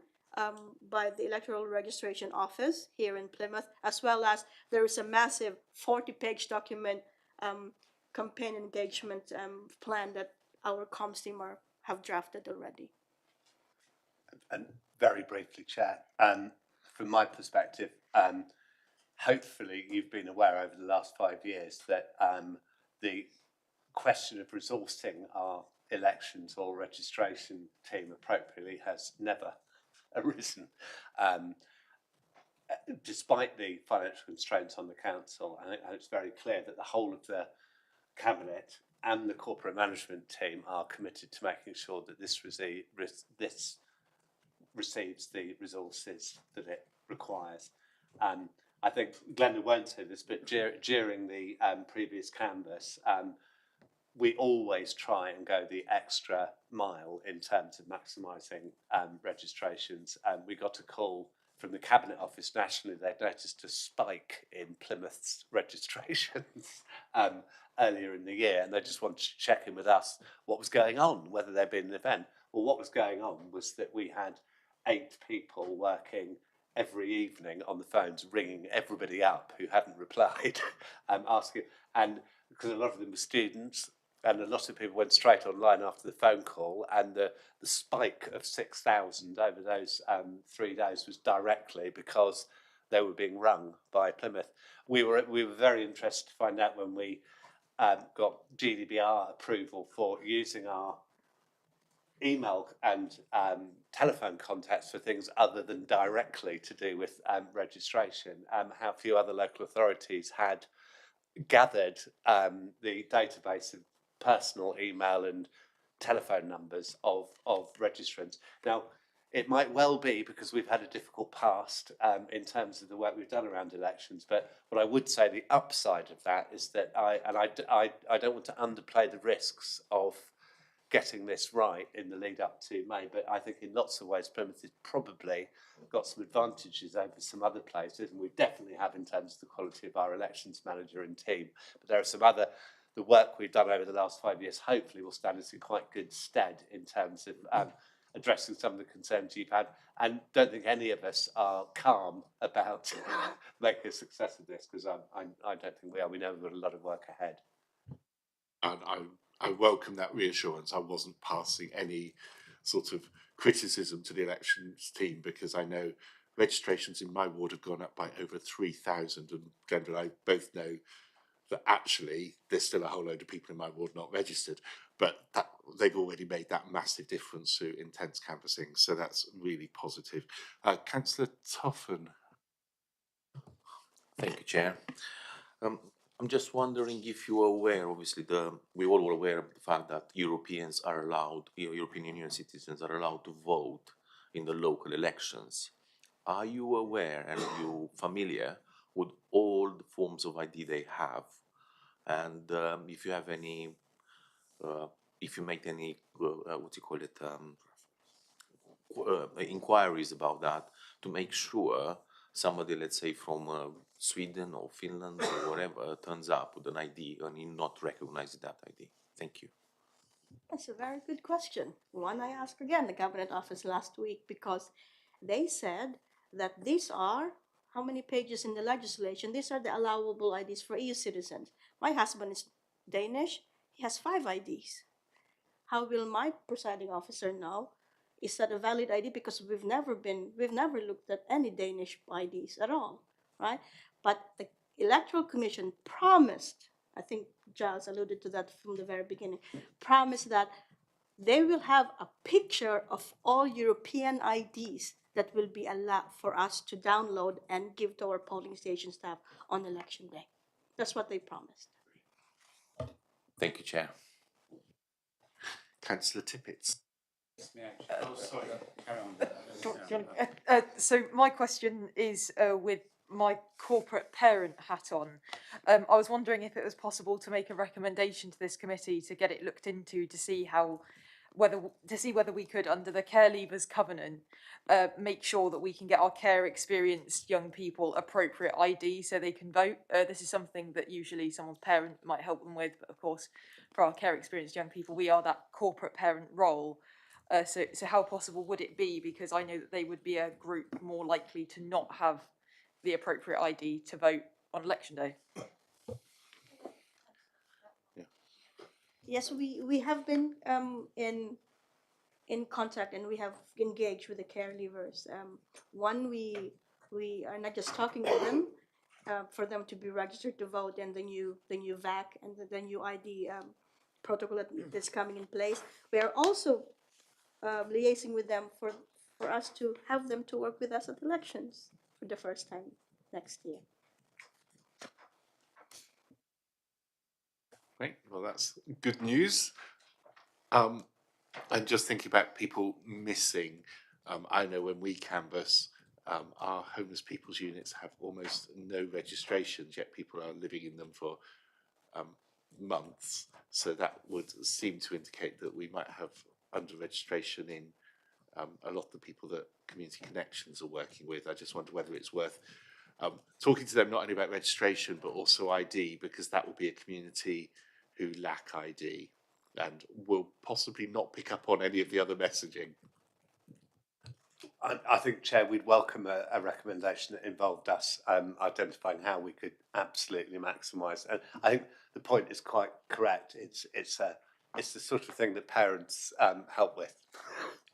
by the Electoral Registration Office here in Plymouth, as well as there is a massive 40-page document campaign engagement plan that our comms team have drafted already. And very briefly, Chair, from my perspective, hopefully you've been aware over the last 5 years that the question of resourcing our elections or registration team appropriately has never arisen. Despite the financial constraints on the council, and it's very clear that the whole of the cabinet and the corporate management team are committed to making sure that this receives the resources that it requires. I think Glenda won't say this, but during the previous canvass, we always try and go the extra mile in terms of maximising registrations. We got a call from the Cabinet Office nationally. They'd noticed a spike in Plymouth's registrations earlier in the year, and they just wanted to check in with us what was going on, whether there'd been an event. Well, what was going on was that we had 8 people working every evening on the phones, ringing everybody up who hadn't replied, asking, and because a lot of them were students, and a lot of people went straight online after the phone call, and the spike of 6,000 over those 3 days was directly because they were being rung by Plymouth. We were very interested to find out when we got GDPR approval for using our email and telephone contacts for things other than directly to do with registration, how few other local authorities had gathered the database of personal email and telephone numbers of registrants. Now, it might well be because we've had a difficult past in terms of the work we've done around elections, but what I would say the upside of that is that I don't want to underplay the risks of getting this right in the lead up to May, but I think in lots of ways Plymouth has probably got some advantages over some other places, and we definitely have in terms of the quality of our elections manager and team. But there are some other, the work we've done over the last 5 years hopefully will stand us in quite good stead in terms of addressing some of the concerns you've had, and don't think any of us are calm about making a success of this, because I don't think we are. We know we've got a lot of work ahead. And I welcome that reassurance. I wasn't passing any sort of criticism to the elections team, because I know registrations in my ward have gone up by over 3,000, and Glenda and I both know that actually there's still a whole load of people in my ward not registered, but that they've already made that massive difference through intense canvassing, so that's really positive. Councillor Toffen. Thank you, Chair. I'm just wondering if you are aware, obviously we all were aware of the fact that Europeans are allowed, European Union citizens are allowed to vote in the local elections. Are you aware and are you familiar with all the forms of ID they have? And if you have any, if you make any, inquiries about that, to make sure somebody, let's say from Sweden or Finland or whatever, turns up with an ID and you not recognize that ID. Thank you. That's a very good question. One I asked again the Cabinet Office last week because they said that these are how many pages in the legislation? These are the allowable IDs for EU citizens. My husband is Danish. He has 5 IDs. How will my presiding officer know? Is that a valid ID? Because we've never looked at any Danish IDs at all, right? But the Electoral Commission promised, I think Giles alluded to that from the very beginning, promised that they will have a picture of all European IDs that will be allowed for us to download and give to our polling station staff on election day. That's what they promised. Thank you, Chair. Councillor Tippett. So my question is with my corporate parent hat on. I was wondering if it was possible to make a recommendation to this committee to get it looked into to see whether we could, under the Care Leavers Covenant, make sure that we can get our care experienced young people appropriate ID so they can vote. This is something that usually someone's parent might help them with, but of course, for our care experienced young people, we are that corporate parent role. So how possible would it be? Because I know that they would be a group more likely to not have the appropriate ID to vote on election day. Yes, we have been in contact and we have engaged with the care leavers. One, we are not just talking to them for them to be registered to vote and the new VAC and the new ID protocol that's coming in place. We are also liaising with them for us to have them to work with us at elections for the first time next year. Great, well that's good news. And just thinking about people missing, I know when we canvass, our homeless people's units have almost no registrations, yet people are living in them for months. So that would seem to indicate that we might have under registration in a lot of the people that Community Connections are working with. I just wonder whether it's worth talking to them not only about registration but also ID, because that will be a community who lack ID and will possibly not pick up on any of the other messaging. I think, Chair, we'd welcome a recommendation that involved us identifying how we could absolutely maximise. And I think the point is quite correct. It's the sort of thing that parents help with,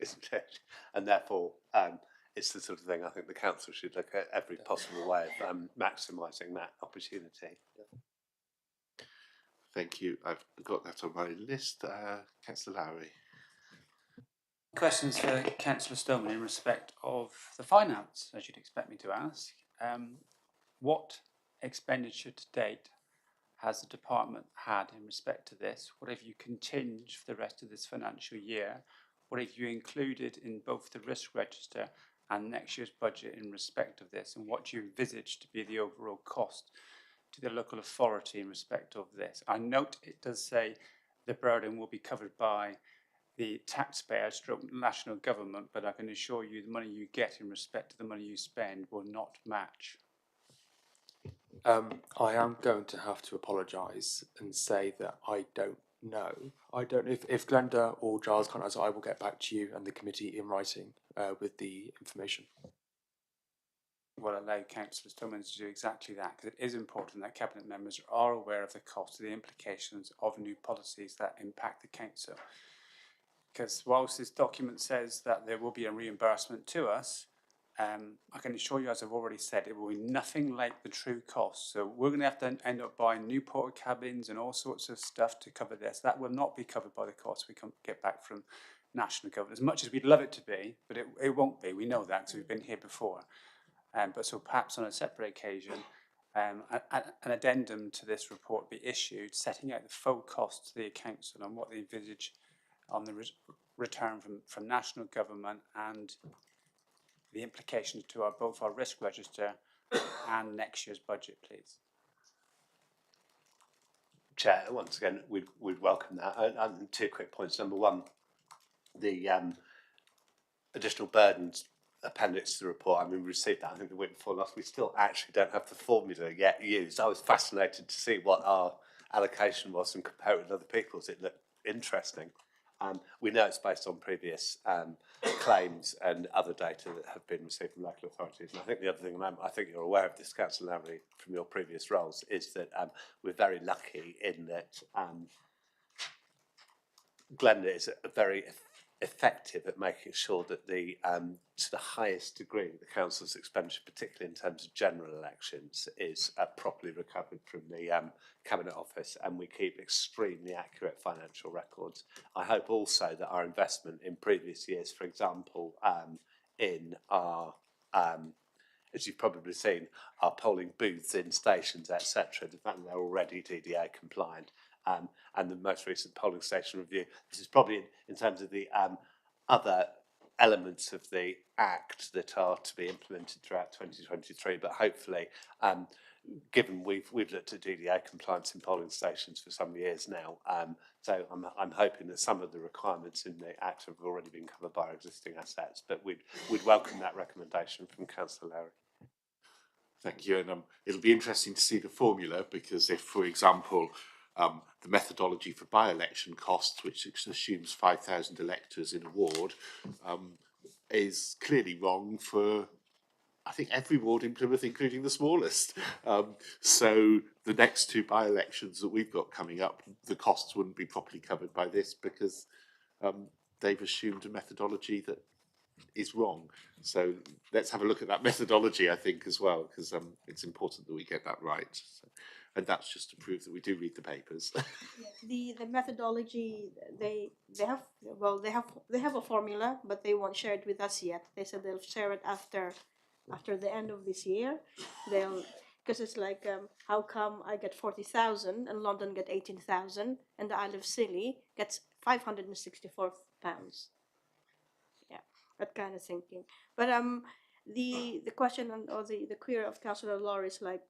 isn't it? And therefore, it's the sort of thing I think the council should look at every possible way of maximising that opportunity. Thank you. I've got that on my list. Councillor Lowry. Questions for Councillor Stoneman in respect of the finance, as you'd expect me to ask. What expenditure to date has the department had in respect to this? What have you continged for the rest of this financial year? What have you included in both the risk register and next year's budget in respect of this? And what do you envisage to be the overall cost to the local authority in respect of this? I note it does say the burden will be covered by the taxpayer stroke national government, but I can assure you the money you get in respect to the money you spend will not match. I am going to have to apologise and say that I don't know. I don't know if Glenda or Giles can't answer, I will get back to you and the committee in writing with the information. Will allow Councillor Stoneman to do exactly that, because it is important that Cabinet members are aware of the cost of the implications of new policies that impact the Council. Because whilst this document says that there will be a reimbursement to us, I can assure you, as I've already said, it will be nothing like the true cost. So we're going to have to end up buying new porta cabins and all sorts of stuff to cover this. That will not be covered by the costs we can get back from national government, as much as we'd love it to be, but it won't be. We know that because we've been here before. But so perhaps on a separate occasion, an addendum to this report be issued, setting out the full cost to the council and what they envisage on the return from national government and the implications to both our risk register and next year's budget, please. Chair, once again, we'd welcome that. And 2 quick points. Number one, the additional burdens appendix to the report. I mean, we received that, I think, the week before last. We still actually don't have the formula yet used. I was fascinated to see what our allocation was and compare it with other people's. It looked interesting. We know it's based on previous claims and other data that have been received from local authorities. And I think the other thing, I think you're aware of this, Councillor Lavery, from your previous roles, is that we're very lucky in that Glenda is a very effective at making sure that the to the highest degree the council's expenditure, particularly in terms of general elections, is properly recovered from the Cabinet Office, and we keep extremely accurate financial records. I hope also that our investment in previous years, for example, in our as you've probably seen, our polling booths in stations, etc., the fact that they're already DDA compliant, and the most recent polling station review. This is probably in terms of the other elements of the Act that are to be implemented throughout 2023, but hopefully, given we've looked at DDA compliance in polling stations for some years now, so I'm hoping that some of the requirements in the Act have already been covered by our existing assets, but we'd welcome that recommendation from Councillor Larry. Thank you, and it'll be interesting to see the formula, because if, for example, the methodology for by-election costs, which assumes 5,000 electors in a ward, is clearly wrong for, I think, every ward in Plymouth, including the smallest. So the next two by-elections that we've got coming up, the costs wouldn't be properly covered by this, because they've assumed a methodology that is wrong. So let's have a look at that methodology, I think, as well, because it's important that we get that right. So, and that's just to prove that we do read the papers. The methodology, they have a formula, but they won't share it with us yet. They said they'll share it after the end of this year. Because it's like, how come I get 40,000 and London get 18,000 and the Isle of Scilly gets £564? Yeah, that kind of thinking. But the question or the query of Councillor Law is like,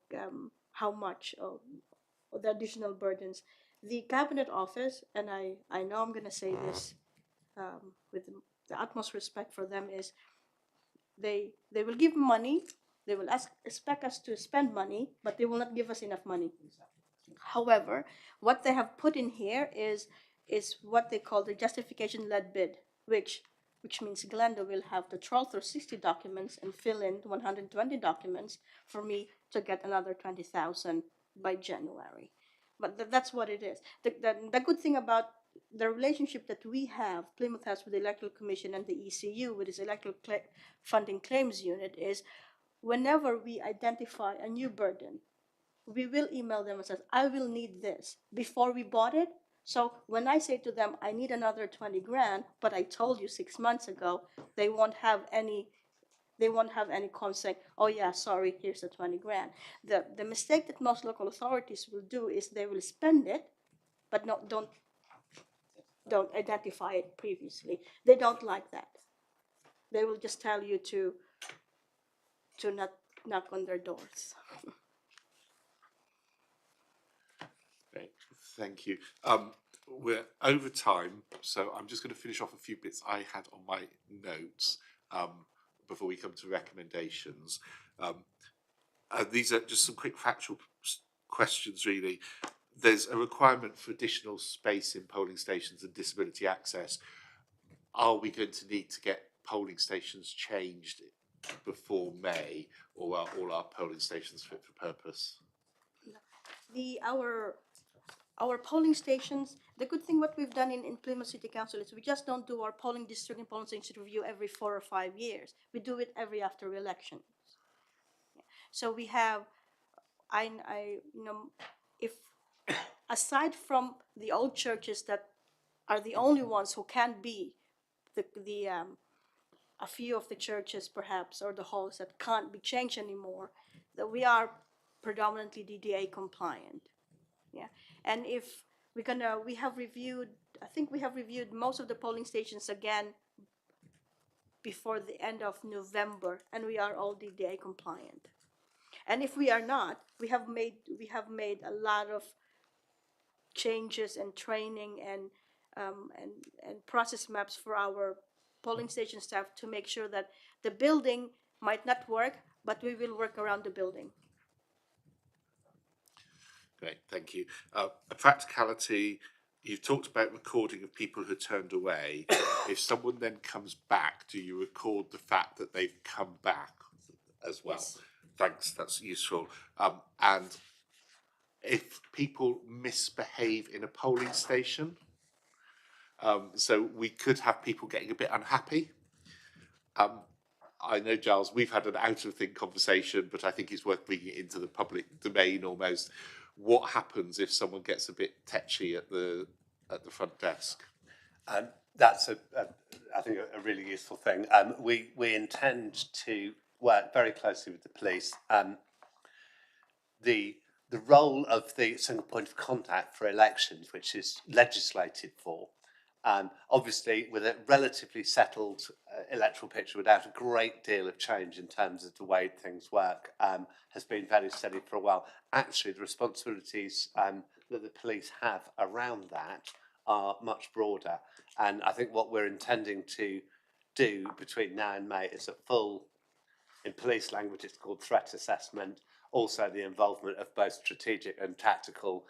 how much of the additional burdens. The Cabinet Office, and I know I'm going to say this with the utmost respect for them, is they will give money, they will expect us to spend money, but they will not give us enough money. However, what they have put in here is what they call the justification-led bid, which means Glenda will have to trawl through 60 documents and fill in 120 documents for me to get another 20,000 by January. But that's what it is. The good thing about the relationship that we have, Plymouth has with the Electoral Commission and the ECU with its Electoral Funding Claims Unit, is whenever we identify a new burden, we will email them and say, I will need this before we bought it. So when I say to them, I need another 20 grand, but I told you 6 months ago, they won't have any cons saying, oh yeah, sorry, here's the 20 grand. The mistake that most local authorities will do is they will spend it, but don't identify it previously. They don't like that. They will just tell you to not knock on their doors. Great, thank you. We're over time, so I'm just going to finish off a few bits I had on my notes before we come to recommendations. These are just some quick factual questions, really. There's a requirement for additional space in polling stations and disability access. Are we going to need to get polling stations changed before May, or are all our polling stations fit for purpose? Our polling stations, the good thing what we've done in Plymouth City Council is we just don't do our polling district and polling station review every 4 or 5 years. We do it every after elections. Yeah. So we have, if aside from the old churches that are the only ones who can be a few of the churches perhaps, or the halls that can't be changed anymore, that we are predominantly DDA compliant. Yeah, and if we have reviewed, I think we have reviewed most of the polling stations again before the end of November, and we are all DDA compliant. And if we are not, we have made a lot of changes and training and process maps for our polling station staff to make sure that the building might not work, but we will work around the building. Great, thank you. A practicality, you've talked about recording of people who turned away. If someone then comes back, do you record the fact that they've come back as well? Yes. Thanks, that's useful. And if people misbehave in a polling station, so we could have people getting a bit unhappy. I know, Giles, we've had an out-of-thing conversation, but I think it's worth bringing it into the public domain almost. What happens if someone gets a bit tetchy at the front desk? That's I think a really useful thing. We intend to work very closely with the police. The role of the single point of contact for elections, which is legislated for, obviously with a relatively settled electoral picture without a great deal of change in terms of the way things work, has been very steady for a while. Actually, the responsibilities that the police have around that are much broader. And I think what we're intending to do between now and May is a full, in police language it's called threat assessment, also the involvement of both strategic and tactical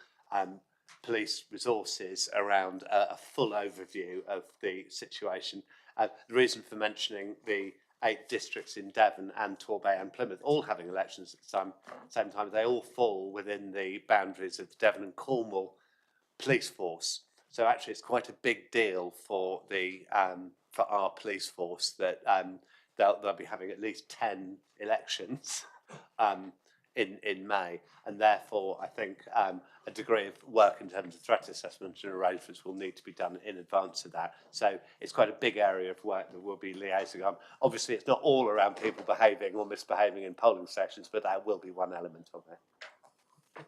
police resources around a full overview of the situation. The reason for mentioning the 8 districts in Devon and Torbay and Plymouth all having elections at the same time, they all fall within the boundaries of the Devon and Cornwall police force. So actually it's quite a big deal for the for our police force that they'll be having at least 10 elections in May, and therefore I think a degree of work in terms of threat assessment and arrangements will need to be done in advance of that. So it's quite a big area of work that we'll be liaising on. Obviously it's not all around people behaving or misbehaving in polling stations, but that will be one element of it.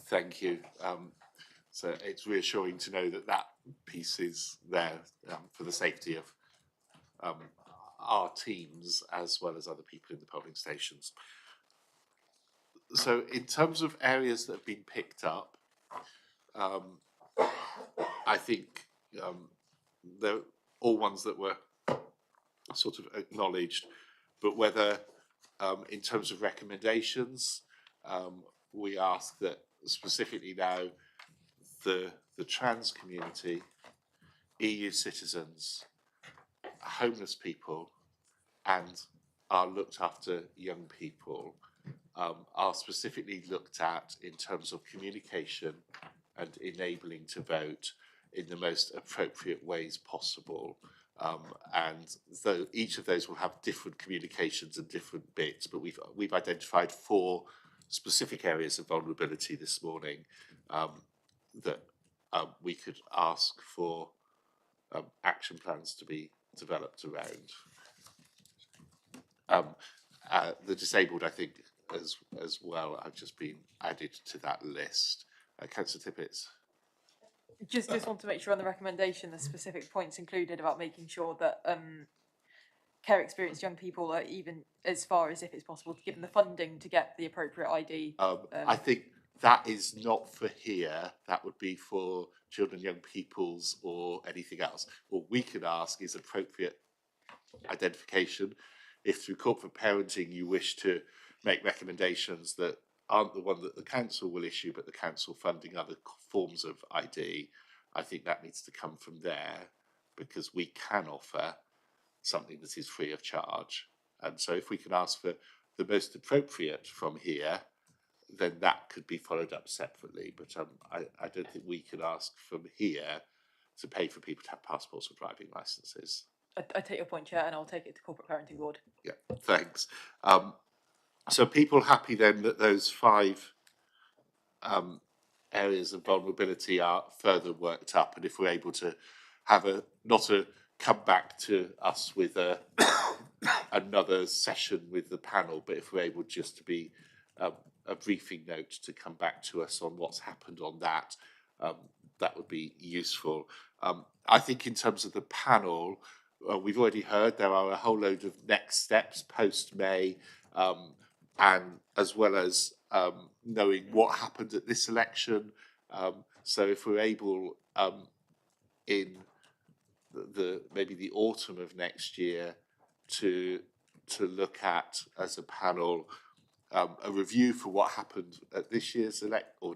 Thank you. So it's reassuring to know that that piece is there for the safety of our teams as well as other people in the polling stations. So in terms of areas that have been picked up, I think they're all ones that were sort of acknowledged, but whether in terms of recommendations, we ask that specifically now the trans community, EU citizens, homeless people, and our looked after young people are specifically looked at in terms of communication and enabling to vote in the most appropriate ways possible. And so each of those will have different communications and different bits, but we've identified 4 specific areas of vulnerability this morning that we could ask for action plans to be developed around. The disabled, I think, as well, have just been added to that list. Councillor Tippett. Just want to make sure on the recommendation, the specific points included about making sure that care experienced young people are even as far as if it's possible to give them the funding to get the appropriate ID. I think that is not for here. That would be for children, young peoples, or anything else. What we can ask is appropriate identification. If through corporate parenting you wish to make recommendations that aren't the one that the council will issue, but the council funding other forms of ID, I think that needs to come from there, because we can offer something that is free of charge. And so if we can ask for the most appropriate from here, then that could be followed up separately. But I don't think we can ask from here to pay for people to have passports or driving licences. I take your point, Chair, and I'll take it to Corporate Parenting Board. Yeah, thanks. So people happy then that those 5 areas of vulnerability are further worked up, and if we're able to have not a come back to us with another session with the panel, but if we're able just to be a briefing note to come back to us on what's happened on that, that would be useful. I think in terms of the panel, we've already heard there are a whole load of next steps post-May, and as well as knowing what happened at this election. So if we're able in maybe the autumn of next year to look at as a panel a review for what happened at this year's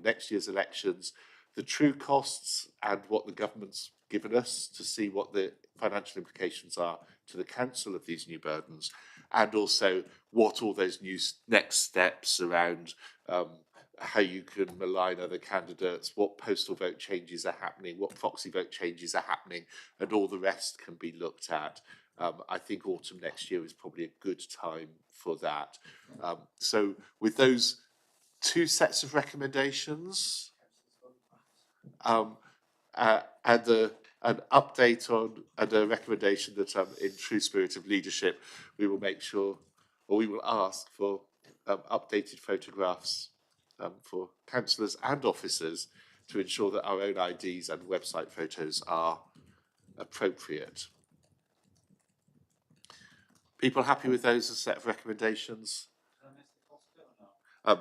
next year's elections, the true costs and what the government's given us to see what the financial implications are to the council of these new burdens, and also what all those new next steps around how you can malign other candidates, what postal vote changes are happening, what proxy vote changes are happening, and all the rest can be looked at. I think autumn next year is probably a good time for that. So with those two sets of recommendations, and an update on and a recommendation that in true spirit of leadership, we will make sure, or we will ask for updated photographs for councillors and officers to ensure that our own IDs and website photos are appropriate. People happy with those as a set of recommendations?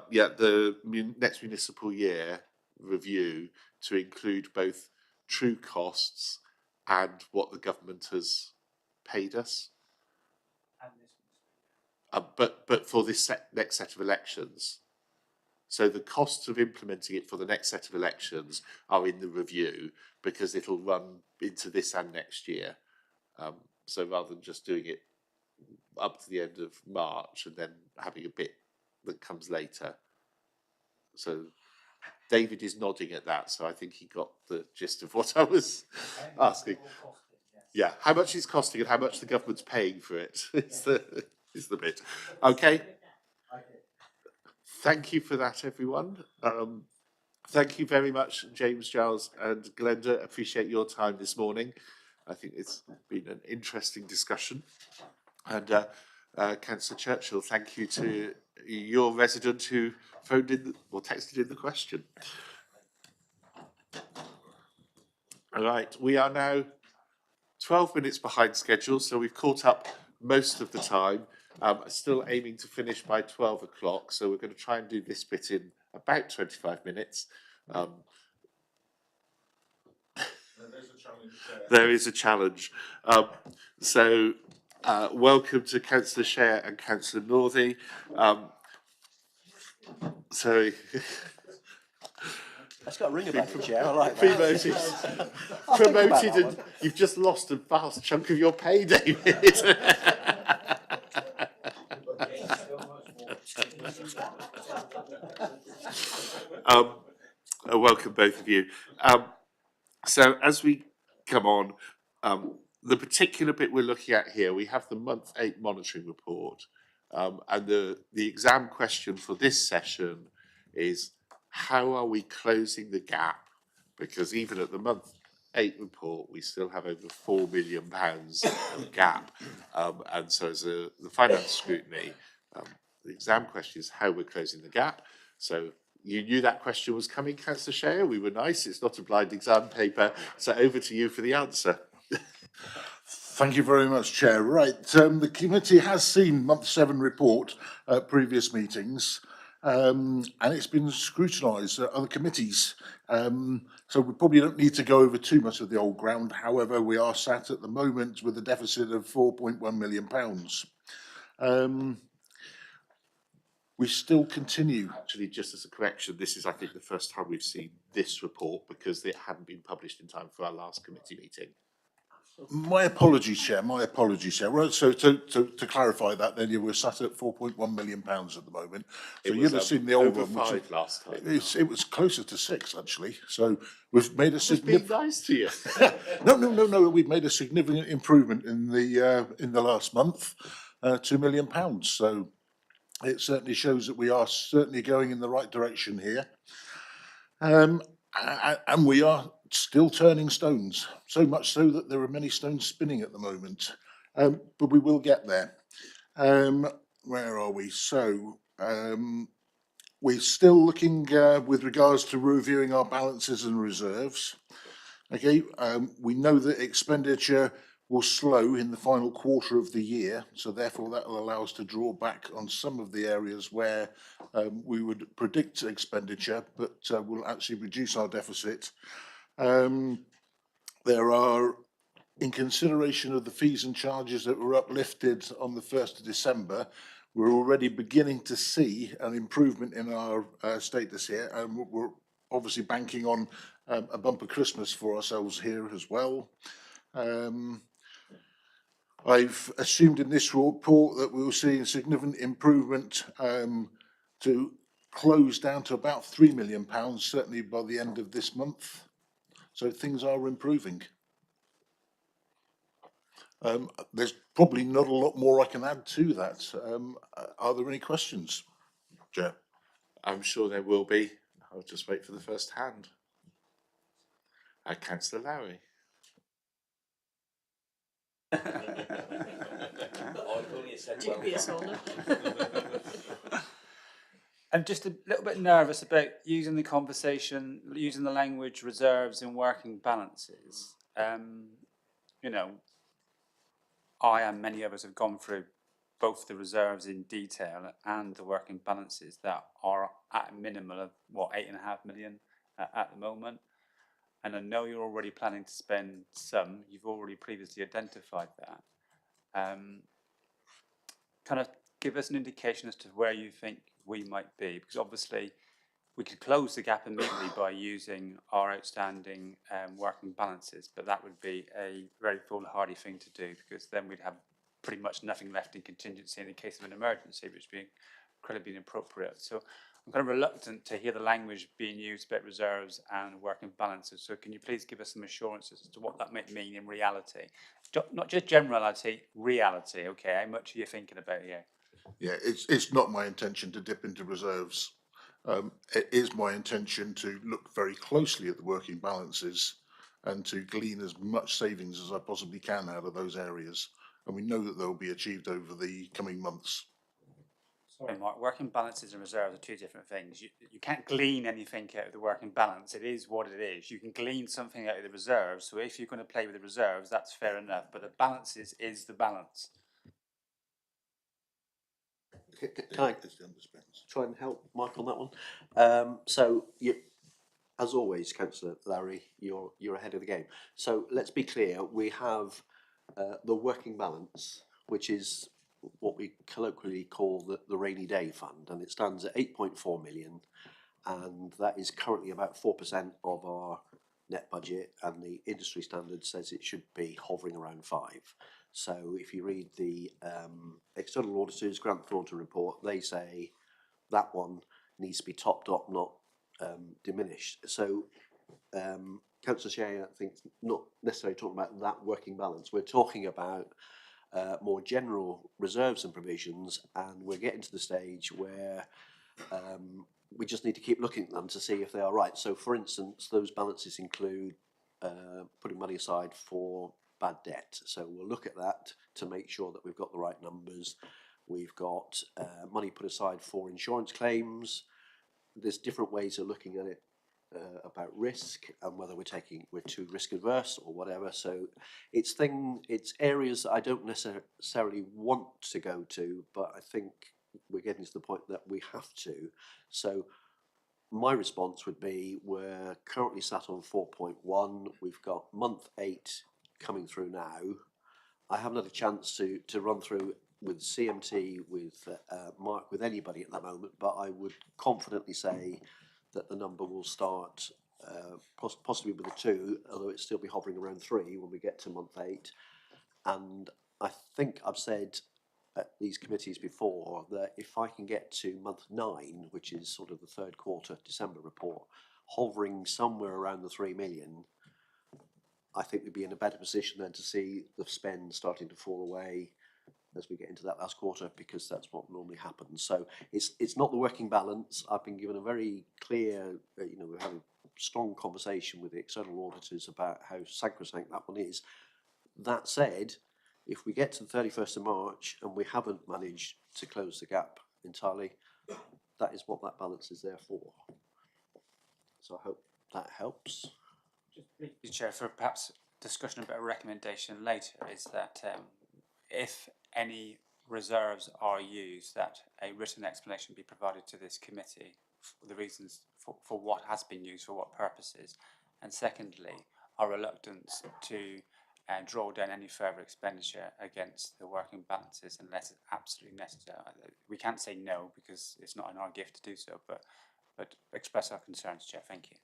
Yeah, the next municipal year review to include both true costs and what the government has paid us. But for this next set of elections. So the costs of implementing it for the next set of elections are in the review because it'll run into this and next year. So rather than just doing it up to the end of March and then having a bit that comes later. So David is nodding at that, so I think he got the gist of what I was asking. Yeah, how much it's costing and how much the government's paying for it is the bit. Okay. Thank you for that, everyone. Thank you very much, James, Giles and Glenda. Appreciate your time this morning. I think it's been an interesting discussion. And Councillor Churchill, thank you to your resident who phoned in or texted in the question. All right, we are now 12 minutes behind schedule, so we've caught up most of the time. Still aiming to finish by 12 o'clock, so we're going to try and do this bit in about 25 minutes. There is a challenge. So welcome to Councillor Share and Councillor Northey. Sorry. That's got a ring about it, Chair. I like that. Promoted and you've just lost a vast chunk of your pay, David. Welcome both of you. So as we come on, the particular bit we're looking at here, we have the month 8 monitoring report. And the exam question for this session is, how are we closing the gap? Because even at the month 8 report, we still have over £4 million of gap. And so as the finance scrutiny, the exam question is how we're closing the gap. So you knew that question was coming, Councillor Shea. We were nice. It's not a blind exam paper. So over to you for the answer. Thank you very much, Chair. Right, the committee has seen month 7 report at previous meetings, and it's been scrutinised at other committees. So we probably don't need to go over too much of the old ground. However, we are sat at the moment with a deficit of £4.1 million. We still continue. Actually, just as a correction, this is, I think, the first time we've seen this report because it hadn't been published in time for our last committee meeting. My apologies, Chair. My apologies, Chair. Right, so to clarify that, then you were sat at £4.1 million at the moment. So you'd have seen the old one, which last time. It was closer to 6 actually. So we've made a significant. Being nice to you. No. We've made a significant improvement in the last month, £2 million. So it certainly shows that we are certainly going in the right direction here, and we are still turning stones, so much so that there are many stones spinning at the moment, but we will get there. Where are we? So we're still looking with regards to reviewing our balances and reserves. Okay, we know that expenditure will slow in the final quarter of the year, so therefore that will allow us to draw back on some of the areas where we would predict expenditure, but will actually reduce our deficit. There are, in consideration of the fees and charges that were uplifted on the 1st of December, we're already beginning to see an improvement in our status here, and we're obviously banking on a bumper Christmas for ourselves here as well. I've assumed in this report that we will see a significant improvement to close down to about £3 million, certainly by the end of this month. So things are improving. There's probably not a lot more I can add to that. Are there any questions, Chair? I'm sure there will be. I'll just wait for the first hand. Councillor Lowry. I'm just a little bit nervous about using the conversation, using the language reserves and working balances. You know, I and many others have gone through both the reserves in detail and the working balances that are at a minimum of, what, 8.5 million at the moment. And I know you're already planning to spend some, you've already previously identified that. Kind of give us an indication as to where you think we might be, because obviously we could close the gap immediately by using our outstanding working balances, but that would be a very foolhardy thing to do, because then we'd have pretty much nothing left in contingency in the case of an emergency, which would be incredibly inappropriate. So I'm kind of reluctant to hear the language being used about reserves and working balances. So can you please give us some assurances as to what that might mean in reality? Not just generality, reality, okay? How much are you thinking about here? Yeah, it's not my intention to dip into reserves. It is my intention to look very closely at the working balances and to glean as much savings as I possibly can out of those areas. And we know that they'll be achieved over the coming months. Sorry, Mark, working balances and reserves are two different things. You can't glean anything out of the working balance. It is what it is. You can glean something out of the reserves. So if you're going to play with the reserves, that's fair enough. But the balances is the balance. Can I try and help Mike on that one? So, as always, Councillor Lowry, you're ahead of the game. So let's be clear. We have the working balance, which is what we colloquially call the rainy day fund, and it stands at 8.4 million, and that is currently about 4% of our net budget, and the industry standard says it should be hovering around 5%. So if you read the external auditors Grant Thornton report, they say that one needs to be topped up, not diminished. So Councillor Shea, I think, not necessarily talking about that working balance. We're talking about more general reserves and provisions, and we're getting to the stage where we just need to keep looking at them to see if they are right. So, for instance, those balances include putting money aside for bad debt. So we'll look at that to make sure that we've got the right numbers. We've got money put aside for insurance claims. There's different ways of looking at it about risk and whether we're too risk averse or whatever. So it's areas that I don't necessarily want to go to, but I think we're getting to the point that we have to. So my response would be, we're currently sat on 4.1. We've got month 8 coming through now. I haven't had a chance to run through with CMT, with Mark, with anybody at the moment, but I would confidently say that the number will start possibly with a 2, although it'll still be hovering around 3 when we get to month 8. And I think I've said at these committees before that if I can get to month 9, which is sort of the third quarter December report, hovering somewhere around the 3 million, I think we'd be in a better position then to see the spend starting to fall away as we get into that last quarter, because that's what normally happens. So it's not the working balance. I've been given a very clear, we're having a strong conversation with the external auditors about how sacrosanct that one is. That said, if we get to the 31st of March and we haven't managed to close the gap entirely, that is what that balance is there for. So I hope that helps. Chair, for perhaps discussion about a recommendation later, is that if any reserves are used, that a written explanation be provided to this committee for the reasons for what has been used, for what purposes, and secondly, our reluctance to draw down any further expenditure against the working balances unless it's absolutely necessary. We can't say no because it's not in our gift to do so, but but express our concerns, Chair. Thank you.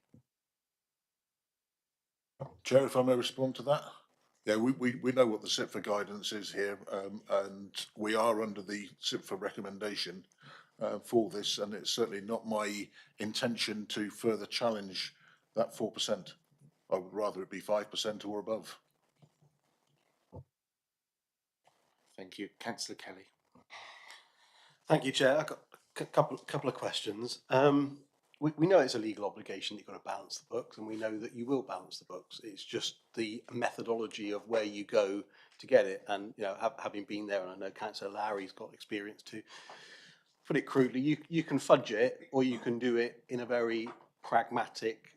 Chair, if I may respond to that? Yeah, we know what the SIPFA guidance is here, and we are under the SIPFA recommendation for this, and it's certainly not my intention to further challenge that 4%. I would rather it be 5% or above. Thank you. Councillor Kelly. Thank you, Chair. I've got a couple of questions. We know it's a legal obligation that you've got to balance the books, and we know that you will balance the books. It's just the methodology of where you go to get it. And you know, having been there, and I know Councillor Lowry's got experience too. Put it crudely, you can fudge it, or you can do it in a very pragmatic,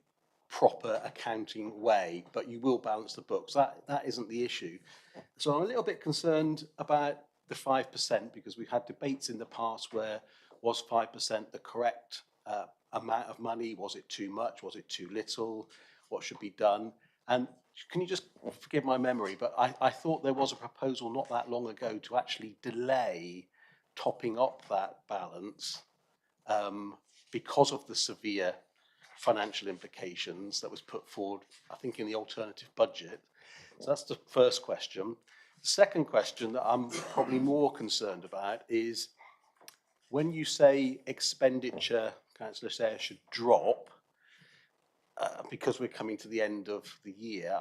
proper accounting way, but you will balance the books. That isn't the issue. So I'm a little bit concerned about the 5%, because we've had debates in the past where was 5% the correct amount of money? Was it too much? Was it too little? What should be done? And can you just forgive my memory, but I thought there was a proposal not that long ago to actually delay topping up that balance because of the severe financial implications that was put forward, I think, in the alternative budget. So that's the first question. The second question that I'm probably more concerned about is when you say expenditure, Councillor Sayre, should drop because we're coming to the end of the year.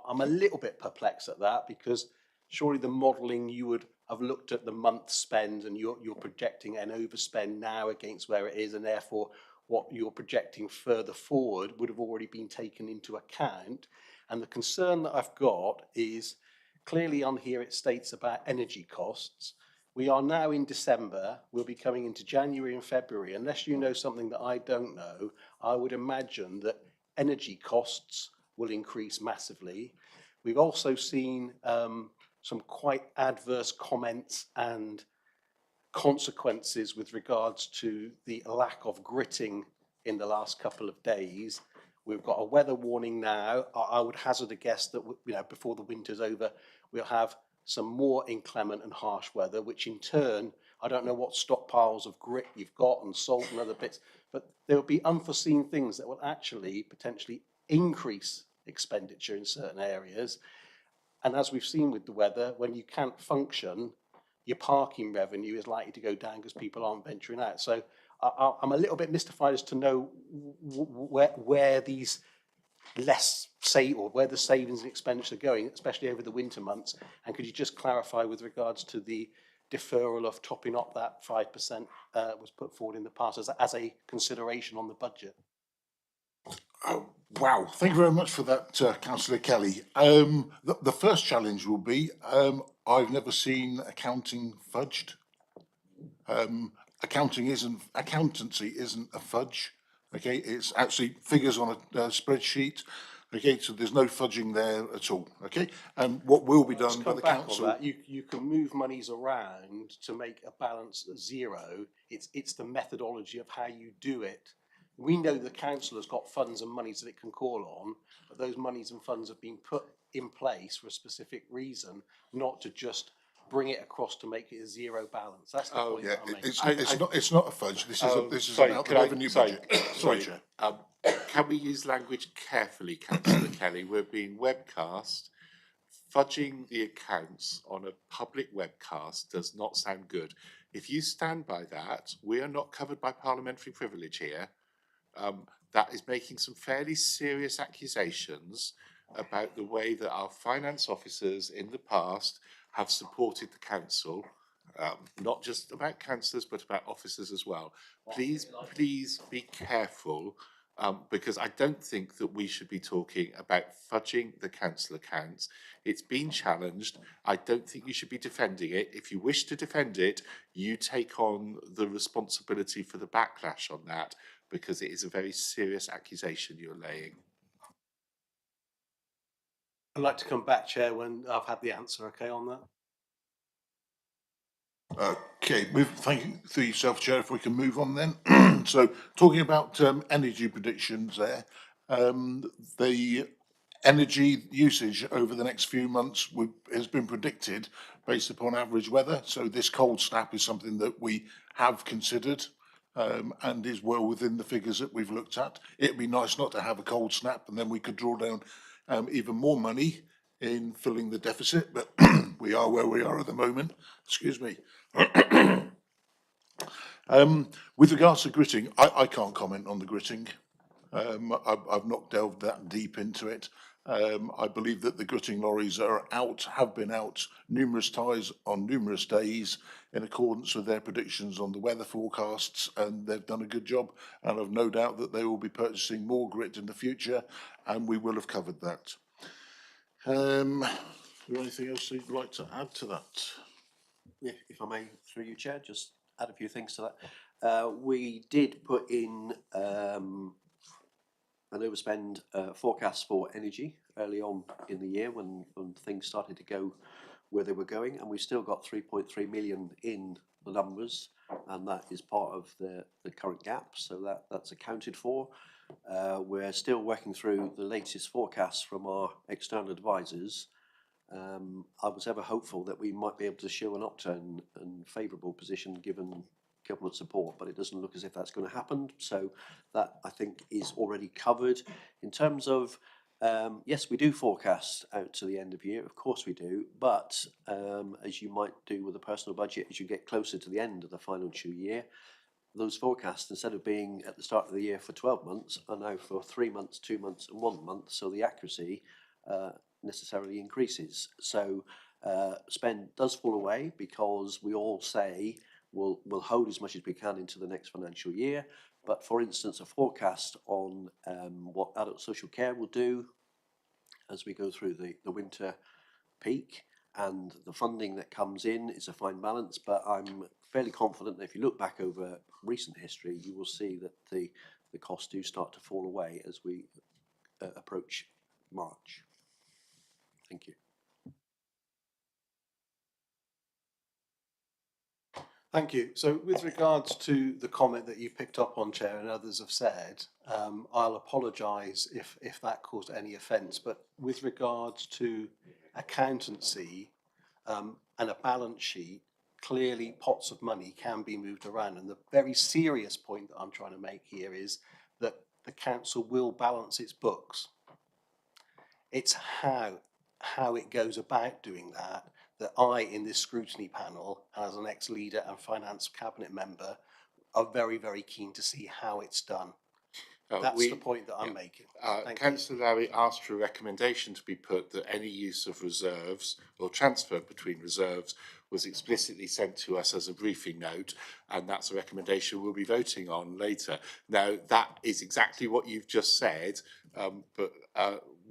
I'm a little bit perplexed at that, because surely the modelling, you would have looked at the month spend, and you're projecting an overspend now against where it is, and therefore what you're projecting further forward would have already been taken into account. And the concern that I've got is, clearly on here it states about energy costs. We are now in December, we'll be coming into January and February. Unless you know something that I don't know, I would imagine that energy costs will increase massively. We've also seen some quite adverse comments and consequences with regards to the lack of gritting in the last couple of days. We've got a weather warning now. I would hazard a guess that before the winter's over, we'll have some more inclement and harsh weather, which in turn, I don't know what stockpiles of grit you've got and salt and other bits, but there will be unforeseen things that will actually potentially increase expenditure in certain areas. And as we've seen with the weather, when you can't function, your parking revenue is likely to go down because people aren't venturing out. So I'm a little bit mystified as to know where these where the savings and expenditure are going, especially over the winter months. And could you just clarify with regards to the deferral of topping up that 5% was put forward in the past as a consideration on the budget? Oh, wow, thank you very much for that, Councillor Kelly. The first challenge will be, I've never seen accounting fudged. Accountancy isn't a fudge. Okay, it's actually figures on a spreadsheet. Okay, so there's no fudging there at all. Okay, and what will be done by the council? On that. You can move monies around to make a balance zero. It's the methodology of how you do it. We know the council has got funds and monies that it can call on, but those monies and funds have been put in place for a specific reason, not to just bring it across to make it a zero balance. That's the point that I'm making. It's not a fudge. This is about the revenue budget. Sorry, Chair. Can we use language carefully, Councillor Kelly? We're being webcast. Fudging the accounts on a public webcast does not sound good. If you stand by that, we are not covered by parliamentary privilege here. That is making some fairly serious accusations about the way that our finance officers in the past have supported the council, not just about councillors but about officers as well. Please be careful, because I don't think that we should be talking about fudging the council accounts. It's been challenged. I don't think you should be defending it. If you wish to defend it, you take on the responsibility for the backlash on that, because it is a very serious accusation you're laying. I'd like to come back, Chair, when I've had the answer, okay, on that. Okay, thank you for yourself, Chair. If we can move on then. So, talking about energy predictions there, the energy usage over the next few months has been predicted based upon average weather. So this cold snap is something that we have considered and is well within the figures that we've looked at. It'd be nice not to have a cold snap and then we could draw down even more money in filling the deficit, but we are where we are at the moment. Excuse me. With regards to gritting, I can't comment on the gritting. I've not delved that deep into it. I believe that the gritting lorries are out, have been out numerous times on numerous days in accordance with their predictions on the weather forecasts, and they've done a good job. And I've no doubt that they will be purchasing more grit in the future, and we will have covered that. Is there anything else you'd like to add to that? Yeah, if I may, through you, Chair, just add a few things to that. We did put in an overspend forecast for energy early on in the year when things started to go where they were going, and we've still got 3.3 million in the numbers, and that is part of the current gap, so that's accounted for. We're still working through the latest forecasts from our external advisors. I was ever hopeful that we might be able to show an upturn and favourable position given government support, but it doesn't look as if that's going to happen. So that, I think, is already covered. In terms of, yes, we do forecast out to the end of year, of course we do, but as you might do with a personal budget, as you get closer to the end of the financial year, those forecasts, instead of being at the start of the year for 12 months, are now for 3 months, 2 months and 1 month, so the accuracy necessarily increases. So spend does fall away because we all say we'll hold as much as we can into the next financial year. But for instance, a forecast on what adult social care will do as we go through the winter peak, and the funding that comes in is a fine balance, but I'm fairly confident that if you look back over recent history, you will see that the costs do start to fall away as we approach March. Thank you. Thank you. So with regards to the comment that you picked up on, Chair, and others have said, I'll apologise if that caused any offence, but with regards to accountancy and a balance sheet, clearly pots of money can be moved around. And the very serious point that I'm trying to make here is that the council will balance its books. It's how it goes about doing that I, in this scrutiny panel, as an ex-leader and finance cabinet member, are very, very keen to see how it's done. That's the point that I'm making. Councillor Larry asked for a recommendation to be put that any use of reserves or transfer between reserves was explicitly sent to us as a briefing note, and that's a recommendation we'll be voting on later. Now, that is exactly what you've just said, but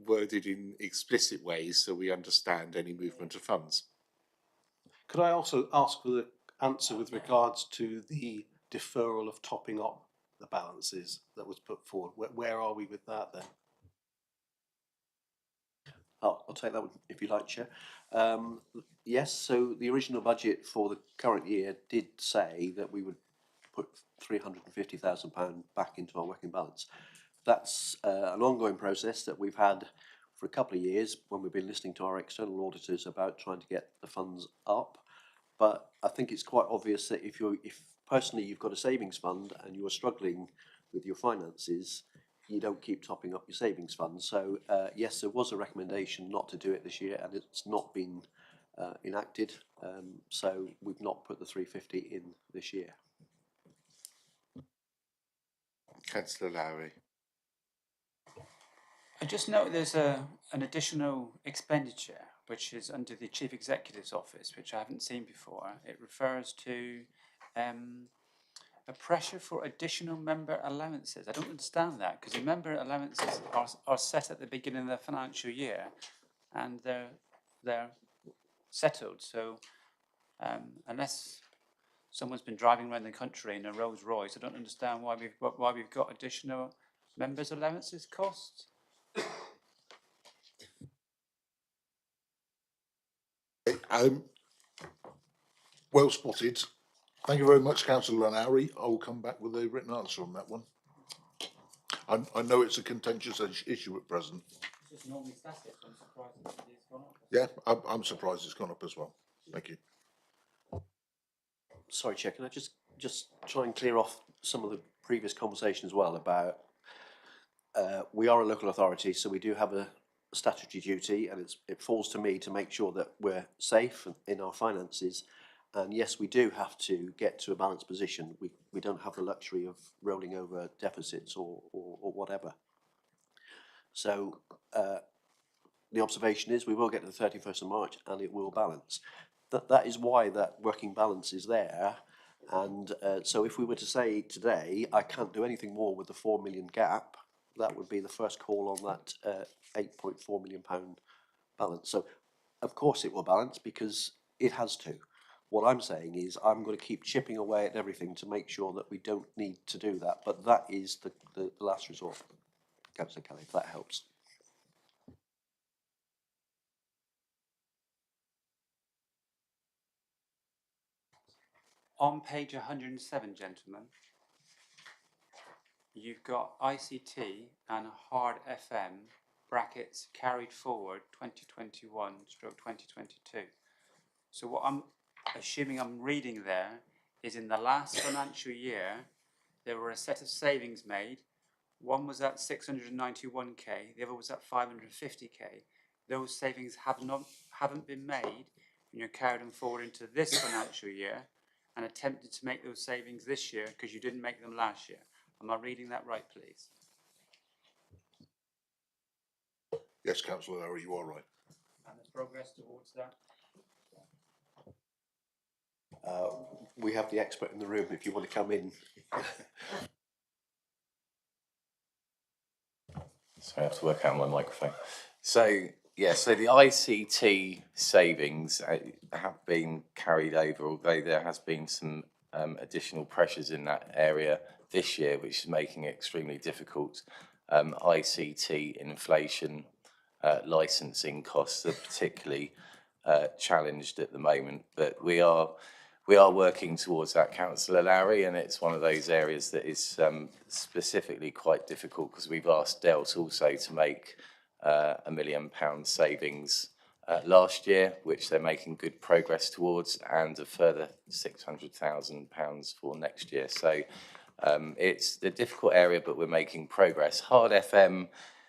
worded in explicit ways so we understand any movement of funds. Could I also ask for the answer with regards to the deferral of topping up the balances that was put forward? Where are we with that then? I'll take that one if you like, Chair. Yes, so the original budget for the current year did say that we would put £350,000 back into our working balance. That's an ongoing process that we've had for a couple of years when we've been listening to our external auditors about trying to get the funds up. But I think it's quite obvious that if personally you've got a savings fund and you're struggling with your finances, you don't keep topping up your savings fund. So yes, there was a recommendation not to do it this year, and it's not been enacted. So we've not put the 350 in this year. Councillor Lowry. I just note there's an additional expenditure which is under the Chief Executive's office, which I haven't seen before. It refers to a pressure for additional member allowances. I don't understand that, because the member allowances are set at the beginning of the financial year, and they're settled. So unless someone's been driving around the country in a Rolls Royce, I don't understand why we've got additional members allowances costs. Well spotted. Thank you very much, Councillor Lowry. I will come back with a written answer on that one. I know it's a contentious issue at present. It's just normally static. I'm surprised it's gone up. Yeah, I'm surprised it's gone up as well. Thank you. Sorry, Chair, can I just just try and clear off some of the previous conversation as well about we are a local authority, so we do have a statutory duty, and it falls to me to make sure that we're safe in our finances. And yes, we do have to get to a balanced position. We don't have the luxury of rolling over deficits or whatever. So the observation is we will get to the 31st of March and it will balance. That is why that working balance is there. And so if we were to say today, I can't do anything more with the 4 million gap, that would be the first call on that £8.4 million balance. So of course it will balance because it has to. What I'm saying is I'm going to keep chipping away at everything to make sure that we don't need to do that. But that is the last resort, Councillor Kelly, if that helps. On page 107, gentlemen, you've got ICT and hard FM brackets carried forward 2021/2022. So what I'm assuming I'm reading there is in the last financial year, there were a set of savings made. One was at 691k, the other was at 550k. Those savings haven't been made, and you're carrying them forward into this financial year and attempted to make those savings this year because you didn't make them last year. Am I reading that right, please? Yes, Councillor Larry, you are right. And the progress towards that? We have the expert in the room if you want to come in. Sorry, I have to work out my microphone. So, yeah, so the ICT savings have been carried over, although there has been some additional pressures in that area this year, which is making it extremely difficult. ICT inflation, licensing costs are particularly challenged at the moment, but we are working towards that, Councillor Larry, and it's one of those areas that is specifically quite difficult because we've asked Delt also to make £1 million savings last year, which they're making good progress towards, and a further £600,000 for next year. So it's a difficult area, but we're making progress. Hard FM,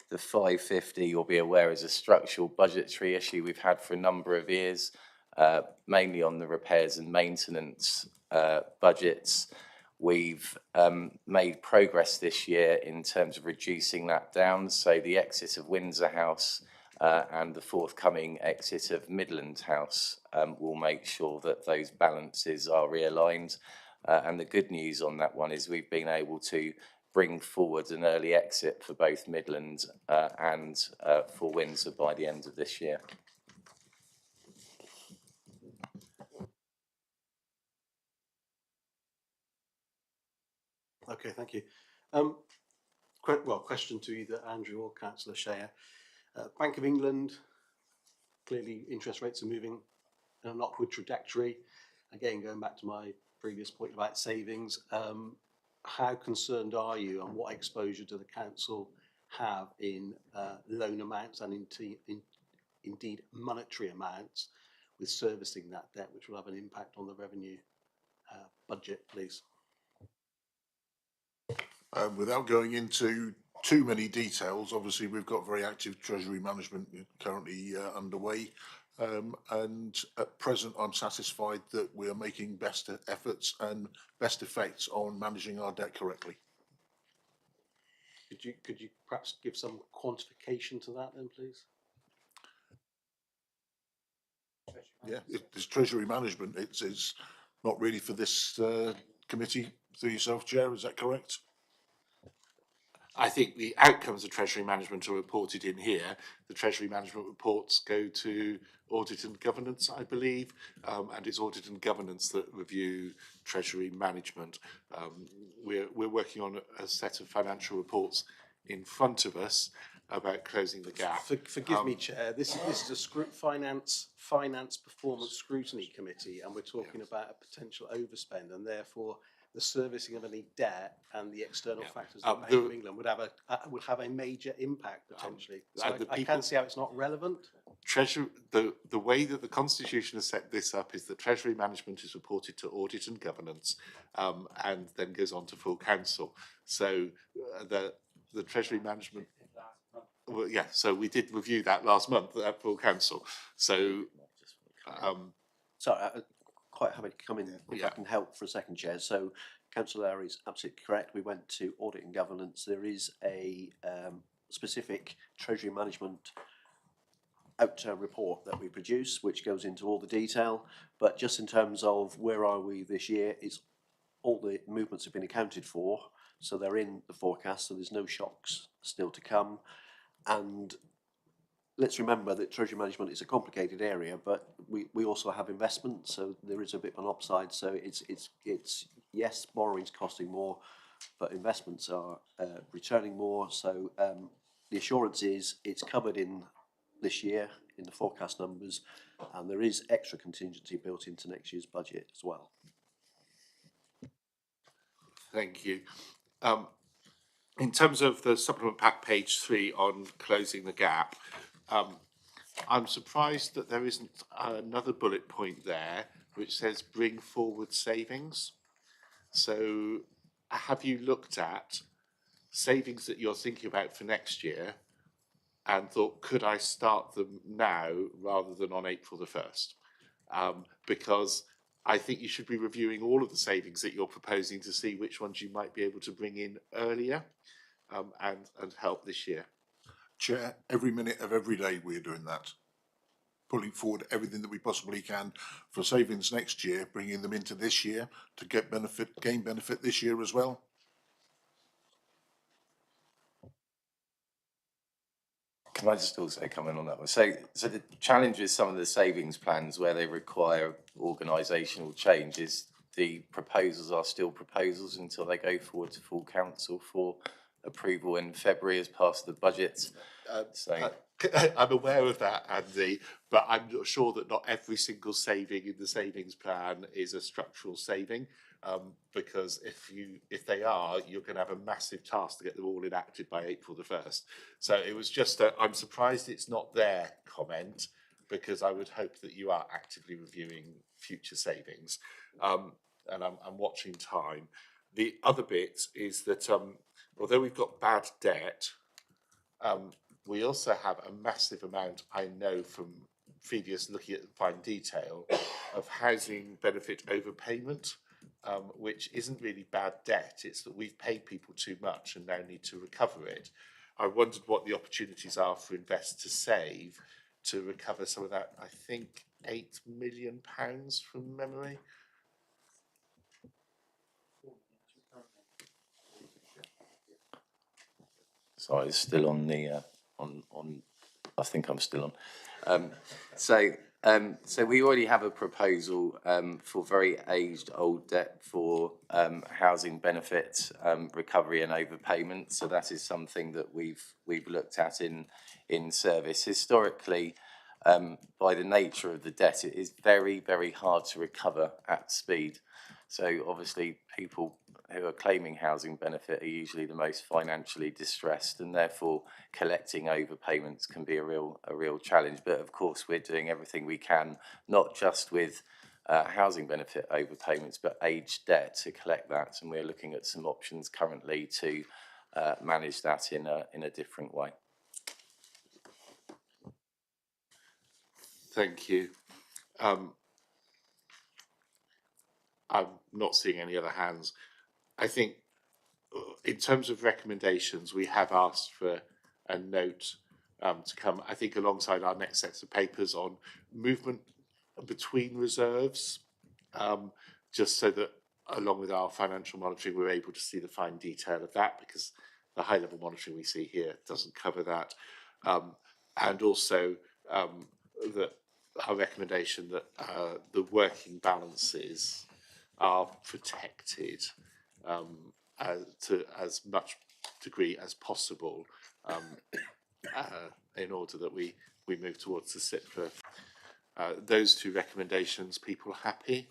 the 550, you'll be aware, is a structural budgetary issue we've had for a number of years. Mainly on the repairs and maintenance budgets. We've made progress this year in terms of reducing that down. So the exit of Windsor House and the forthcoming exit of Midland House will make sure that those balances are realigned. And the good news on that one is we've been able to bring forward an early exit for both Midland and for Windsor by the end of this year. Okay, thank you. Question to either Andrew or Councillor Shea. Bank of England, clearly interest rates are moving in an upward trajectory. Again, going back to my previous point about savings, how concerned are you and what exposure do the council have in loan amounts and indeed monetary amounts with servicing that debt, which will have an impact on the revenue budget, please? Without going into too many details, obviously we've got very active treasury management currently underway, and at present I'm satisfied that we are making best efforts and best effects on managing our debt correctly. Could you perhaps give some quantification to that then, please? Yeah, it's treasury management. It's not really for this committee, through yourself, Chair, is that correct? I think the outcomes of Treasury Management are reported in here. The Treasury Management reports go to Audit and Governance, I believe, and it's Audit and Governance that review Treasury Management. We're working on a set of financial reports in front of us about closing the gap. Forgive me, Chair. This is a finance performance scrutiny committee, and we're talking about a potential overspend, and therefore the servicing of any debt and the external factors Um, of the Bank the- of England would have a major impact potentially. So the I people- can't see how it's not relevant. The way that the Constitution has set this up is that Treasury management is reported to Audit and Governance, and then goes on to full council. So the Treasury management. Well, yeah, so we did review that last month at full council. So, Sorry, quite happy to come in if I can help for a second, Chair. So, Councillor Lowry is absolutely correct. We went to Audit and Governance. There is a specific Treasury management outturn report that we produce, which goes into all the detail. But just in terms of where are we this year, it's all the movements have been accounted for, so they're in the forecast. So there's no shocks still to come. And let's remember that Treasury management is a complicated area, but we also have investment, so there is a bit of an upside. So it's yes, borrowing's costing more, but investments are returning more. So the assurance is it's covered in this year in the forecast numbers, and there is extra contingency built into next year's budget as well. thank you. In terms of the supplement pack page 3 on closing the gap, I'm surprised that there isn't another bullet point there which says bring forward savings. So have you looked at savings that you're thinking about for next year and thought, could I start them now rather than on April the 1st? Because I think you should be reviewing all of the savings that you're proposing to see which ones you might be able to bring in earlier and help this year. Chair, every minute of every day we're doing that. Pulling forward everything that we possibly can for savings next year, bringing them into this year to gain benefit this year as well. Can I just also comment on that one? So the challenge with some of the savings plans where they require organisational change is the proposals are still proposals until they go forward to full council for approval in February as part of the budget. I'm aware of that, Andy, but I'm not sure that not every single saving in the savings plan is a structural saving, because if they are, you're going to have a massive task to get them all enacted by April the 1st. So it was just I'm surprised it's not there comment, because I would hope that you are actively reviewing future savings, and I'm watching time. The other bit is that although we've got bad debt, we also have a massive amount, I know from previous looking at the fine detail, of housing benefit overpayment, which isn't really bad debt. It's that we've paid people too much and now need to recover it. I wondered what the opportunities are for Invest to Save to recover some of that, I think £8 million from memory. So I was still on the I think I'm still on. So we already have a proposal for very aged old debt for housing benefit recovery and overpayment. So that is something that we've looked at in service historically. By the nature of the debt, it is very, very hard to recover at speed. So obviously people who are claiming housing benefit are usually the most financially distressed, and therefore collecting overpayments can be a real challenge. But of course we're doing everything we can, not just with housing benefit overpayments, but aged debt to collect that, and we're looking at some options currently to manage that in a different way. Thank you. I'm not seeing any other hands. I think in terms of recommendations, we have asked for a note to come, I think, alongside our next sets of papers on movement between reserves, just so that along with our financial monitoring, we're able to see the fine detail of that, because the high level monitoring we see here doesn't cover that. And also that our recommendation that the working balances are protected to as much degree as possible, in order that we move towards the SIPFA. Those two recommendations, people happy?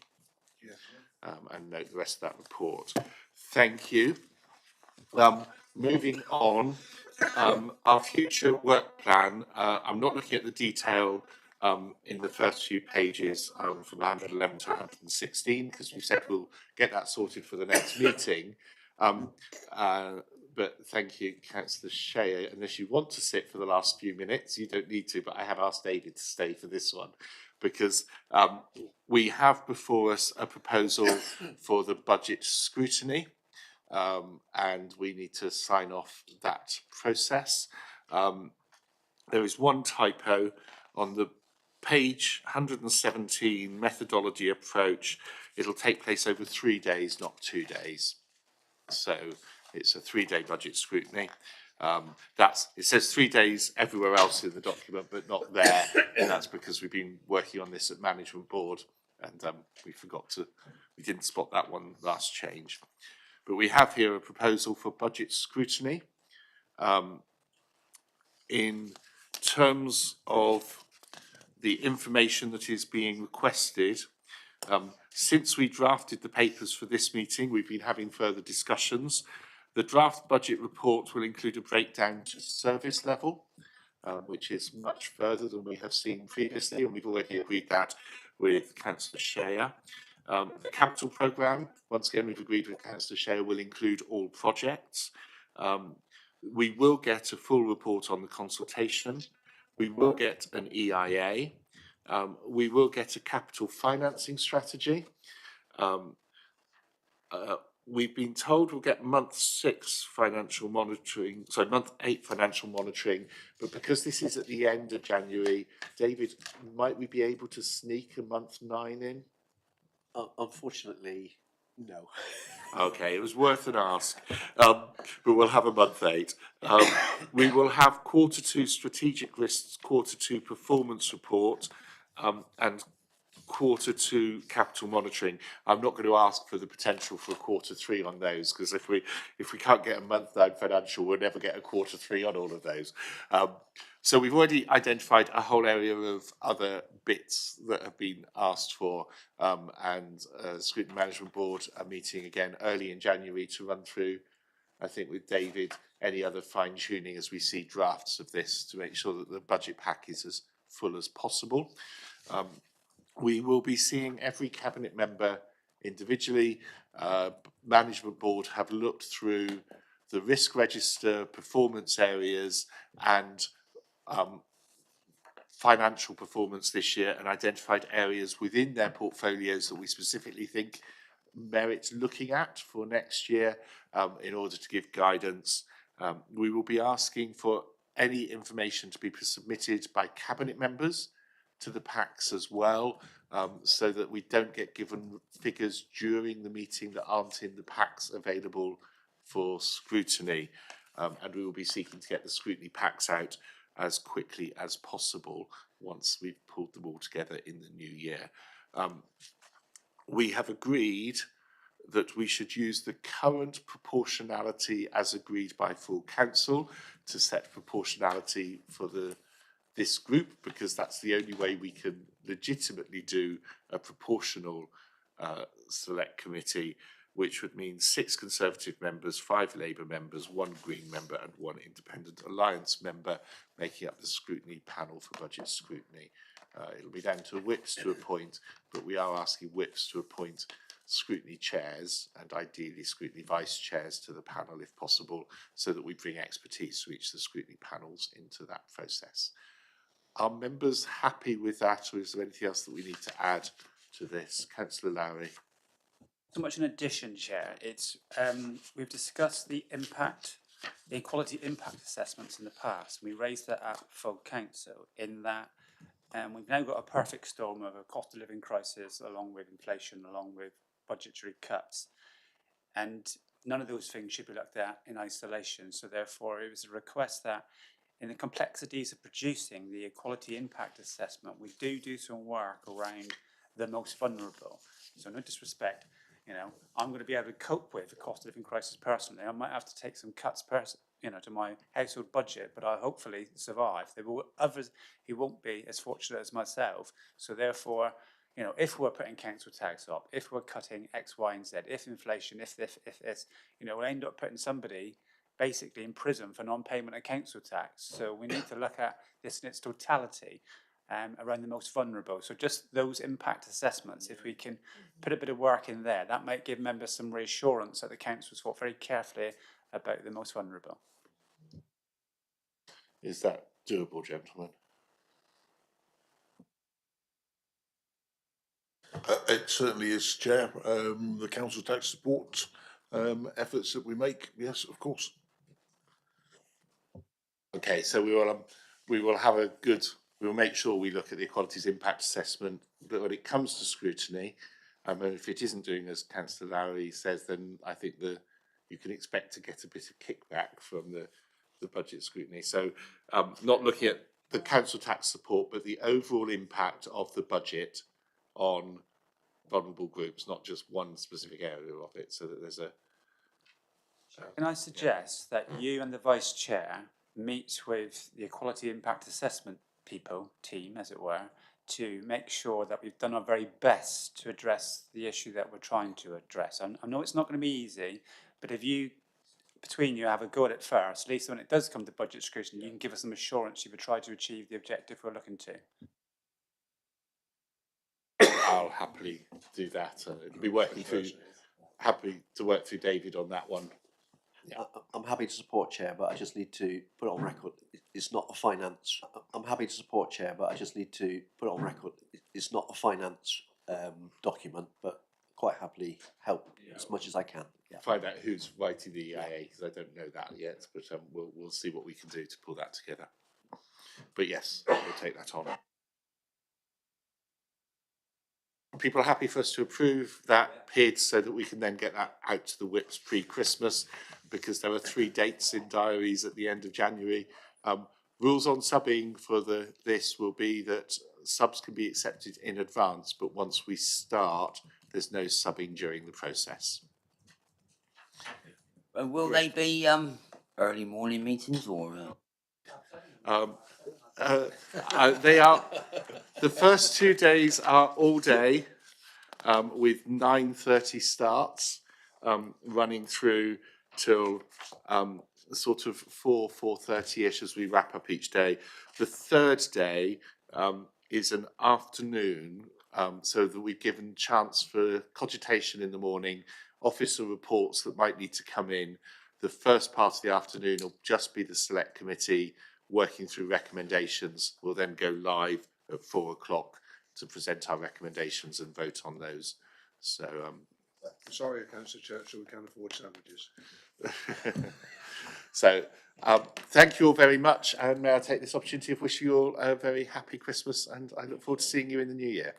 and note the rest of that report. Thank you. Moving on, our future work plan, I'm not looking at the detail in the first few pages from 111 to 116, because we said we'll get that sorted for the next meeting. But thank you, Councillor Shea. Unless you want to sit for the last few minutes, you don't need to, but I have asked David to stay for this one, because we have before us a proposal for the budget scrutiny. And we need to sign off that process. There is one typo on the page 117 methodology approach. It'll take place over 3 days, not 2 days. So it's a 3-day budget scrutiny. It says 3 days everywhere else in the document, but not there. And that's because we've been working on this at management board, and we didn't spot that one last change. But we have here a proposal for budget scrutiny. In terms of the information that is being requested, since we drafted the papers for this meeting, we've been having further discussions. The draft budget report will include a breakdown to service level, which is much further than we have seen previously, and we've already agreed that with Councillor Shea. The capital programme, once again, we've agreed with Councillor Shea, will include all projects. We will get a full report on the consultation. We will get an EIA. We will get a capital financing strategy. We've been told we'll get month 8 financial monitoring, but because this is at the end of January, David, might we be able to sneak a month 9 in? Unfortunately, no. Okay, it was worth an ask, but we'll have a month 8. We will have Q2 strategic risks, Q2 performance report, and Q2 capital monitoring. I'm not going to ask for the potential for a Q3 on those, because if we can't get a month 9 financial, we'll never get a Q3 on all of those. So we've already identified a whole area of other bits that have been asked for, and Scrutiny Management Board are meeting again early in January to run through, I think with David, any other fine tuning as we see drafts of this to make sure that the budget pack is as full as possible. We will be seeing every cabinet member individually. Management Board have looked through the risk register, performance areas, and financial performance this year, and identified areas within their portfolios that we specifically think merit looking at for next year in order to give guidance. We will be asking for any information to be submitted by cabinet members to the packs as well, so that we don't get given figures during the meeting that aren't in the packs available for scrutiny. And we will be seeking to get the scrutiny packs out as quickly as possible once we've pulled them all together in the new year. We have agreed that we should use the current proportionality as agreed by full council to set proportionality for this group, because that's the only way we can legitimately do a proportional select committee, which would mean 6 Conservative members, 5 Labour members, 1 Green member and 1 Independent Alliance member making up the scrutiny panel for budget scrutiny. It'll be down to whips to appoint, but we are asking whips to appoint scrutiny chairs and ideally scrutiny vice chairs to the panel if possible, so that we bring expertise from each of the scrutiny panels into that process. Are members happy with that, or is there anything else that we need to add to this? Councillor Lowry. So much in addition, Chair. It's we've discussed the equality impact assessments in the past. We raised that at full council in that we've now got a perfect storm of a cost of living crisis along with inflation, along with budgetary cuts. And none of those things should be looked at in isolation. So therefore it was a request that in the complexities of producing the equality impact assessment, we do some work around the most vulnerable. So no disrespect, I'm going to be able to cope with the cost of living crisis personally. I might have to take some cuts to my household budget, but I'll hopefully survive. There will others who won't be as fortunate as myself. So therefore, You know, if we're putting council tax up, if we're cutting X, Y, and Z, if inflation, if this, you know, we'll end up putting somebody basically in prison for non-payment of council tax. So we need to look at this in its totality around the most vulnerable. So just those impact assessments, if we can put a bit of work in there, that might give members some reassurance that the council's thought very carefully about the most vulnerable. Is that doable, gentlemen? It certainly is, Chair. The council tax support efforts that we make, yes, of course. Okay, so we will have a good. We will make sure we look at the equalities impact assessment. But when it comes to scrutiny, if it isn't doing as Councillor Lowry says, then I think you can expect to get a bit of kickback from the budget scrutiny. So not looking at the council tax support, but the overall impact of the budget on vulnerable groups, not just one specific area of it, so that there's a... Can I suggest that you and the Vice Chair meet with the Equality Impact Assessment team, as it were, to make sure that we've done our very best to address the issue that we're trying to address. I know it's not going to be easy, but if you, between you, have a go at it first, at least when it does come to budget scrutiny, you can give us some assurance you've tried to achieve the objective we're looking to. I'll happily do that. It'll be happy to work through David on that one. Yeah. I'm happy to support, Chair, but I just need to put it on record. It's not a finance. I'm happy to support, Chair, but I just need to put it on record. It's not a finance document, but quite happily help as much as I can. Yeah. Find out who's writing the EIA, because I don't know that yet, but we'll see what we can do to pull that together. But yes, we'll take that on. People are happy for us to approve that PID so that we can then get that out to the whips pre-Christmas, because there are 3 dates in diaries at the end of January. Rules on subbing for this will be that subs can be accepted in advance, but once we start, there's no subbing during the process. Will they be early morning meetings or? They are. The first 2 days are all day, with 9:30 starts, running through till sort of 4:30ish as we wrap up each day. The third day is an afternoon, so that we've given chance for cogitation in the morning, officer reports that might need to come in. The first part of the afternoon will just be the select committee working through recommendations. We'll then go live at 4 o'clock to present our recommendations and vote on those. So, sorry, Councillor Churchill, we can't afford sandwiches. So, thank you all very much, and may I take this opportunity of wishing you all a very happy Christmas, and I look forward to seeing you in the new year.